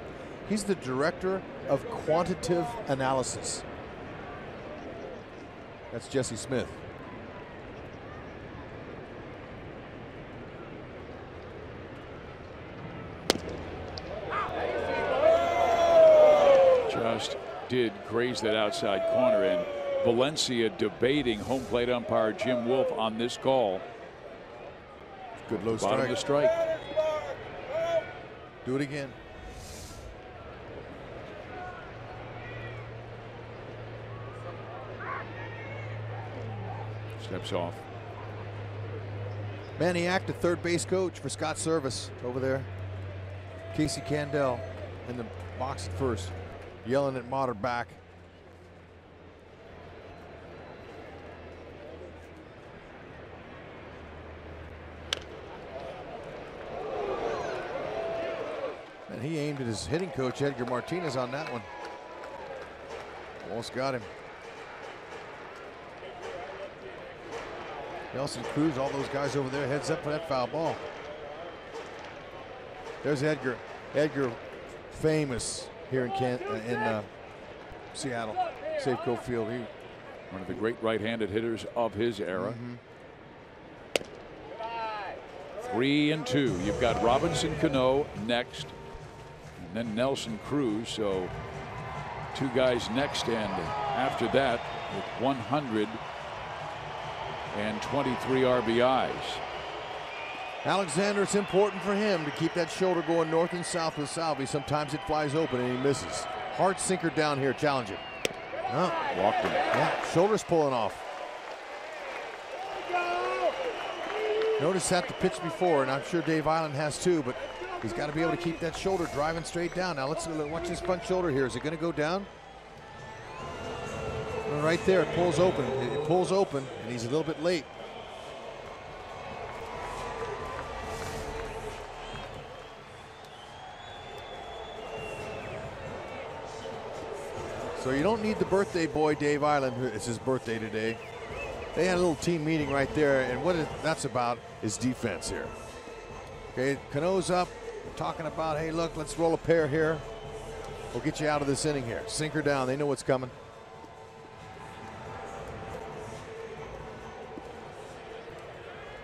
he's the director of quantitative analysis. That's Jesse Smith. Just did graze that outside corner, and Valencia debating home plate umpire Jim Wolf on this call. Good low Bottom of the strike. Do it again. Steps off. Maniac, the third base coach for Scott Service over there. Casey Candell in the box at first, yelling at Motter back. And he aimed at his hitting coach, Edgar Martinez, on that one. Almost got him. Nelson Cruz, all those guys over there, heads up for that foul ball. There's Edgar. Edgar, famous here in Seattle, Safeco Field. One of the great right-handed hitters of his era. 3-2. You've got Robinson Cano next, and then Nelson Cruz. So 2 guys next, and after that, with 123 RBIs. Alexander, it's important for him to keep that shoulder going north and south with Salvi. Sometimes it flies open and he misses. Hard sinker down here, challenge him. Oh, walked him. Yeah, shoulder's pulling off. Notice that the pitch before, and I'm sure Dave Island has too, but he's got to be able to keep that shoulder driving straight down. Now let's watch this front shoulder here. Is it going to go down? Well, right there, it pulls open. It pulls open, and he's a little bit late. So you don't need the birthday boy, Dave Island. It's his birthday today. They had a little team meeting right there, and what that's about is defense here. Okay, Cano's up, talking about, hey, look, let's roll a pair here. We'll get you out of this inning here. Sinker down. They know what's coming.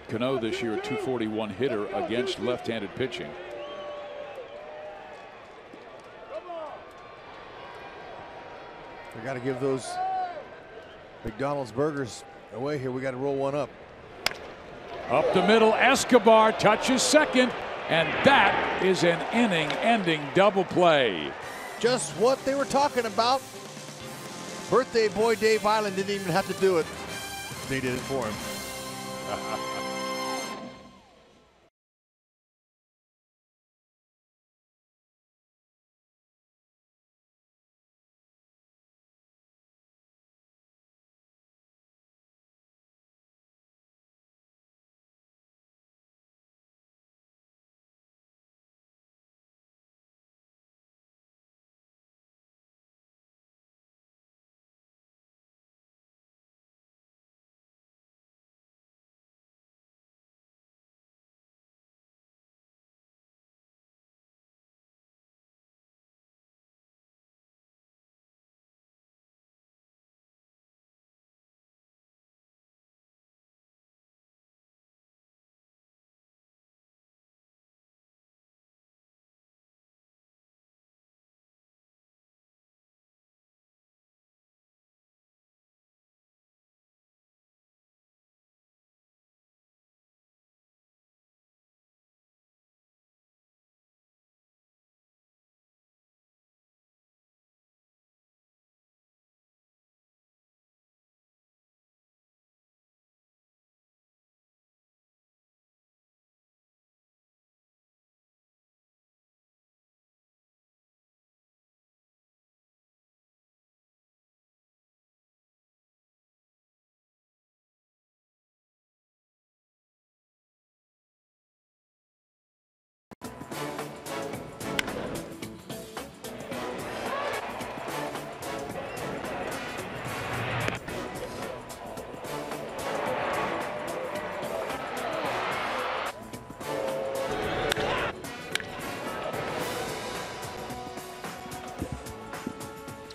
Cano this year, a .241 hitter against left-handed pitching. We got to give those McDonald's burgers away here. We got to roll one up. Up the middle, Escobar touches second, and that is an inning-ending double play. Just what they were talking about. Birthday boy Dave Island didn't even have to do it. They did it for him.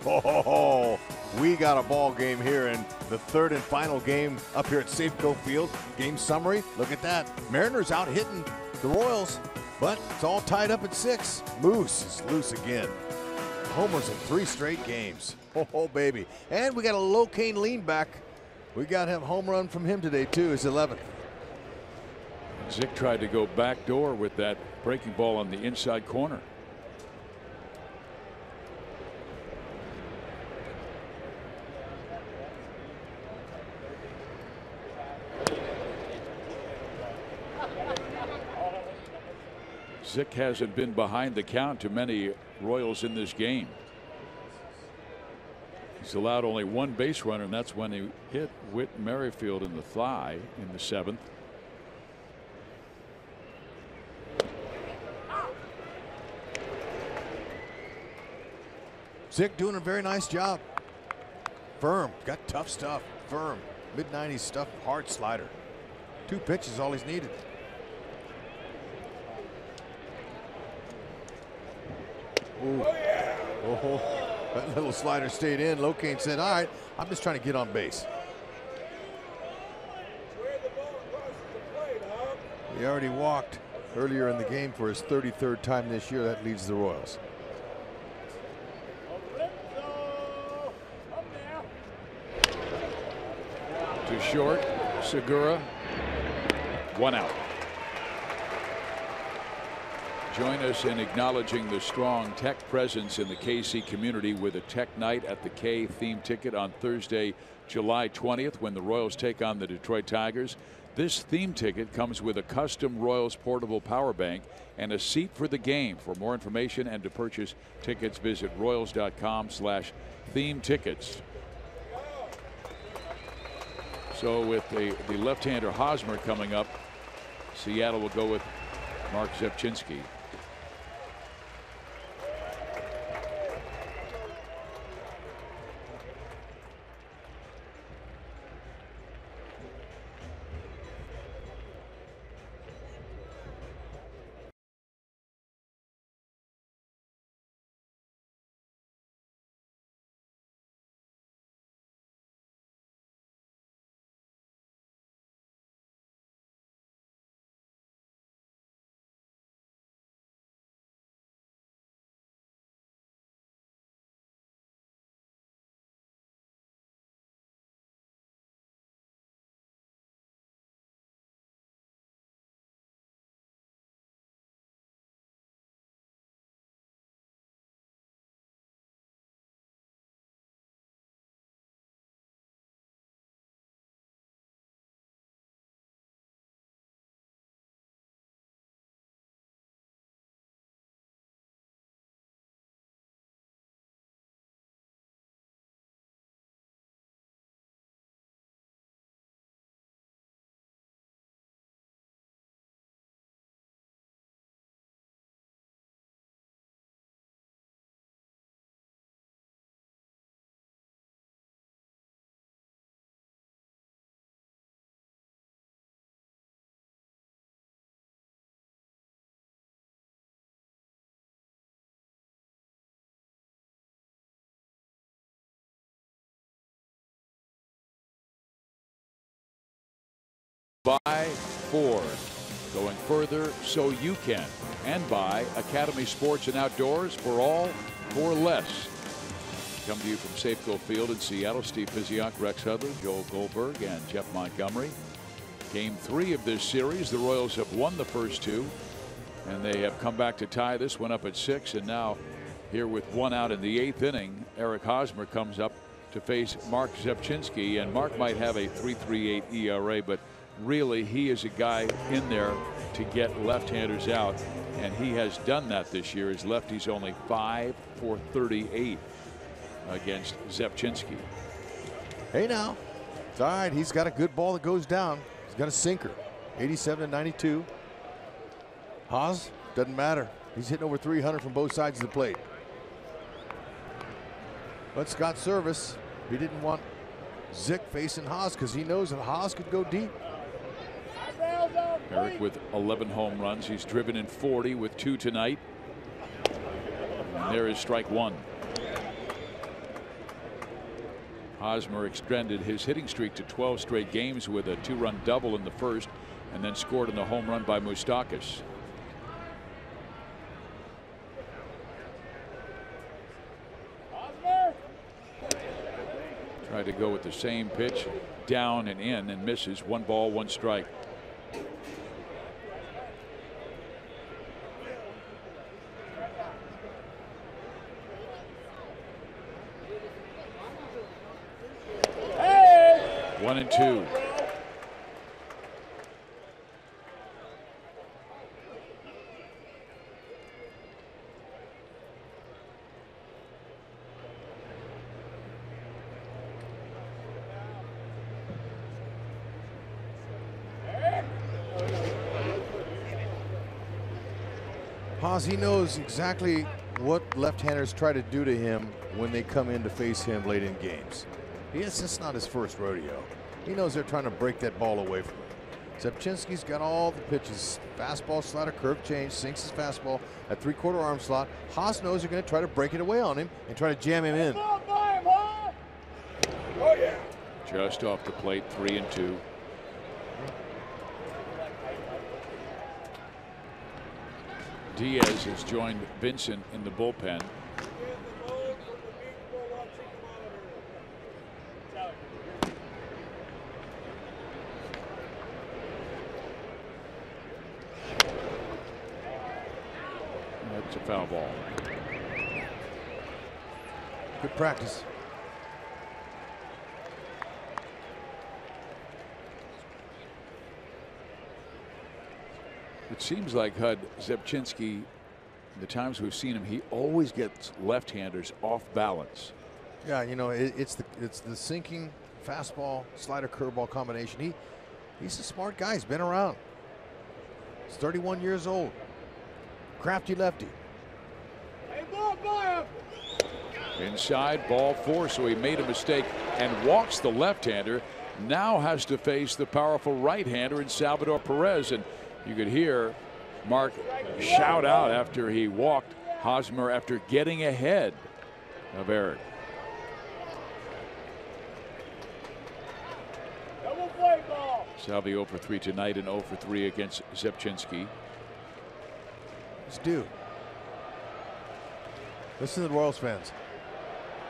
Oh, we got a ball game here in the third and final game up here at Safeco Field. Game summary, look at that. Mariners out hitting the Royals, but it's all tied up at 6. Moose is loose again. Homers in 3 straight games. Oh, baby. And we got a Lorenzo Cain lean back. We got him home run from him today, too, his 11th. Zick tried to go backdoor with that breaking ball on the inside corner. Zick hasn't been behind the count to many Royals in this game. He's allowed only 1 base runner, and that's when he hit Whit Merrifield in the thigh in the 7th. Zick doing a very nice job. Firm, got tough stuff, firm, mid-90s stuff, hard slider. 2 pitches, all he's needed. Ooh. Oh, that little slider stayed in. Lorenzo Cain said, all right, I'm just trying to get on base. He already walked earlier in the game for his 33rd time this year. That leads the Royals. To short, Segura, 1 out. Join us in acknowledging the strong Tech presence in the KC community with a Tech night at the K theme ticket on Thursday, July 20th, when the Royals take on the Detroit Tigers. This theme ticket comes with a custom Royals portable power bank and a seat for the game. For more information and to purchase tickets, visit royals.com/theme tickets. So with the left-hander Hosmer coming up, Seattle will go with Mark Zepchinski. Buy Ford. Going further so you can. And by Academy Sports and Outdoors, for all for less. Come to you from Safeco Field in Seattle. Steve Pizziak, Rex Hudler, Joel Goldberg, and Jeff Montgomery. Game 3 of this series. The Royals have won the first 2, and they have come back to tie this one up at 6. And now, here with 1 out in the 8th inning, Eric Hosmer comes up to face Mark Zepchinski. And Mark might have a 3.38 ERA, but really he is a guy in there to get left-handers out, and he has done that this year. His lefty's only 5 for 38 against Zepchinski. Hey now, it's all right. He's got a good ball that goes down. He's got a sinker. 87-92. Haas, doesn't matter. He's hitting over 300 from both sides of the plate. But Scott Service, he didn't want Zick facing Haas because he knows that Haas could go deep. Eric with 11 home runs. He's driven in 40 with 2 tonight. And there is strike 1. Hosmer extended his hitting streak to 12 straight games with a 2-run double in the first, and then scored in the home run by Moustakas. Tried to go with the same pitch, down and in, and misses. 1 ball, 1 strike. Hey! 1 and 2. Haas, he knows exactly what left-handers try to do to him when they come in to face him late in games. It's just not his first rodeo. He knows they're trying to break that ball away from him. Zepchinski's got all the pitches. Fastball, slider, curve change, sinks his fastball at 3/4 arm slot. Haas knows they're going to try to break it away on him and try to jam him in. Oh, yeah. Just off the plate, 3 and 2. Diaz has joined Vincent in the bullpen. That's a foul ball. Good practice. It seems like Zepchinski, the times we've seen him, he always gets left-handers off balance. Yeah, you know, it's the sinking fastball, slider, curveball combination. He's a smart guy. He's been around. He's 31 years old. Crafty lefty. Inside, ball 4, so he made a mistake and walks the left-hander. Now has to face the powerful right-hander in Salvador Perez, and you could hear Mark shout out after he walked Hosmer after getting ahead of Eric. Salvi 0 for 3 tonight and 0 for 3 against Zepchinski. It's due. Listen to the Royals fans.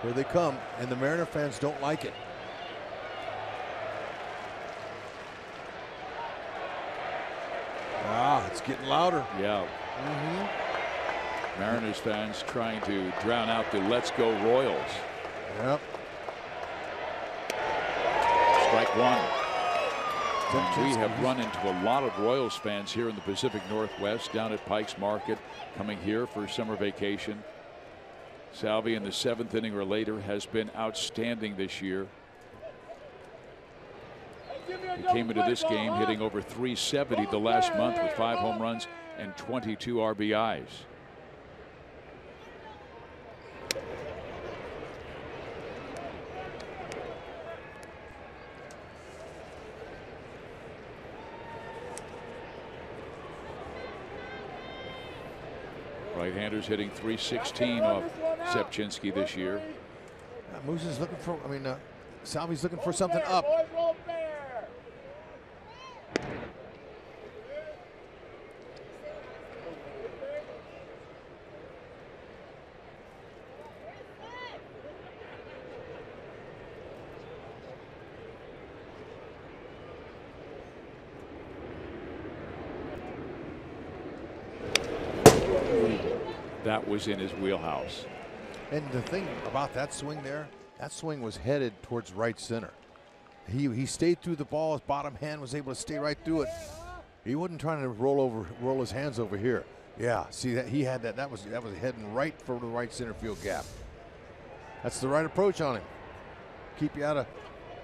Here they come, and the Mariner fans don't like it. Ah, it's getting louder. Yeah. Mariners fans trying to drown out the "Let's Go Royals." Yep. Strike 1. And we have run into a lot of Royals fans here in the Pacific Northwest, down at Pikes Market, coming here for summer vacation. Salvi in the 7th inning or later has been outstanding this year. He came into this game hitting over 370 the last month with 5 home runs and 22 RBIs. Right-handers hitting 316 off Zepchinski this year. Moose is looking for, Salvi's looking for something up. that was in his wheelhouse. And the thing about that swing there, that swing was headed towards right center. He stayed through the ball. His bottom hand was able to stay right through it. He wasn't trying to roll his hands over here. Yeah, see that he had that. That was heading right for the right center field gap. That's the right approach on him. Keep you out of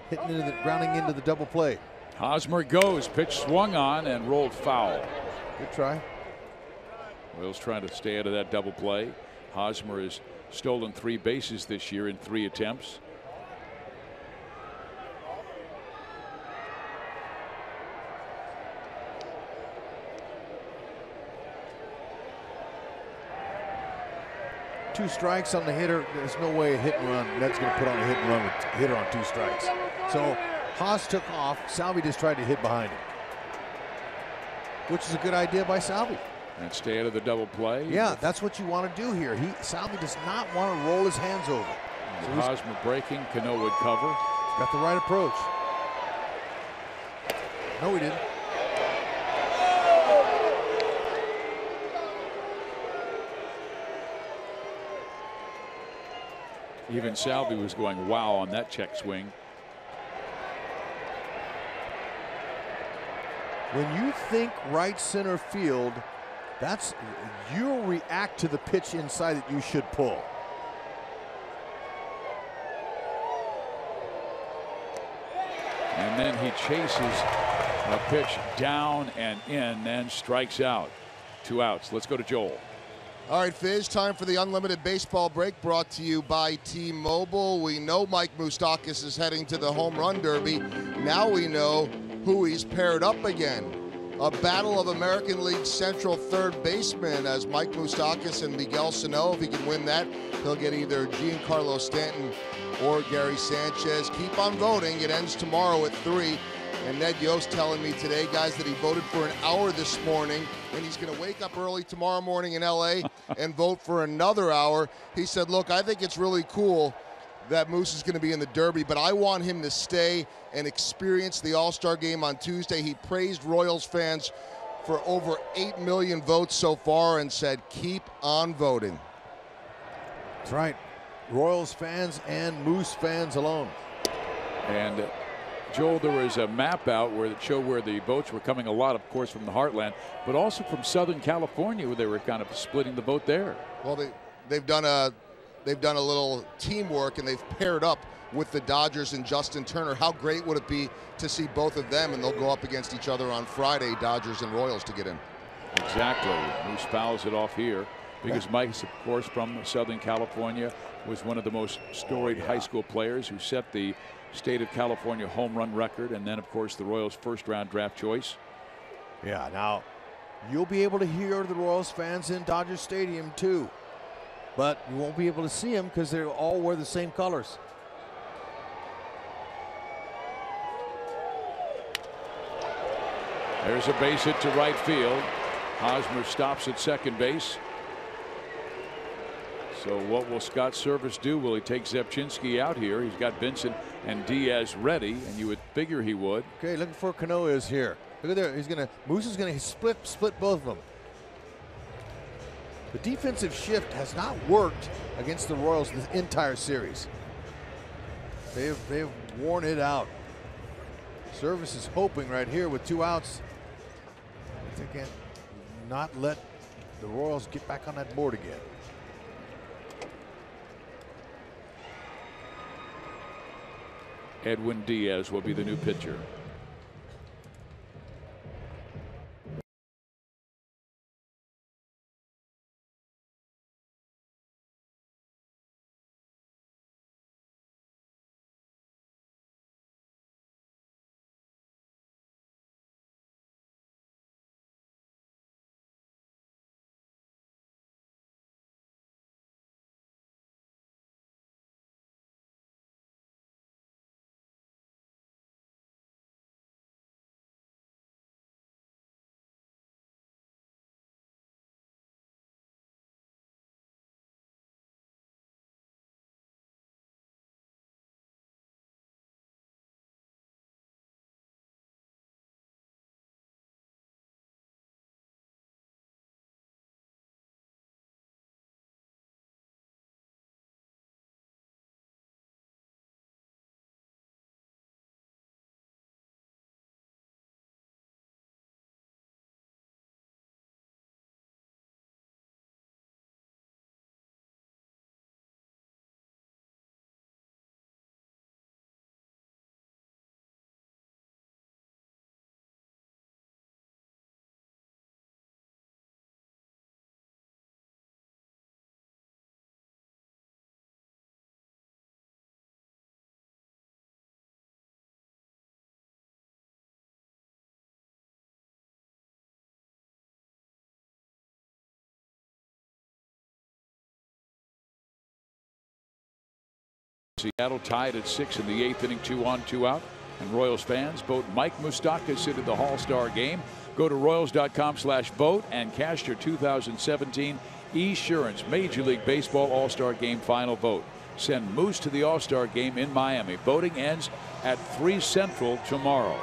hitting into the grounding into the double play. Hosmer goes, pitch swung on and rolled foul. Good try. Royals trying to stay out of that double play. Hosmer has stolen 3 bases this year in 3 attempts. Two strikes on the hitter. There's no way a hit and run. Ned's going to put on a hit and run with hitter on 2 strikes. So Haas took off. Salvi just tried to hit behind him, which is a good idea by Salvi. And stay out of the double play. Yeah, that's what you want to do here. Salvi does not want to roll his hands over. So Hosmer breaking. Cano would cover. He's got the right approach. No, he didn't. Even Salvi was going wow on that check swing. When you think right center field, you'll react to the pitch inside that you should pull. And then he chases a pitch down and in and strikes out. 2 outs. Let's go to Joel. All right, Fizz, time for the Unlimited Baseball Break, brought to you by T-Mobile. We know Mike Moustakas is heading to the Home Run Derby. Now we know who he's paired up again. A battle of American League Central third baseman as Mike Moustakas and Miguel Sano. If he can win that, he'll get either Giancarlo Stanton or Gary Sanchez. Keep on voting. It ends tomorrow at 3. And Ned Yost telling me today, guys, that he voted for an hour this morning, and he's going to wake up early tomorrow morning in L.A. and vote for another hour. He said, look, I think it's really cool that Moose is going to be in the Derby, but I want him to stay and experience the All-Star game on Tuesday. He praised Royals fans for over 8 million votes so far and said, keep on voting. That's right. Royals fans and Moose fans alone. And Joel, there was a map out where it showed where the votes were coming, a lot, of course, from the Heartland, but also from Southern California, where they were kind of splitting the vote there. Well, they've done a little teamwork, and they've paired up with the Dodgers and Justin Turner. How great would it be to see both of them, and they'll go up against each other on Friday, Dodgers and Royals, to get in. Exactly. Moose fouls it off here because Mike's, of course, from Southern California, was one of the most storied high school players who set the state of California home run record, and then of course the Royals first-round draft choice. Yeah, now you'll be able to hear the Royals fans in Dodger Stadium too, but you won't be able to see them because they all wear the same colors. There's a base hit to right field. Hosmer stops at second base. So what will Scott Service do? Will he take Zepchinski out here? He's got Vincent and Diaz ready, and you would figure he would. Okay, looking for Cano is here. Look at there. Moose is gonna split both of them. The defensive shift has not worked against the Royals this entire series. They've worn it out. Service is hoping right here with 2 outs they can not let the Royals get back on that board again. Edwin Diaz will be the new pitcher. Seattle tied at 6 in the 8th inning, 2 on, 2 out. And Royals fans, vote Mike Moustakas into the All-Star game. Go to Royals.com/vote and cast your 2017 Esurance Major League Baseball All-Star Game final vote. Send Moose to the All-Star Game in Miami. Voting ends at 3 Central tomorrow.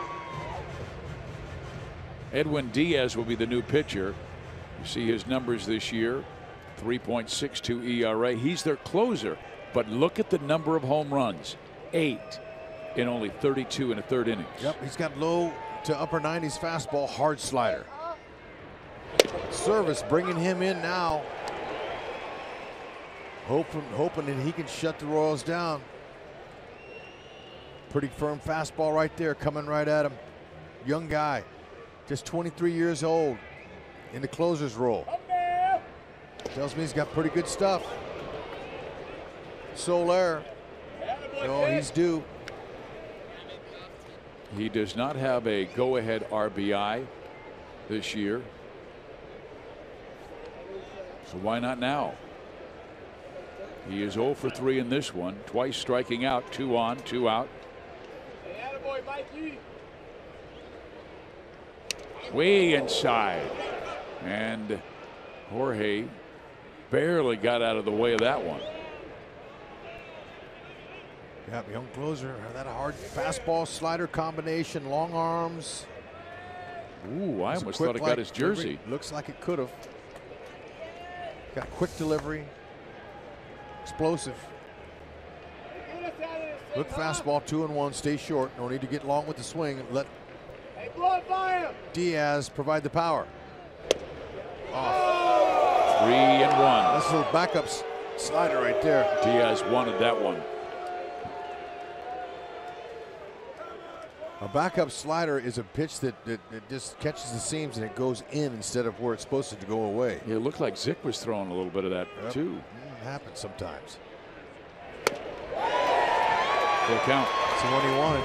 Edwin Diaz will be the new pitcher. You see his numbers this year. 3.62 ERA. He's their closer. But look at the number of home runs. 8 in only 32 and a third innings. Yep, he's got low to upper 90s fastball, hard slider. Service bringing him in now. Hoping that he can shut the Royals down. Pretty firm fastball right there, coming right at him. Young guy, just 23 years old, in the closer's role. Tells me he's got pretty good stuff. Soler, oh, he's due. He does not have a go-ahead RBI this year. So why not now? He is 0 for 3 in this one, twice striking out, 2 on, 2 out. Way inside. And Jorge barely got out of the way of that one. Yep, young closer. That hard fastball slider combination, long arms. Ooh, I almost thought it got his jersey. Delivery. Looks like it could have. Got quick delivery. Explosive. Look, fastball 2-1. Stay short. No need to get long with the swing. Let Diaz provide the power. Off. 3-1. That's a little backup slider right there. Diaz wanted that one. A backup slider is a pitch that just catches the seams and it goes in instead of where it's supposed to go away. Yeah, it looked like Zick was throwing a little bit of that too. It happens sometimes. Full count. It's the one he wanted.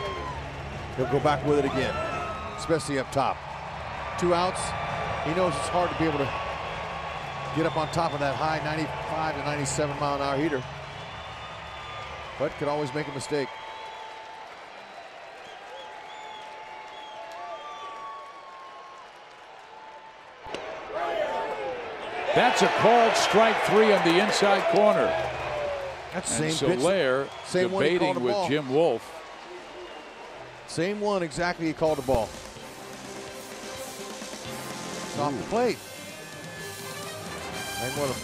He'll go back with it again, especially up top. 2 outs. He knows it's hard to be able to get up on top of that high 95 to 97 mile an hour heater, but could always make a mistake. That's a called strike 3 on the inside corner. That's and same pitch. Soler Same debating with Jim Wolf. Same one exactly. He called the ball. It's off the plate. And what a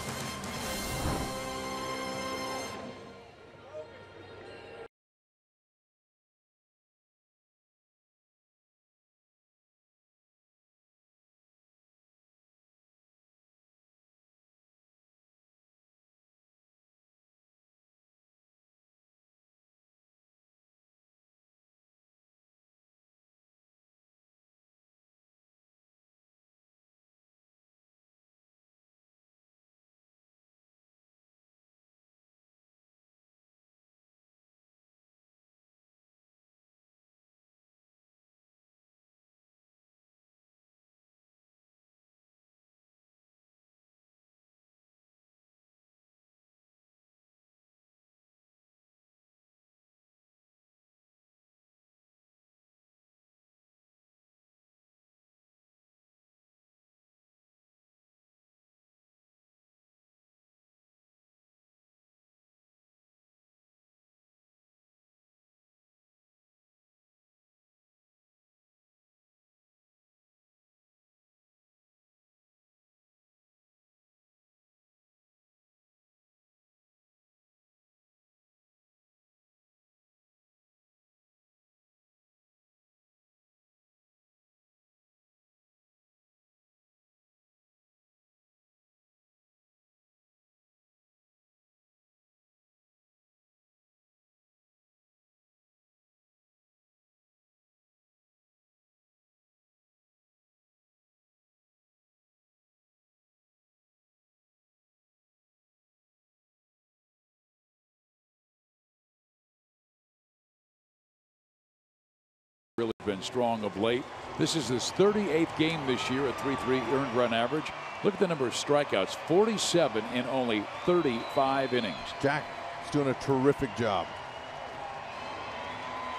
really been strong of late. This is his 38th game this year, a 3.3 earned run average. Look at the number of strikeouts, 47 in only 35 innings. Jack is doing a terrific job.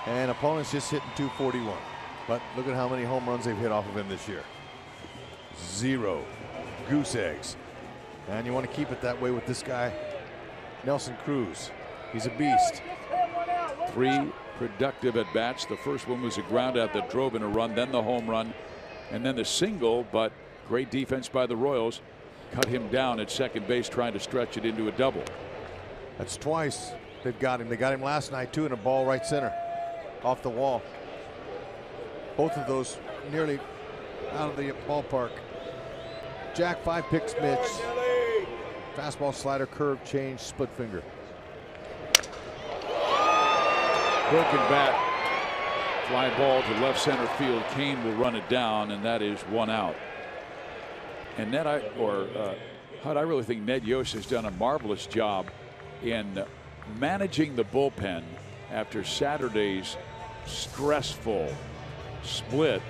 And opponents just hitting 241. But look at how many home runs they've hit off of him this year. 0 goose eggs. And you want to keep it that way with this guy, Nelson Cruz. He's a beast. 3 productive at bats. The first one was a ground out that drove in a run, then the home run, and then the single. But great defense by the Royals cut him down at second base, trying to stretch it into a double. That's twice they've got him. They got him last night too, in a ball right center off the wall. Both of those nearly out of the ballpark. Jack 5 picks Mitch. Fastball, slider, curve, change, split finger. Broken bat, fly ball to left center field. Cain will run it down, and that is 1 out. And Hud, I really think Ned Yost has done a marvelous job in managing the bullpen after Saturday's stressful split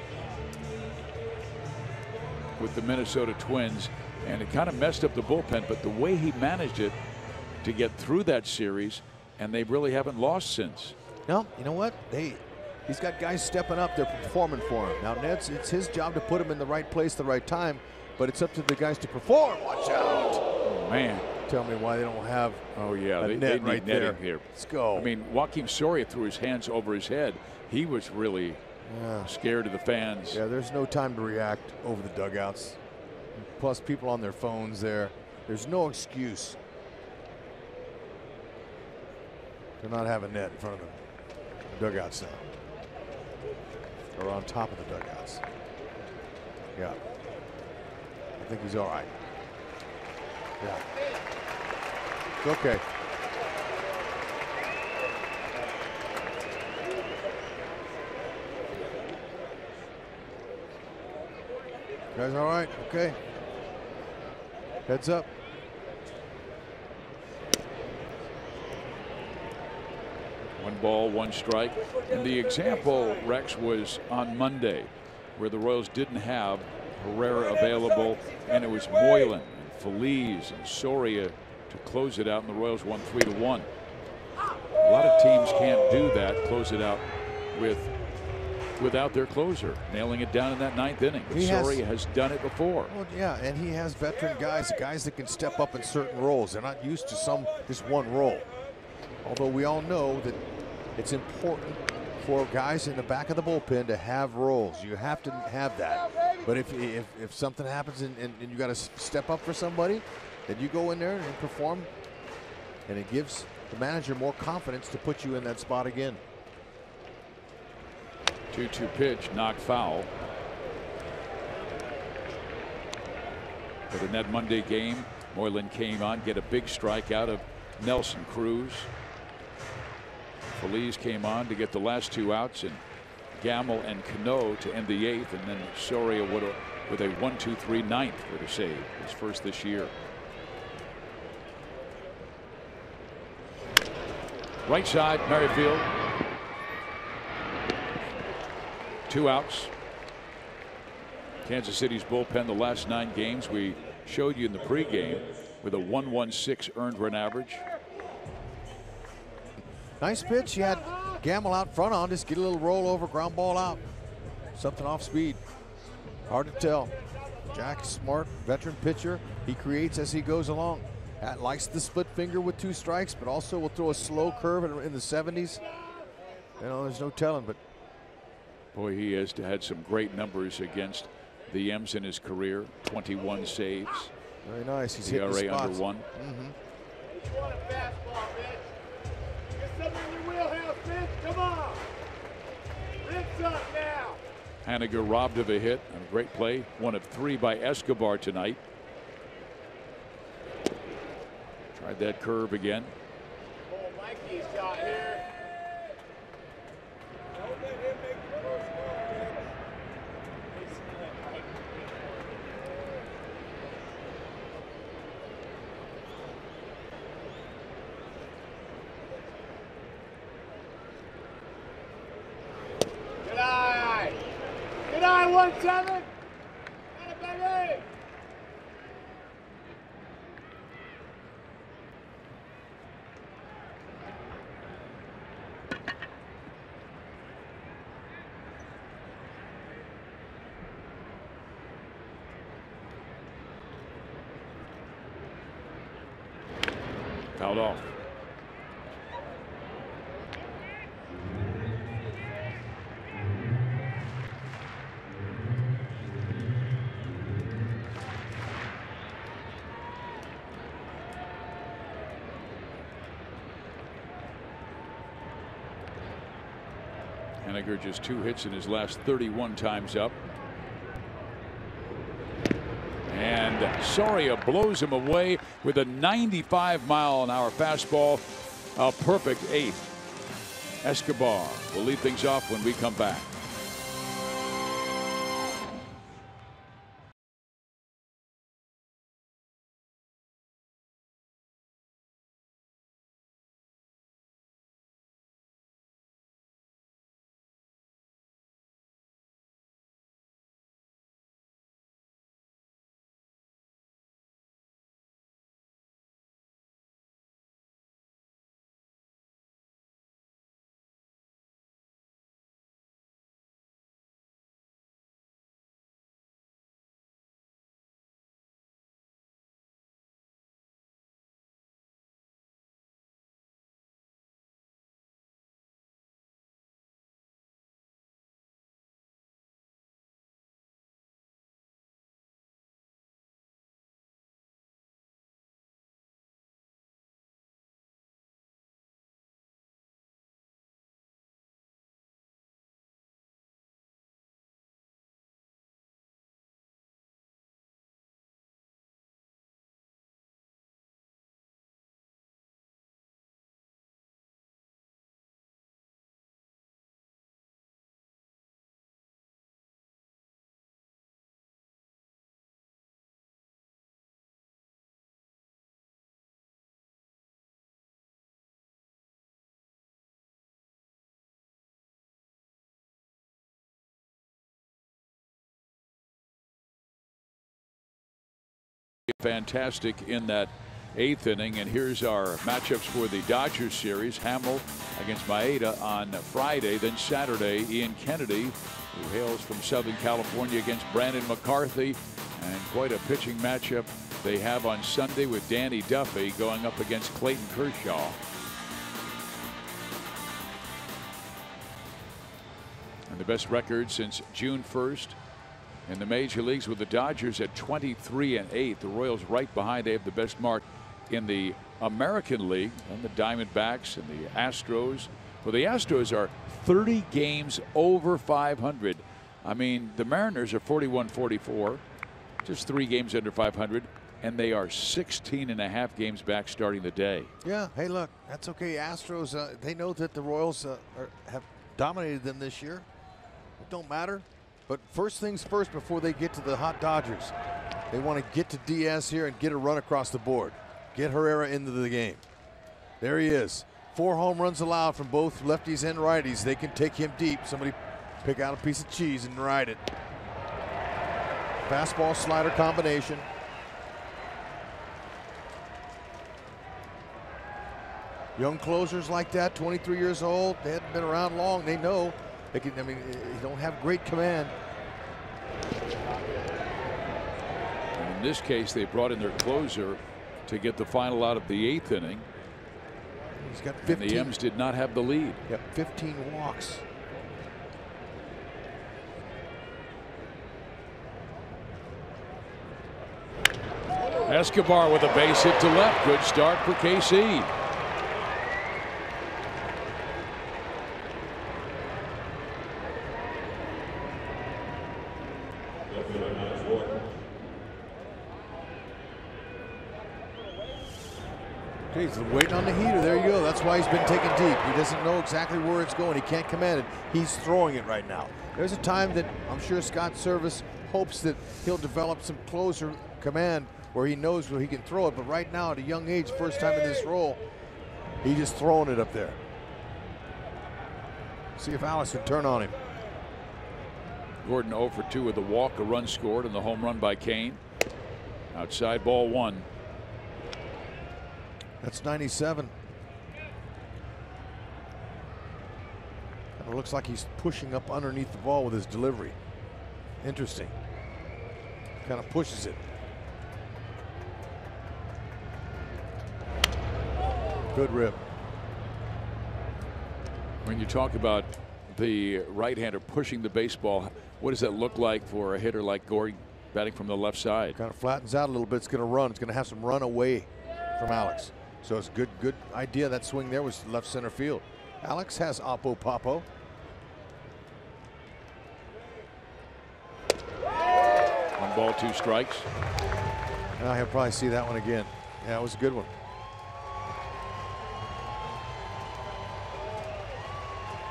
with the Minnesota Twins, and it kind of messed up the bullpen, but the way he managed it to get through that series, and they really haven't lost since. No, you know what? He's got guys stepping up. They're performing for him. Now, it's his job to put him in the right place, the right time, but it's up to the guys to perform. Watch out. Oh, man. Tell me why they don't have they net need right netting there. here. Let's go. I mean, Joaquin Soria threw his hands over his head. He was really scared of the fans. Yeah, there's no time to react over the dugouts. Plus, people on their phones there. There's no excuse to not have a net in front of the dugouts now. Or on top of the dugouts. Yeah. I think he's all right. Yeah. It's okay. Guys, all right? Okay. Heads up. One ball, 1 strike. And the example, Rex, was on Monday, where the Royals didn't have Herrera available, and it was Moylan and Phillies and Soria to close it out, and the Royals won 3-1. A lot of teams can't do that, close it out without their closer, nailing it down in that 9th inning. But Soria has done it before. Well, yeah, and he has veteran guys that can step up in certain roles. They're not used to just one role. Although we all know that it's important for guys in the back of the bullpen to have roles. You have to have that. But if something happens and you got to step up for somebody, then you go in there and perform, and it gives the manager more confidence to put you in that spot again. 2-2 pitch, knocked foul. For the Ned Monday game, Moylan came on, get a big strike out of Nelson Cruz. Phillies came on to get the last 2 outs, and Gamble and Cano to end the 8th, and then Soria with a 1-2-3 ninth for the save, his first this year. Right side, Merrifield. 2 outs. Kansas City's bullpen the last 9 games we showed you in the pregame with a 1.16 earned run average. Nice pitch. You had Gamble out front on, just get a little roll over, ground ball out. Something off speed. Hard to tell. Jack's smart, veteran pitcher. He creates as he goes along. Likes the split finger with 2 strikes, but also will throw a slow curve in the 70s. You know, there's no telling, but boy, he has had some great numbers against the M's in his career. 21 saves. Very nice. He's hitting the spots. Under 1. You want a fastball, Mitch? Get something in your wheelhouse, Mitch. Come on. Rinse up now. Haniger robbed of a hit on a great play. 1 of 3 by Escobar tonight. Tried that curve again. Oh, Mikey's shot here. Don't let him make the first call, Mitch. Good eye. Good eye, 1-7. Baby. Fouled off. Henniger just 2 hits in his last 31 times up. And Soria blows him away with a 95-mile-an-hour fastball. A perfect 8th. Escobar will lead things off when we come back. Fantastic in that 8th inning, and here's our matchups for the Dodgers series. Hamill against Maeda on Friday, then Saturday Ian Kennedy, who hails from Southern California, against Brandon McCarthy, and quite a pitching matchup they have on Sunday with Danny Duffy going up against Clayton Kershaw. And the best record since June 1st in the major leagues, with the Dodgers at 23-8. The Royals right behind. They have the best mark in the American League, and the Diamondbacks and the Astros. Well, the Astros are 30 games over 500. I mean, the Mariners are 41-44, just 3 games under 500, and they are 16.5 games back starting the day. Yeah, hey, look, that's okay. Astros, they know that the Royals have dominated them this year. It don't matter. But first things first, before they get to the hot Dodgers, they want to get to Diaz here and get a run across the board. Get Herrera into the game. There he is. 4 home runs allowed from both lefties and righties. They can take him deep. Somebody pick out a piece of cheese and ride it. Fastball slider combination. Young closers like that, 23 years old, they hadn't been around long. They know they can. I mean, you don't have great command. And in this case, they brought in their closer to get the final out of the 8th inning. He's got 15. And the M's did not have the lead. Yep, 15 walks. Escobar with a base hit to left. Good start for KC. He's waiting on the heater. There you go. That's why he's been taken deep. He doesn't know exactly where it's going. He can't command it. He's throwing it right now. There's a time that I'm sure Scott Service hopes that he'll develop some closer command where he knows where he can throw it. But right now, at a young age, first time in this role, he's just throwing it up there. See if Alex can turn on him. Gordon 0 for 2 with a walk, a run scored, and the home run by Cain. Outside, ball 1. That's 97. And it looks like he's pushing up underneath the ball with his delivery. Interesting. Kind of pushes it. Good rip. When you talk about the right-hander pushing the baseball, what does that look like for a hitter like Gordon batting from the left side? Kind of flattens out a little bit. It's going to run. It's going to have some run away from Alex. So it's a good idea. That swing there was left center field. Alex has Oppo Popo. 1 ball, 2 strikes. Now he'll probably see that one again. Yeah, it was a good one.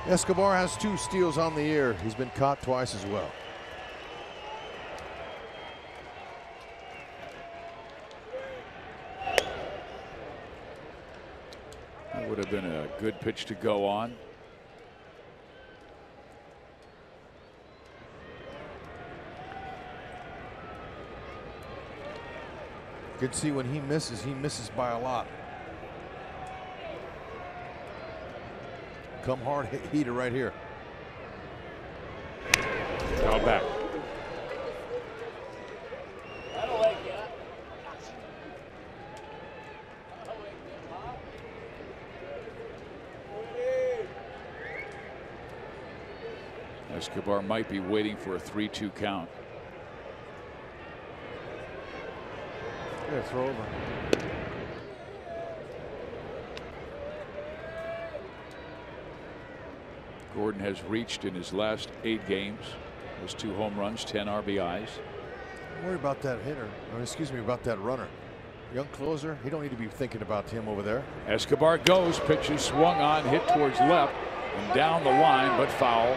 Escobar has 2 steals on the year. He's been caught twice as well. That would have been a good pitch to go on. You can see when he misses by a lot. Come hard heater right here. Foul back. Escobar might be waiting for a 3-2 count. Yeah, throw over. Gordon has reached in his last 8 games. Those 2 home runs, 10 RBIs. Don't worry about that hitter. Or excuse me, about that runner. Young closer, he don't need to be thinking about him over there. Escobar goes, pitches swung on, hit towards left and down the line, but foul.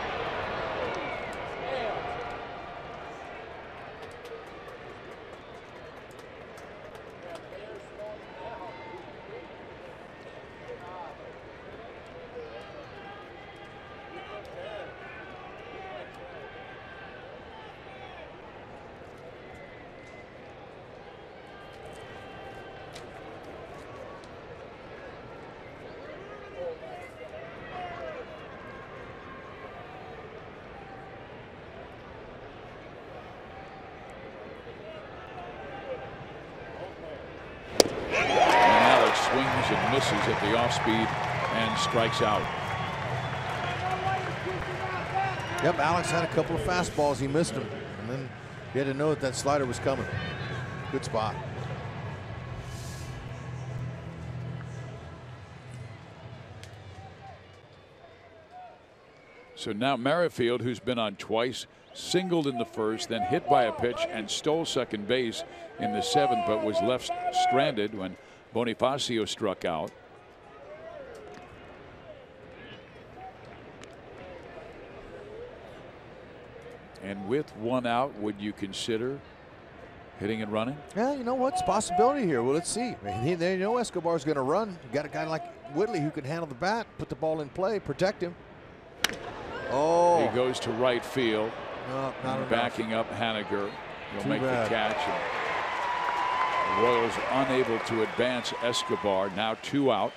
And misses at the off speed and strikes out. Yep, Alex had a couple of fastballs. He missed them, and then he had to know that slider was coming. Good spot. So now Merrifield, who's been on twice, singled in the first, then hit by a pitch and stole second base in the 7th, but was left stranded when Bonifacio struck out. And with 1 out, would you consider hitting and running? Yeah, you know what? It's a possibility here. Well, let's see. I mean, they know Escobar's going to run. You got a guy like Whitley who can handle the bat, put the ball in play, protect him. Oh. He goes to right field. No, not enough. Backing up Haniger. He'll make bad. the catch. The Royals unable to advance Escobar. Now 2 out.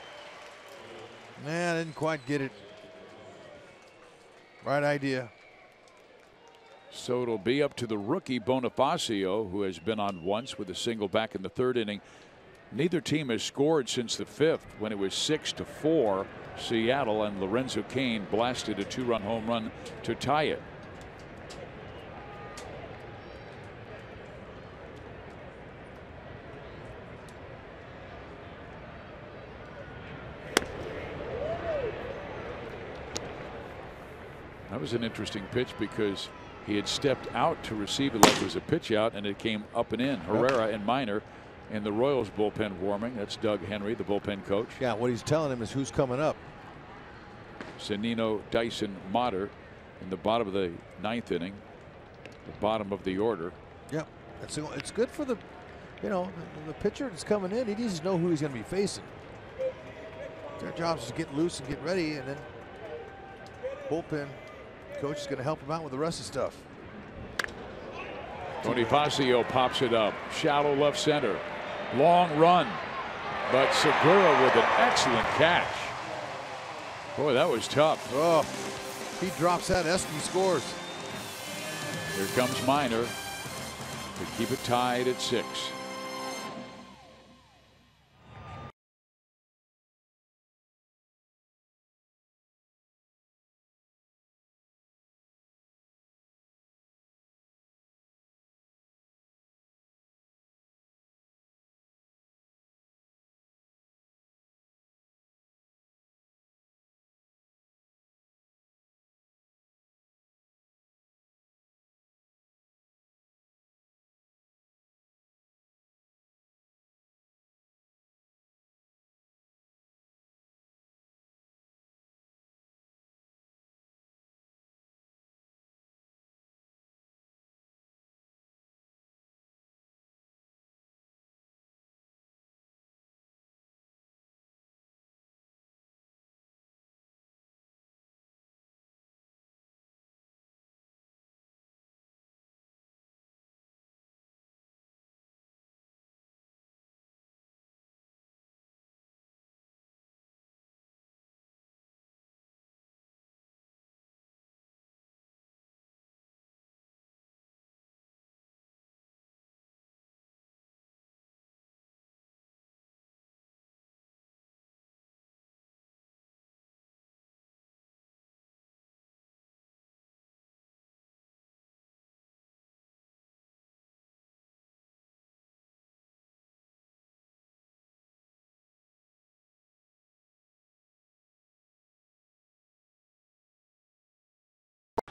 Man, I didn't quite get it. Right idea. So it'll be up to the rookie Bonifacio, who has been on once with a single back in the 3rd inning. Neither team has scored since the 5th when it was 6-4 Seattle, and Lorenzo Cain blasted a 2-run home run to tie it. That was an interesting pitch because he had stepped out to receive it like it was a pitch out, and it came up and in. Herrera and Minor in the Royals bullpen warming. That's Doug Henry, the bullpen coach. Yeah, what he's telling him is who's coming up. Sanino, Dyson, Motter in the bottom of the 9th inning, the bottom of the order. Yep, it's good for the, you know, the pitcher that's coming in. He needs to know who he's going to be facing. Their job is to get loose and get ready, and then bullpen coach is going to help him out with the rest of the stuff. Bonifacio pops it up. Shallow left center. Long run. But Segura with an excellent catch. Boy, that was tough. Oh, he drops that. Esky scores. Here comes Minor to keep it tied at 6.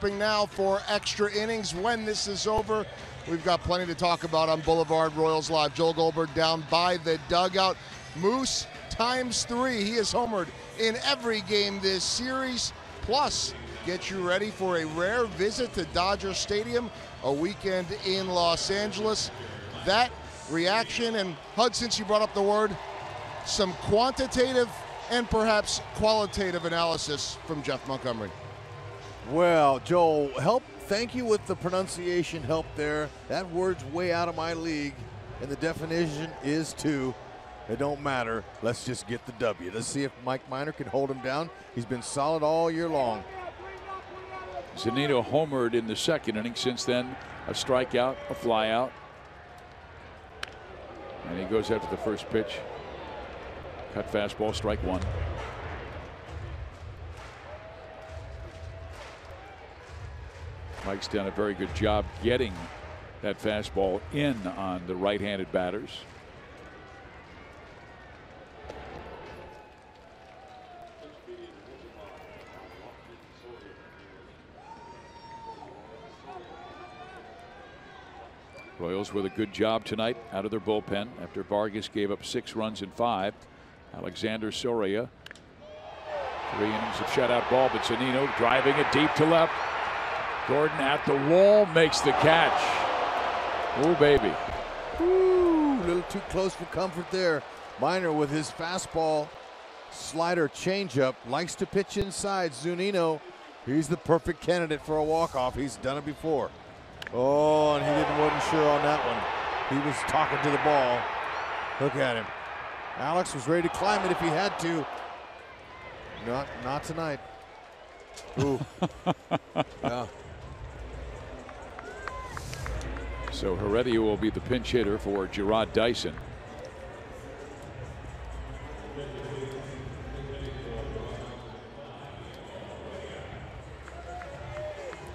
Now for extra innings. When this is over, we've got plenty to talk about on Boulevard Royals Live. Joel Goldberg down by the dugout. Moose ×3. He has homered in every game this series. Plus, get you ready for a rare visit to Dodger Stadium, a weekend in Los Angeles. That reaction, and Hud, since you brought up the word, some quantitative and perhaps qualitative analysis from Jeff Montgomery. Well, Joel, thank you with the pronunciation help there. That word's way out of my league, and the definition is to, it don't matter, let's just get the W. Let's see if Mike Minor can hold him down. He's been solid all year long. Zunino homered in the second inning. Since then, a strikeout, a flyout. And he goes after the first pitch. Cut fastball, strike one. Mike's done a very good job getting that fastball in on the right-handed batters. Royals with a good job tonight out of their bullpen after Vargas gave up 6 runs in 5. Alexander Soria, 3 innings of shutout ball, but Zunino driving it deep to left. Gordon at the wall, makes the catch. Oh, baby. Ooh, a little too close for comfort there. Minor with his fastball, slider, changeup, likes to pitch inside. Zunino, he's the perfect candidate for a walk-off. He's done it before. Oh, and he wasn't sure on that one. He was talking to the ball. Look at him. Alex was ready to climb it if he had to. Not tonight. Ooh. Yeah. So Heredia will be the pinch hitter for Gerard Dyson.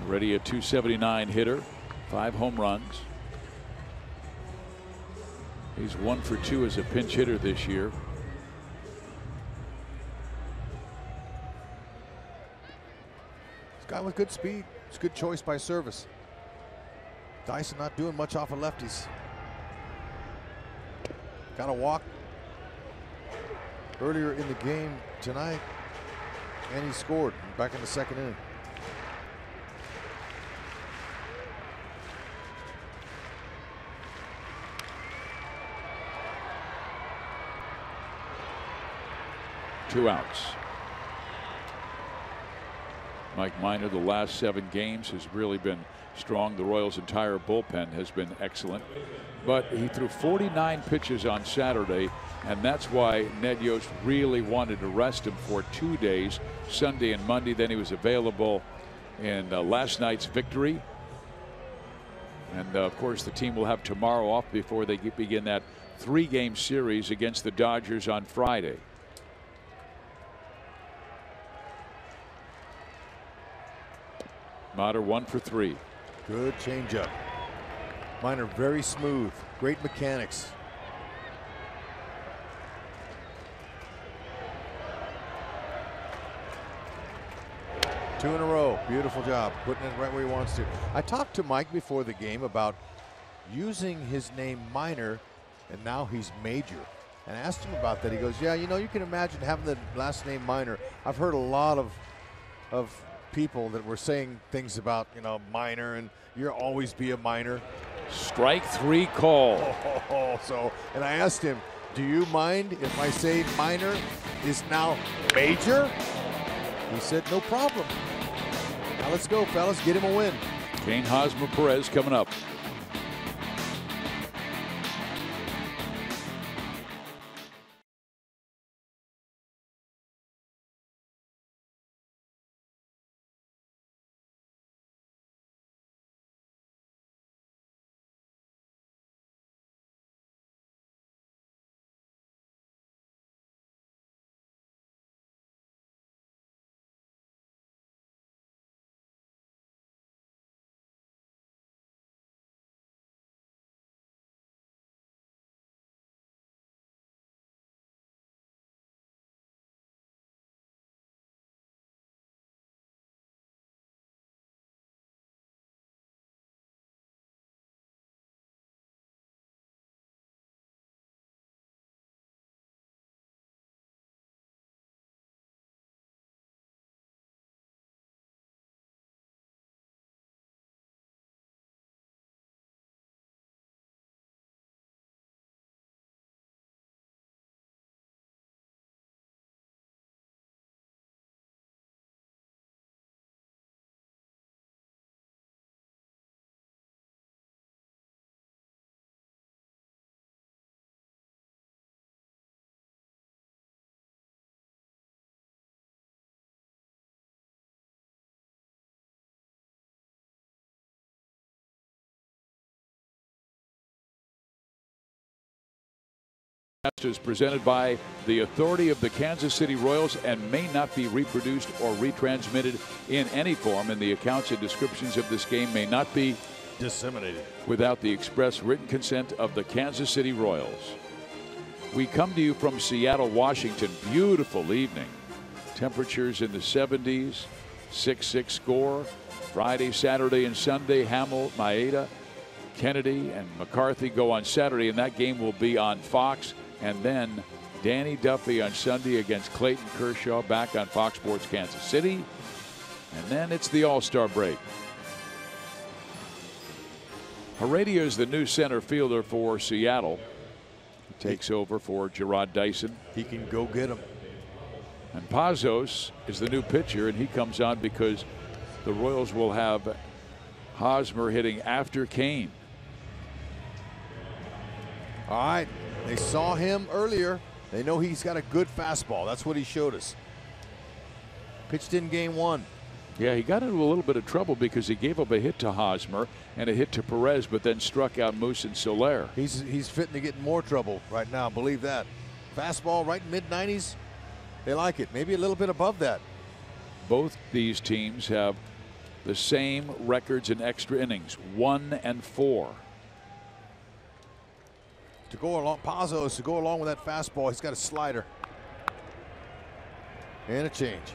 Heredia, 279 hitter, 5 home runs. He's 1 for 2 as a pinch hitter this year. This guy with good speed. It's a good choice by Service. Dyson not doing much off of lefties. Got a walk earlier in the game tonight, and he scored back in the second inning. Two outs. Mike Minor, the last 7 games, has really been strong. The Royals' entire bullpen has been excellent. But he threw 49 pitches on Saturday, and that's why Ned Yost really wanted to rest him for 2 days, Sunday and Monday. Then he was available in last night's victory. And, of course, the team will have tomorrow off before they begin that 3-game series against the Dodgers on Friday. Minor 1 for 3. Good changeup. Minor very smooth. Great mechanics. Two in a row. Beautiful job. Putting it right where he wants to. I talked to Mike before the game about using his name Minor, and now he's Major. And I asked him about that. He goes, yeah, you know, you can imagine having the last name Minor. I've heard a lot of people that were saying things about, you know, Minor, and you'll always be a Minor. Strike 3 call. So, and I asked him, do you mind if I say Minor is now Major? He said, no problem. Now let's go, fellas, get him a win. Cain, Hosmer, Perez coming up. Is presented by the authority of the Kansas City Royals and may not be reproduced or retransmitted in any form, and the accounts and descriptions of this game may not be disseminated without the express written consent of the Kansas City Royals. We come to you from Seattle, Washington. Beautiful evening. Temperatures in the 70s, 6-6 score. Friday, Saturday, and Sunday, Hamill, Maeda, Kennedy, and McCarthy go on Saturday, and that game will be on Fox. And then Danny Duffy on Sunday against Clayton Kershaw back on Fox Sports Kansas City. And then it's the All-Star break. Heredia is the new center fielder for Seattle. He takes over for Gerard Dyson. He can go get him. And Pazos is the new pitcher, and he comes on because the Royals will have Hosmer hitting after Cain. All right. They saw him earlier. They know he's got a good fastball. That's what he showed us. Pitched in game 1. Yeah, he got into a little bit of trouble because he gave up a hit to Hosmer and a hit to Perez, but then struck out Moose and Soler. He's fitting to get in more trouble right now. Believe that. Fastball right mid-90s. They like it. Maybe a little bit above that. Both these teams have the same records in extra innings, 1-4. To go along, Pazos, to go along with that fastball, he's got a slider. And a change.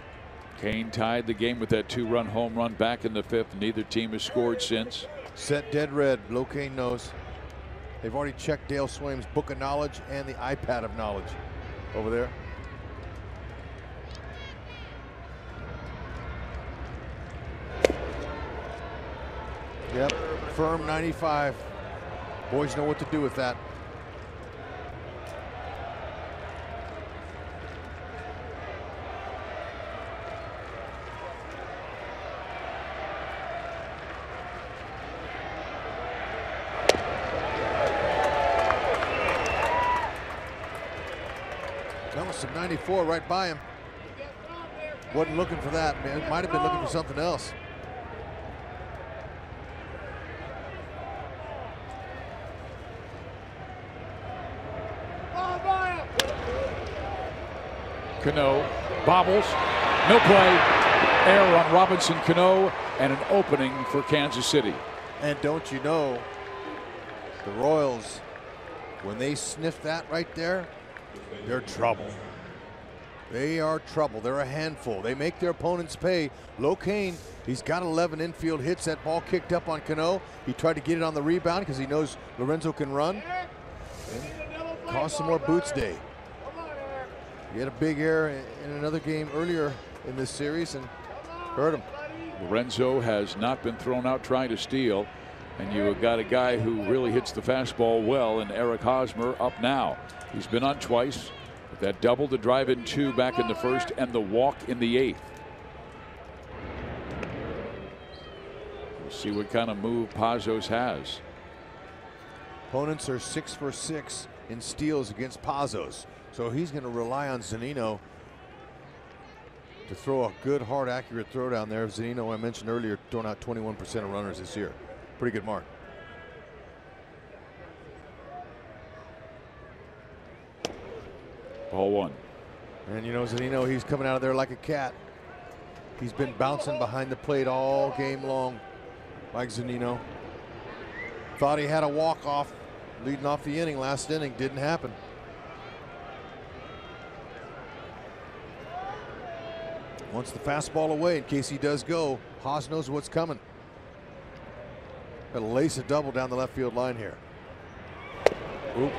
Cain tied the game with that 2-run home run back in the 5th. Neither team has scored since. Set dead red. Low Cain knows. They've already checked Dale Swaim's book of knowledge and the iPad of knowledge over there. Yep, firm 95. Boys know what to do with that. That was some 94 right by him. Wasn't looking for that, man. Might have been looking for something else. Cano bobbles, no play, error on Robinson Cano, and an opening for Kansas City. And don't you know, the Royals, when they sniff that right there, they're trouble. They are trouble. They're a handful. They make their opponents pay. Low Cain, he's got 11 infield hits. That ball kicked up on Cano. He tried to get it on the rebound because he knows Lorenzo can run. And caused some more boots day. He had a big error in another game earlier in this series and hurt him. Lorenzo has not been thrown out trying to steal, and you got a guy who really hits the fastball well, and Eric Hosmer up now. He's been on twice with that double to drive in 2 back in the 1st and the walk in the 8th. We'll see what kind of move Pazos has. Opponents are 6 for 6 in steals against Pazos. So he's going to rely on Zunino to throw a good, hard, accurate throw down there. Zunino, I mentioned earlier, throwing out 21% of runners this year. Pretty good mark. Ball 1. And you know, Zunino, he's coming out of there like a cat. He's been bouncing behind the plate all game long. Mike Zunino. Thought he had a walk-off leading off the inning. Last inning didn't happen. Wants the fastball away in case he does go. Haas knows what's coming. Got to lace a double down the left field line here. Oop.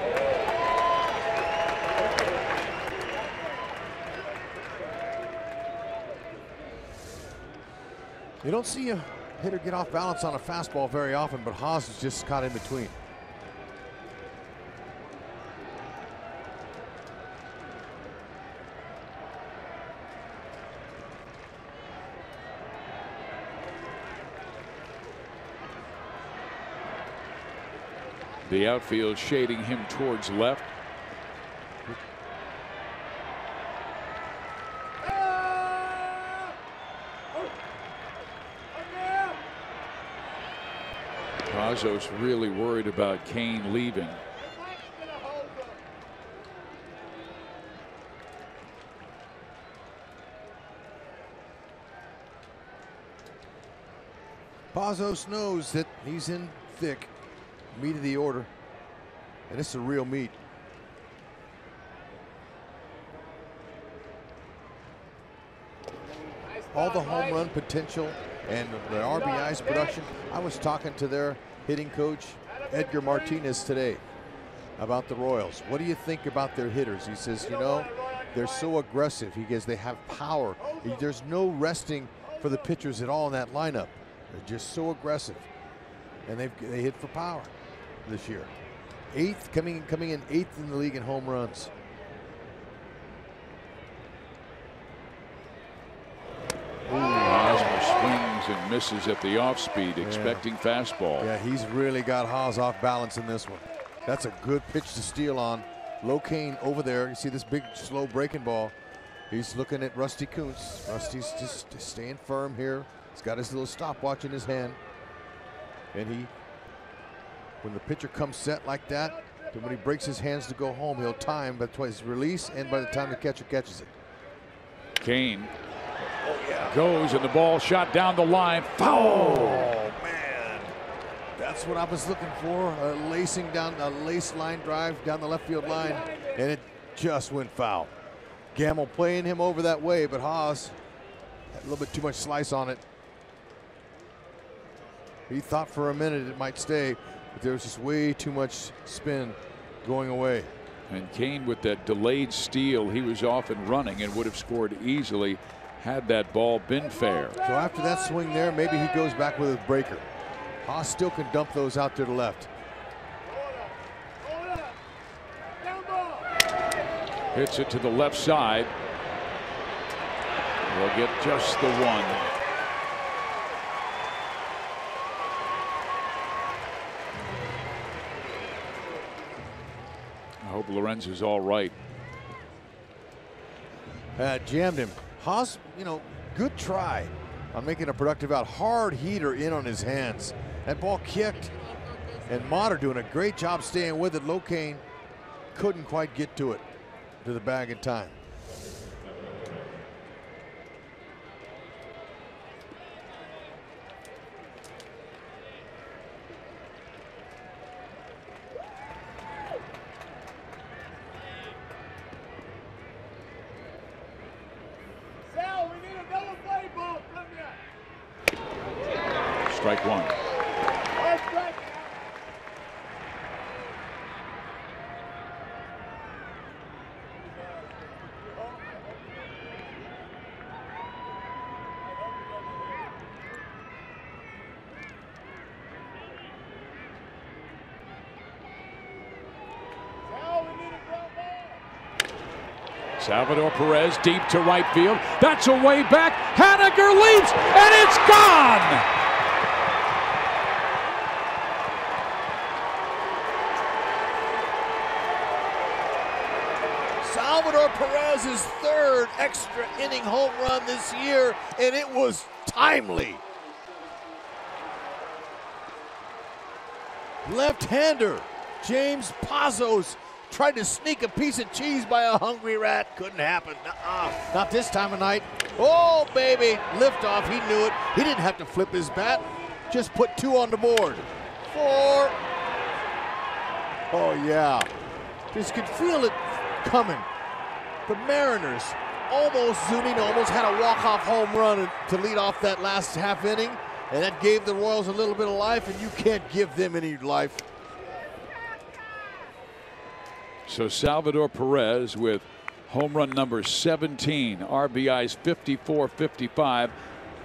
You don't see a hitter get off balance on a fastball very often, but Haas is just caught in between. The outfield shading him towards left. Pazos really worried about Cain leaving. Pazos knows that he's in thick, meat of the order, and it's a real meat. All the home run potential and the RBI's production. I was talking to their hitting coach, Edgar Martinez, today about the Royals. What do you think about their hitters? He says, you know, they're so aggressive. He goes, they have power. There's no resting for the pitchers at all in that lineup. They're just so aggressive, and they hit for power this year. Coming in 8th in the league in home runs. Hosmer swings and misses at the off speed, expecting fastball. Yeah, he's really got Haas off balance in this one. That's a good pitch to steal on. Cain over there. You see this big, slow breaking ball. He's looking at Rusty Kuntz. Rusty's just staying firm here. He's got his little stopwatch in his hand. And when the pitcher comes set like that, then when he breaks his hands to go home, he'll time by his release and by the time the catcher catches it. Kane goes, and the ball shot down the line. Foul! Oh, man. That's what I was looking for. A lace line drive down the left field line, and it just went foul. Gamble playing him over that way, but Haas had a little bit too much slice on it. He thought for a minute it might stay, but there was just way too much spin going away. And Kane, with that delayed steal, he was off and running and would have scored easily had that ball been fair. So after that swing there, maybe he goes back with a breaker. Haas still can dump those out to the left. Hits it to the left side. We'll get just the one. I hope Lorenzo's all right. Jammed him. Haas, you know, good try on making a productive out. Hard heater in on his hands. That ball kicked, and Motter doing a great job staying with it. Cain couldn't quite get to it, to the bag in time. Strike one. Salvador Perez deep to right field. That's a way back. Haniger leaps, and it's gone. Salvador Perez's third extra inning home run this year, and it was timely. Left-hander James Pazos tried to sneak a piece of cheese by a hungry rat. Couldn't happen. Not this time of night. Oh, baby. Liftoff. He knew it. He didn't have to flip his bat. Just put 2 on the board. 4. Oh, yeah. Just could feel it coming. The Mariners almost had a walk-off home run to lead off that last half inning, and that gave the Royals a little bit of life, and you can't give them any life. So Salvador Perez with home run number 17, RBIs 54-55,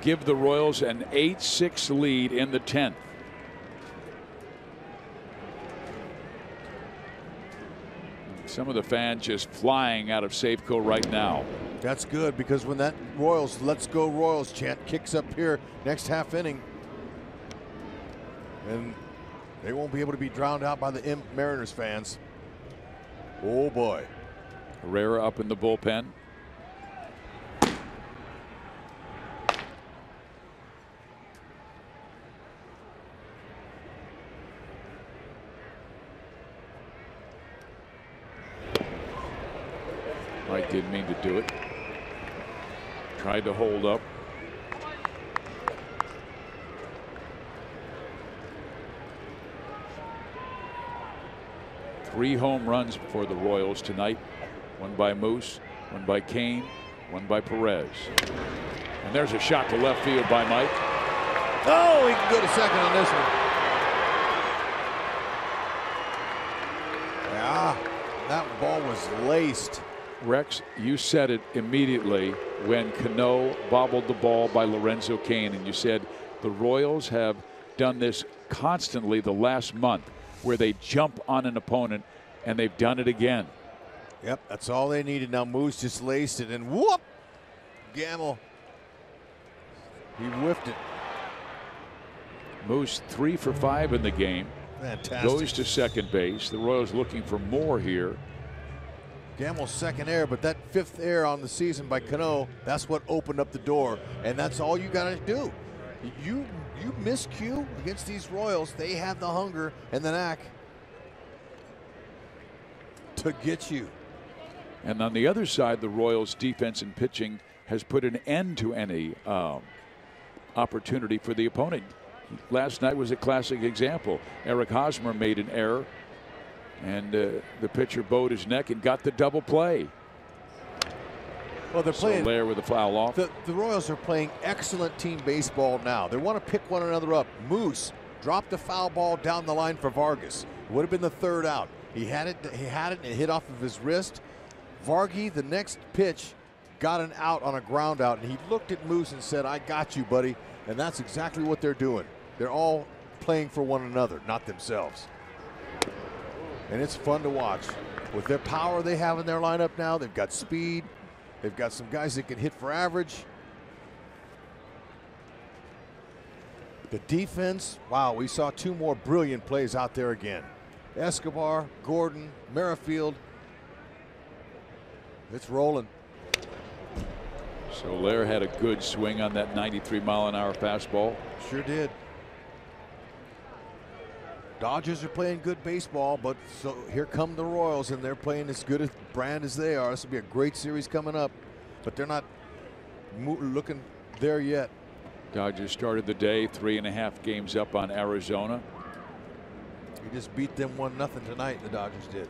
give the Royals an 8-6 lead in the 10th. Some of the fans just flying out of Safeco right now. That's good, because when that Royals, let's go Royals chant kicks up here next half inning, and they won't be able to be drowned out by the Mariners fans. Oh boy. Herrera up in the bullpen. Mike didn't mean to do it. Tried to hold up. 3 home runs for the Royals tonight. One by Moose, one by Cain, one by Perez. And there's a shot to left field by Mike. Oh, he can go to second on this one. Yeah, that ball was laced. Rex, you said it immediately when Cano bobbled the ball by Lorenzo Cain, and you said the Royals have done this constantly the last month, where they jump on an opponent, and they've done it again. Yep, that's all they needed. Now Moose just laced it, and whoop! Gamble. He whiffed it. Moose 3 for 5 in the game. Fantastic. Goes to second base. The Royals looking for more here. Gamble's second error, but that 5th error on the season by Cano, that's what opened up the door, and that's all you got to do. You miscue against these Royals, they have the hunger and the knack to get you. And on the other side, the Royals defense and pitching has put an end to any opportunity for the opponent. Last night was a classic example. Eric Hosmer made an error, and the pitcher bowed his neck and got the double play. Well, they're playing there with a foul off. The Royals are playing excellent team baseball now. They want to pick one another up. Moose dropped a foul ball down the line for Vargas. It would have been the 3rd out. He had it and it hit off of his wrist. Vargy, the next pitch, got an out on a ground out, and he looked at Moose and said, "I got you, buddy." And that's exactly what they're doing. They're all playing for one another, not themselves. And it's fun to watch. With their power they have in their lineup now, they've got speed. They've got some guys that can hit for average. The defense, wow, we saw 2 more brilliant plays out there again. Escobar, Gordon, Merrifield. It's rolling. Soler had a good swing on that 93-mile-an-hour fastball. Sure did. Dodgers are playing good baseball, but so here come the Royals, and they're playing as good a brand as they are. This will be a great series coming up, but they're not looking there yet. Dodgers started the day 3.5 games up on Arizona. He just beat them 1-0 tonight, the Dodgers did.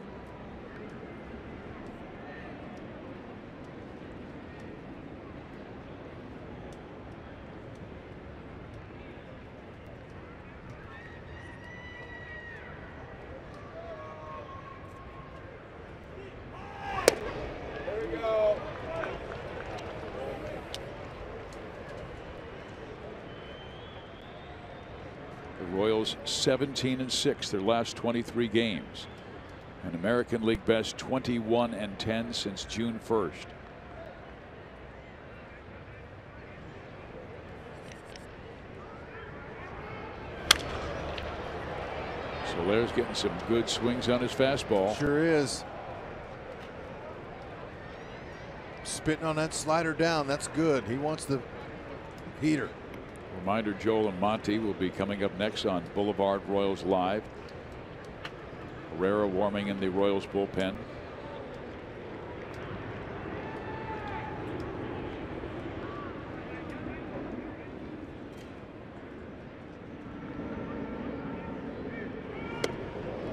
Royals 17-6 their last 23 games. An American League best 21-10 since June 1st. Soler's getting some good swings on his fastball. Sure is. Spitting on that slider down. That's good. He wants the heater. Reminder, Joel and Monty will be coming up next on Boulevard Royals Live. Herrera warming in the Royals bullpen.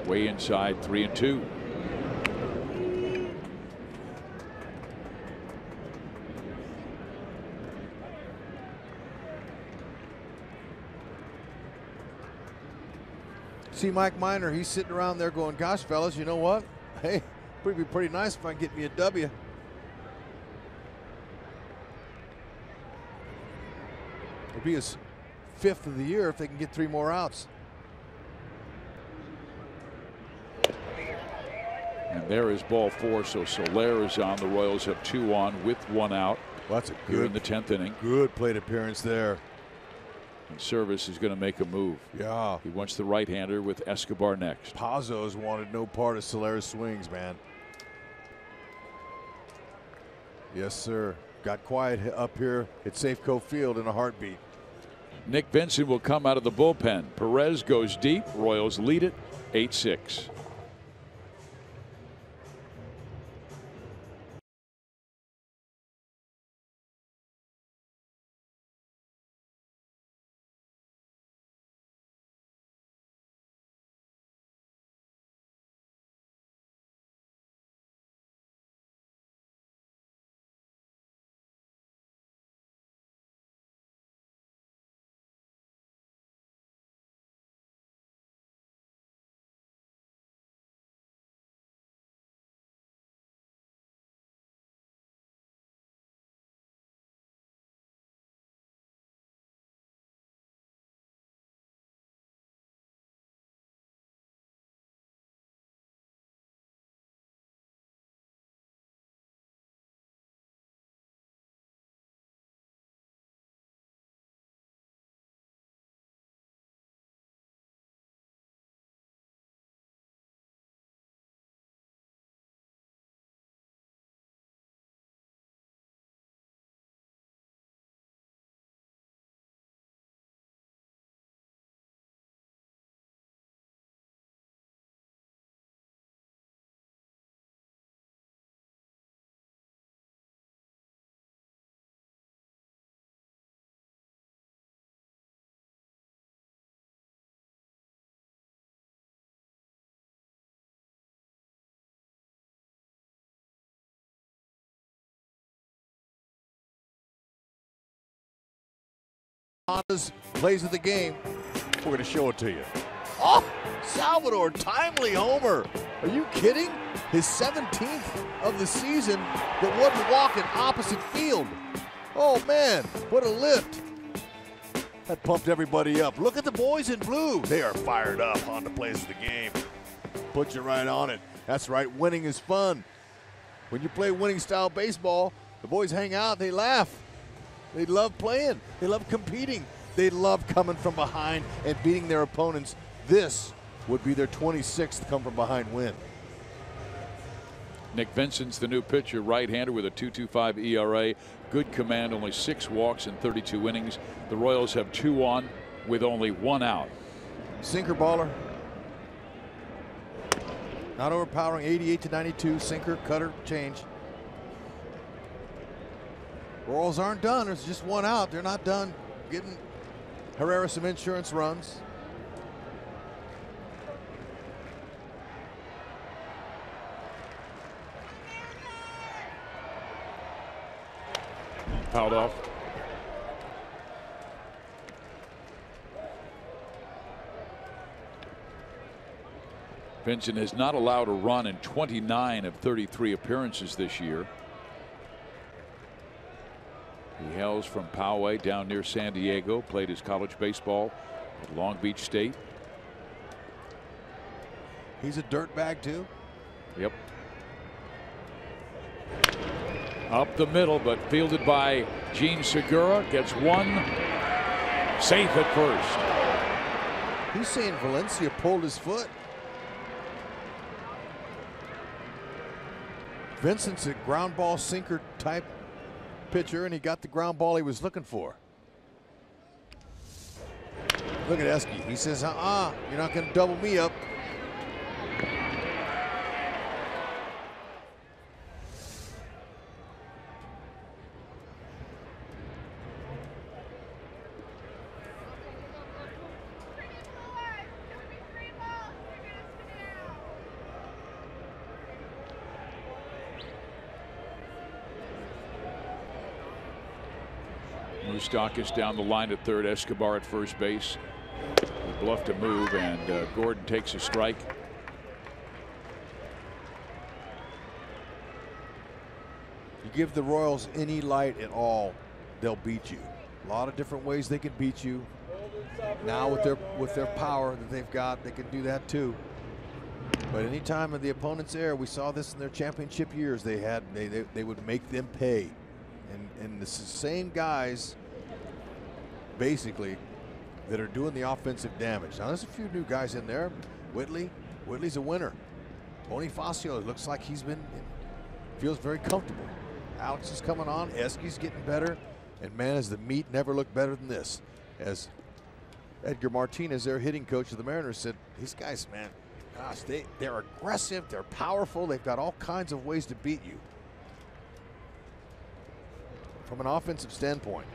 Way inside, 3-2. See Mike Minor, he's sitting around there going, "Gosh, fellas, you know what? Hey, it'd be pretty nice if I can get me a W." It'll be his 5th of the year if they can get 3 more outs. And there is ball 4, so Soler is on. The Royals have 2 on with 1 out. Well, that's a here good, in the 10th inning. Good plate appearance there. And Service is going to make a move. Yeah. He wants the right-hander with Escobar next. Pazos wanted no part of Soler's swings, man. Yes, sir. Got quiet up here at Safeco Field in a heartbeat. Nick Vincent will come out of the bullpen. Perez goes deep. Royals lead it 8-6. Honda's plays of the game. We're going to show it to you. Oh, Salvador, timely homer. Are you kidding? His 17th of the season that wasn't walking opposite field. Oh, man, what a lift. That pumped everybody up. Look at the boys in blue. They are fired up on the plays of the game. Put you right on it. That's right, winning is fun. When you play winning style baseball, the boys hang out, they laugh. They love playing. They love competing. They love coming from behind and beating their opponents. This would be their 26th come from behind win. Nick Vincent's the new pitcher, right-hander with a 2.25 ERA. Good command, only 6 walks in 32 innings. The Royals have 2 on with only 1 out. Sinker baller. Not overpowering, 88 to 92. Sinker, cutter, change. Royals aren't done. There's just 1 out. They're not done getting Herrera some insurance runs. Fouled off. Vincent has not allowed a run in 29 of 33 appearances this year. He hails from Poway down near San Diego, played his college baseball at Long Beach State. He's a dirtbag too. Yep. Up the middle, but fielded by Gene Segura. Gets 1. Safe at first. He's saying Valencia pulled his foot. Vincent's a ground ball sinker type pitcher, and he got the ground ball he was looking for. Look at Esky. He says, you're not going to double me up. Moustakas down the line at third, Escobar at first base. He bluffed a move, and Gordon takes a strike. You give the Royals any light at all, they'll beat you. A lot of different ways they can beat you. Now with their power that they've got, they can do that too. But any time of the opponent's error, we saw this in their championship years, they would make them pay. And the same guys basically that are doing the offensive damage. Now there's a few new guys in there. Whitley's a winner. Bonifacio looks like feels very comfortable. Alex is coming on. Esky's getting better. And man, as the meat never looked better than this. As Edgar Martinez, their hitting coach of the Mariners, said, these guys, man, gosh, they're aggressive, they're powerful, they've got all kinds of ways to beat you. From an offensive standpoint.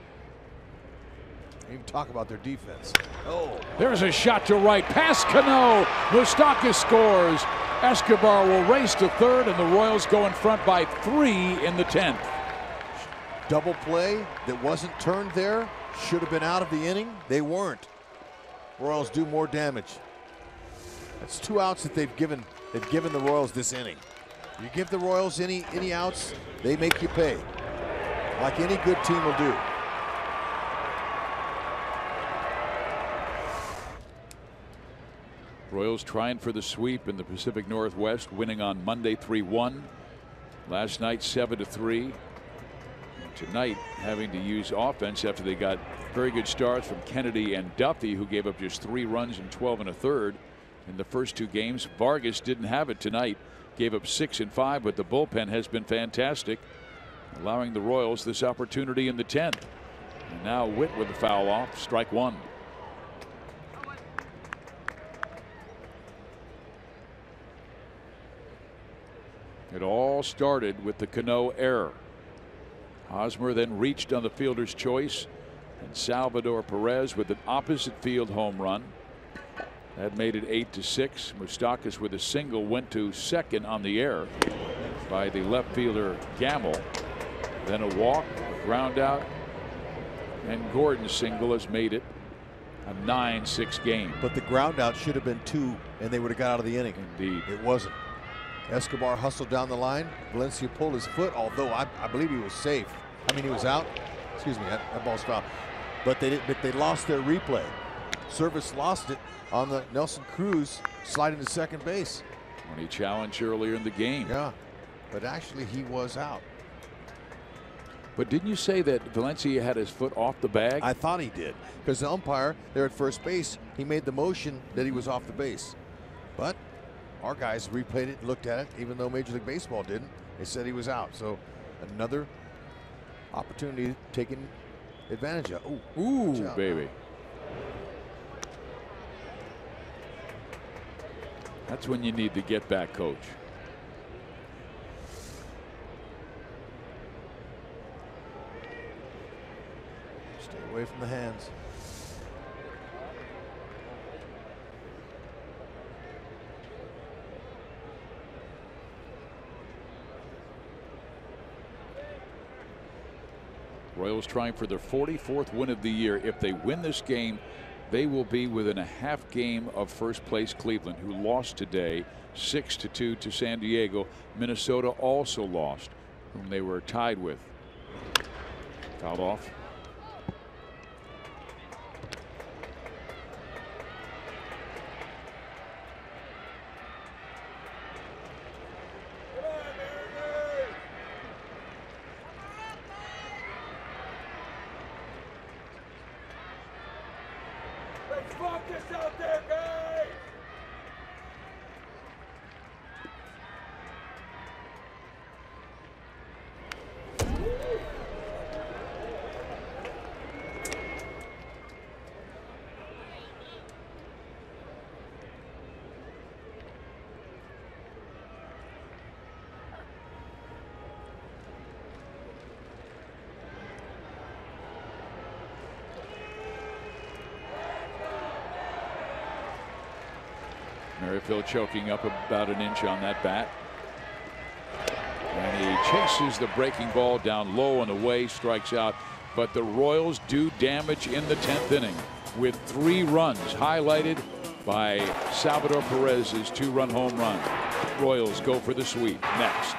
Even talk about their defense. Oh, there's a shot to right past Cano. Moustakas scores. Escobar will race to third, and the Royals go in front by 3 in the 10th. Double play that wasn't turned there. Should have been out of the inning. They weren't. Royals do more damage. That's 2 outs that they've given the Royals this inning. You give the Royals any outs, they make you pay. Like any good team will do. Royals trying for the sweep in the Pacific Northwest, winning on Monday 3-1. Last night 7-3. Tonight having to use offense after they got very good starts from Kennedy and Duffy, who gave up just 3 runs in 12 1/3 in the first 2 games. Vargas didn't have it tonight, gave up 6 and 5, but the bullpen has been fantastic, allowing the Royals this opportunity in the 10th. And now Witt with the foul off, strike 1. It all started with the Cano error. Hosmer then reached on the fielder's choice, and Salvador Perez with an opposite field home run. That made it 8-6. Moustakas with a single went to second on the air by the left fielder Gamble. Then a walk, a ground out, And Gordon's single has made it a 9-6 game. But the ground out should have been 2, and they would have got out of the inning. Indeed. It wasn't. Escobar hustled down the line. Valencia pulled his foot, although I believe he was safe. I mean, he was out. Excuse me, that ball's foul. But they lost their replay. Service lost it on the Nelson Cruz sliding to second base. When he challenged earlier in the game. Yeah, but actually he was out. But didn't you say that Valencia had his foot off the bag? I thought he did, because the umpire there at first base, he made the motion that he was off the base. But our guys replayed it and looked at it, even though Major League Baseball didn't. They said he was out. So another opportunity taken advantage of. Ooh, baby. That's when you need the get back coach. Stay away from the hands. Royals trying for their 44th win of the year. If they win this game, they will be within a half game of first place Cleveland, who lost today 6-2 to San Diego. Minnesota also lost, whom they were tied with. Fouled off. Merrifield choking up about an inch on that bat. And he chases the breaking ball down low and away, strikes out. But the Royals do damage in the 10th inning with 3 runs, highlighted by Salvador Perez's 2-run home run. Royals go for the sweep next.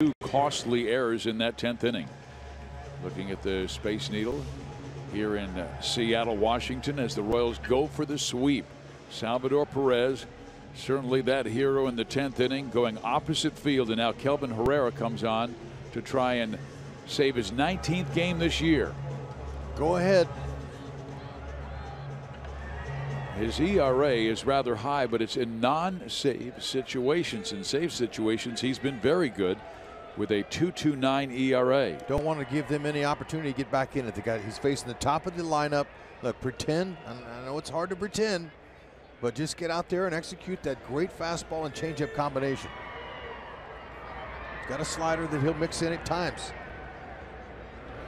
Two costly errors in that 10th inning. Looking at the Space Needle here in Seattle, Washington, as the Royals go for the sweep. Salvador Perez, certainly that hero in the 10th inning, going opposite field, and now Kelvin Herrera comes on to try and save his 19th game this year. Go ahead. His ERA is rather high, but it's in non-save situations. In save situations, he's been very good with a 2.29 ERA. Don't want to give them any opportunity to get back in it. The guy, he's facing the top of the lineup. Look, pretend. I know it's hard to pretend, but just get out there and execute that great fastball and changeup combination. He's got a slider that he'll mix in at times.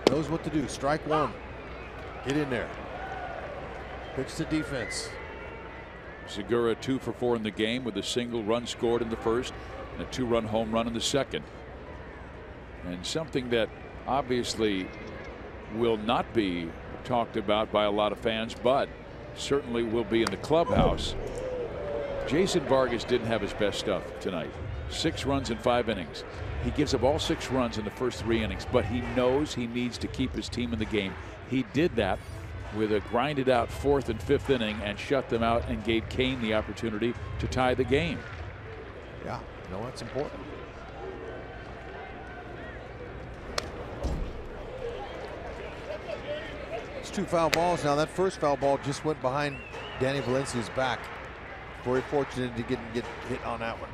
Knows what to do. Strike one. Get in there. Pitch to defense. Segura 2 for 4 in the game with a single run scored in the first and a 2-run home run in the second. And something that obviously will not be talked about by a lot of fans, but certainly will be in the clubhouse. Jason Vargas didn't have his best stuff tonight. 6 runs in 5 innings. He gives up all 6 runs in the first 3 innings, but he knows he needs to keep his team in the game. He did that with a grinded out 4th and 5th inning and shut them out and gave Cain the opportunity to tie the game. Yeah, no, that's important. It's 2 foul balls now. That first foul ball just went behind Danny Valencia's back. Very fortunate to get hit on that one.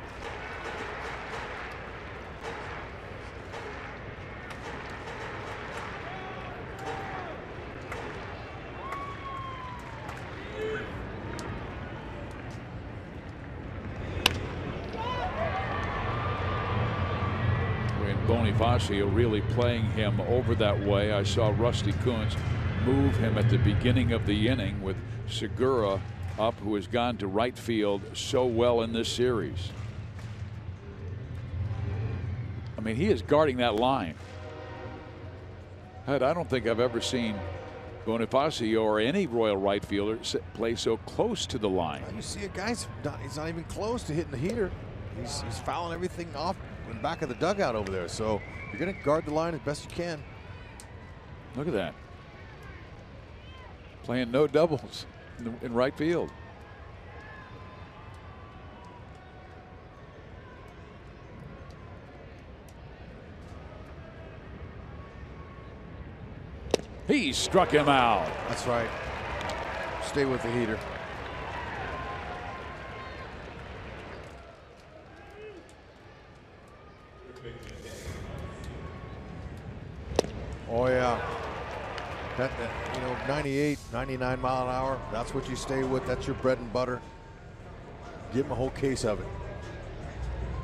Bonifacio really playing him over that way. I saw Rusty Kuntz move him at the beginning of the inning with Segura up, who has gone to right field so well in this series. I mean, he is guarding that line. I don't think I've ever seen Bonifacio or any Royal right fielder play so close to the line. You see a guy's he's not even close to hitting the heater. He's fouling everything off in the back of the dugout over there. So you're going to guard the line as best you can. Look at that. Playing no doubles in right field. He struck him out. That's right. Stay with the heater. Oh yeah, that you know, 98, 99 mile an hour. That's what you stay with. That's your bread and butter. Give him a whole case of it.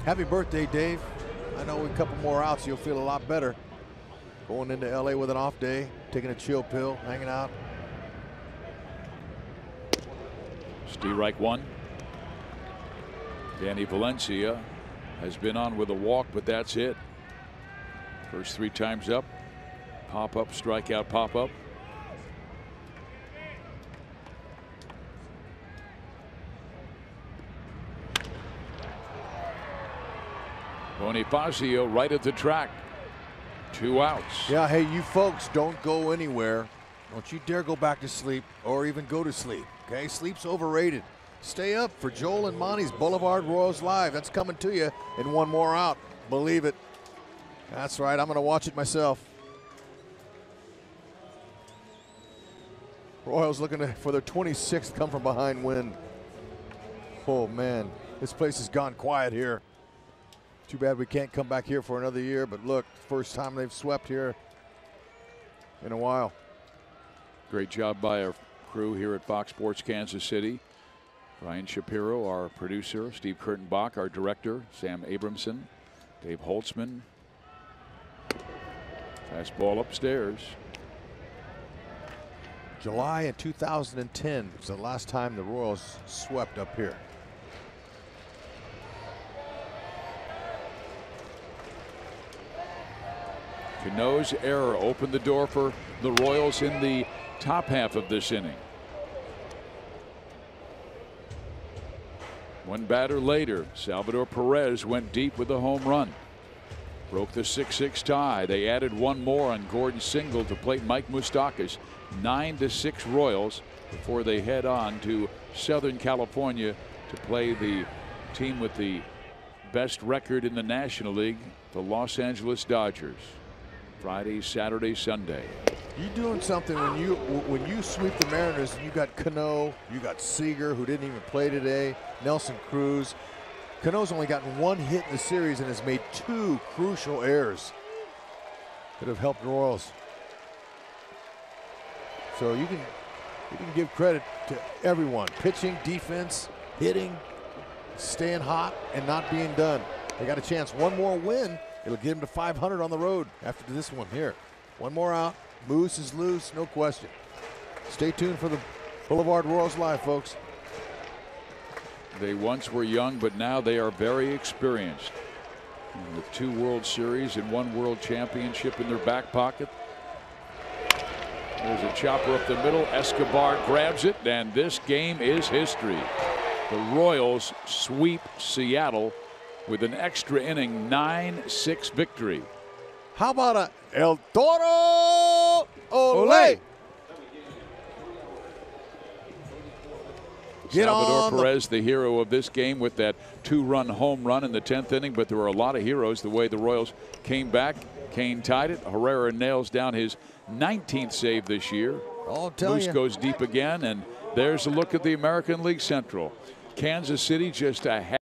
Happy birthday, Dave. I know with a couple more outs, you'll feel a lot better. Going into LA with an off day, taking a chill pill, hanging out. Strike one. Danny Valencia has been on with a walk, but that's it. First 3 times up. Pop up, strikeout, pop up. Bonifacio right at the track. 2 outs. Yeah, hey, you folks, don't go anywhere. Don't you dare go back to sleep or even go to sleep. Okay, sleep's overrated. Stay up for Joel and Monty's Boulevard Royals Live. That's coming to you in 1 more out. Believe it. That's right. I'm going to watch it myself. Royals looking for their 26th come from behind win. Oh man, this place has gone quiet here. Too bad we can't come back here for another year, but look, first time they've swept here in a while. Great job by our crew here at Fox Sports Kansas City. Ryan Shapiro, our producer, Steve Kurtenbach, our director, Sam Abramson, Dave Holtzman. Fastball upstairs. July in 2010 was the last time the Royals swept up here. Cano's error opened the door for the Royals in the top half of this inning. 1 batter later, Salvador Perez went deep with a home run. Broke the 6-6 tie. They added 1 more on Gordon's single to plate Mike Moustakas. 9-6 Royals before they head on to Southern California to play the team with the best record in the National League, the Los Angeles Dodgers. Friday, Saturday, Sunday. You're doing something when you sweep the Mariners. You got Cano, you got Seager, who didn't even play today, Nelson Cruz. Cano's only gotten 1 hit in the series and has made 2 crucial errors that have helped the Royals. So you You can give credit to everyone. Pitching, defense, hitting, staying hot, and not being done. They got a chance. One more win. It'll get them to 500 on the road after this one here. One more out. Moose is loose, no question. Stay tuned for the Boulevard Royals Live, folks. They once were young, but now they are very experienced. And with 2 World Series and 1 World Championship in their back pocket. There's a chopper up the middle. Escobar grabs it, and this game is history. The Royals sweep Seattle with an extra inning 9-6 victory. How about a El Toro Ole? Salvador Perez, the hero of this game, with that 2-run home run in the 10th inning. But there were a lot of heroes the way the Royals came back. Cain tied it. Herrera nails down his 19th save this year. Moose goes deep again, and there's a look at the American League Central. Kansas City just a half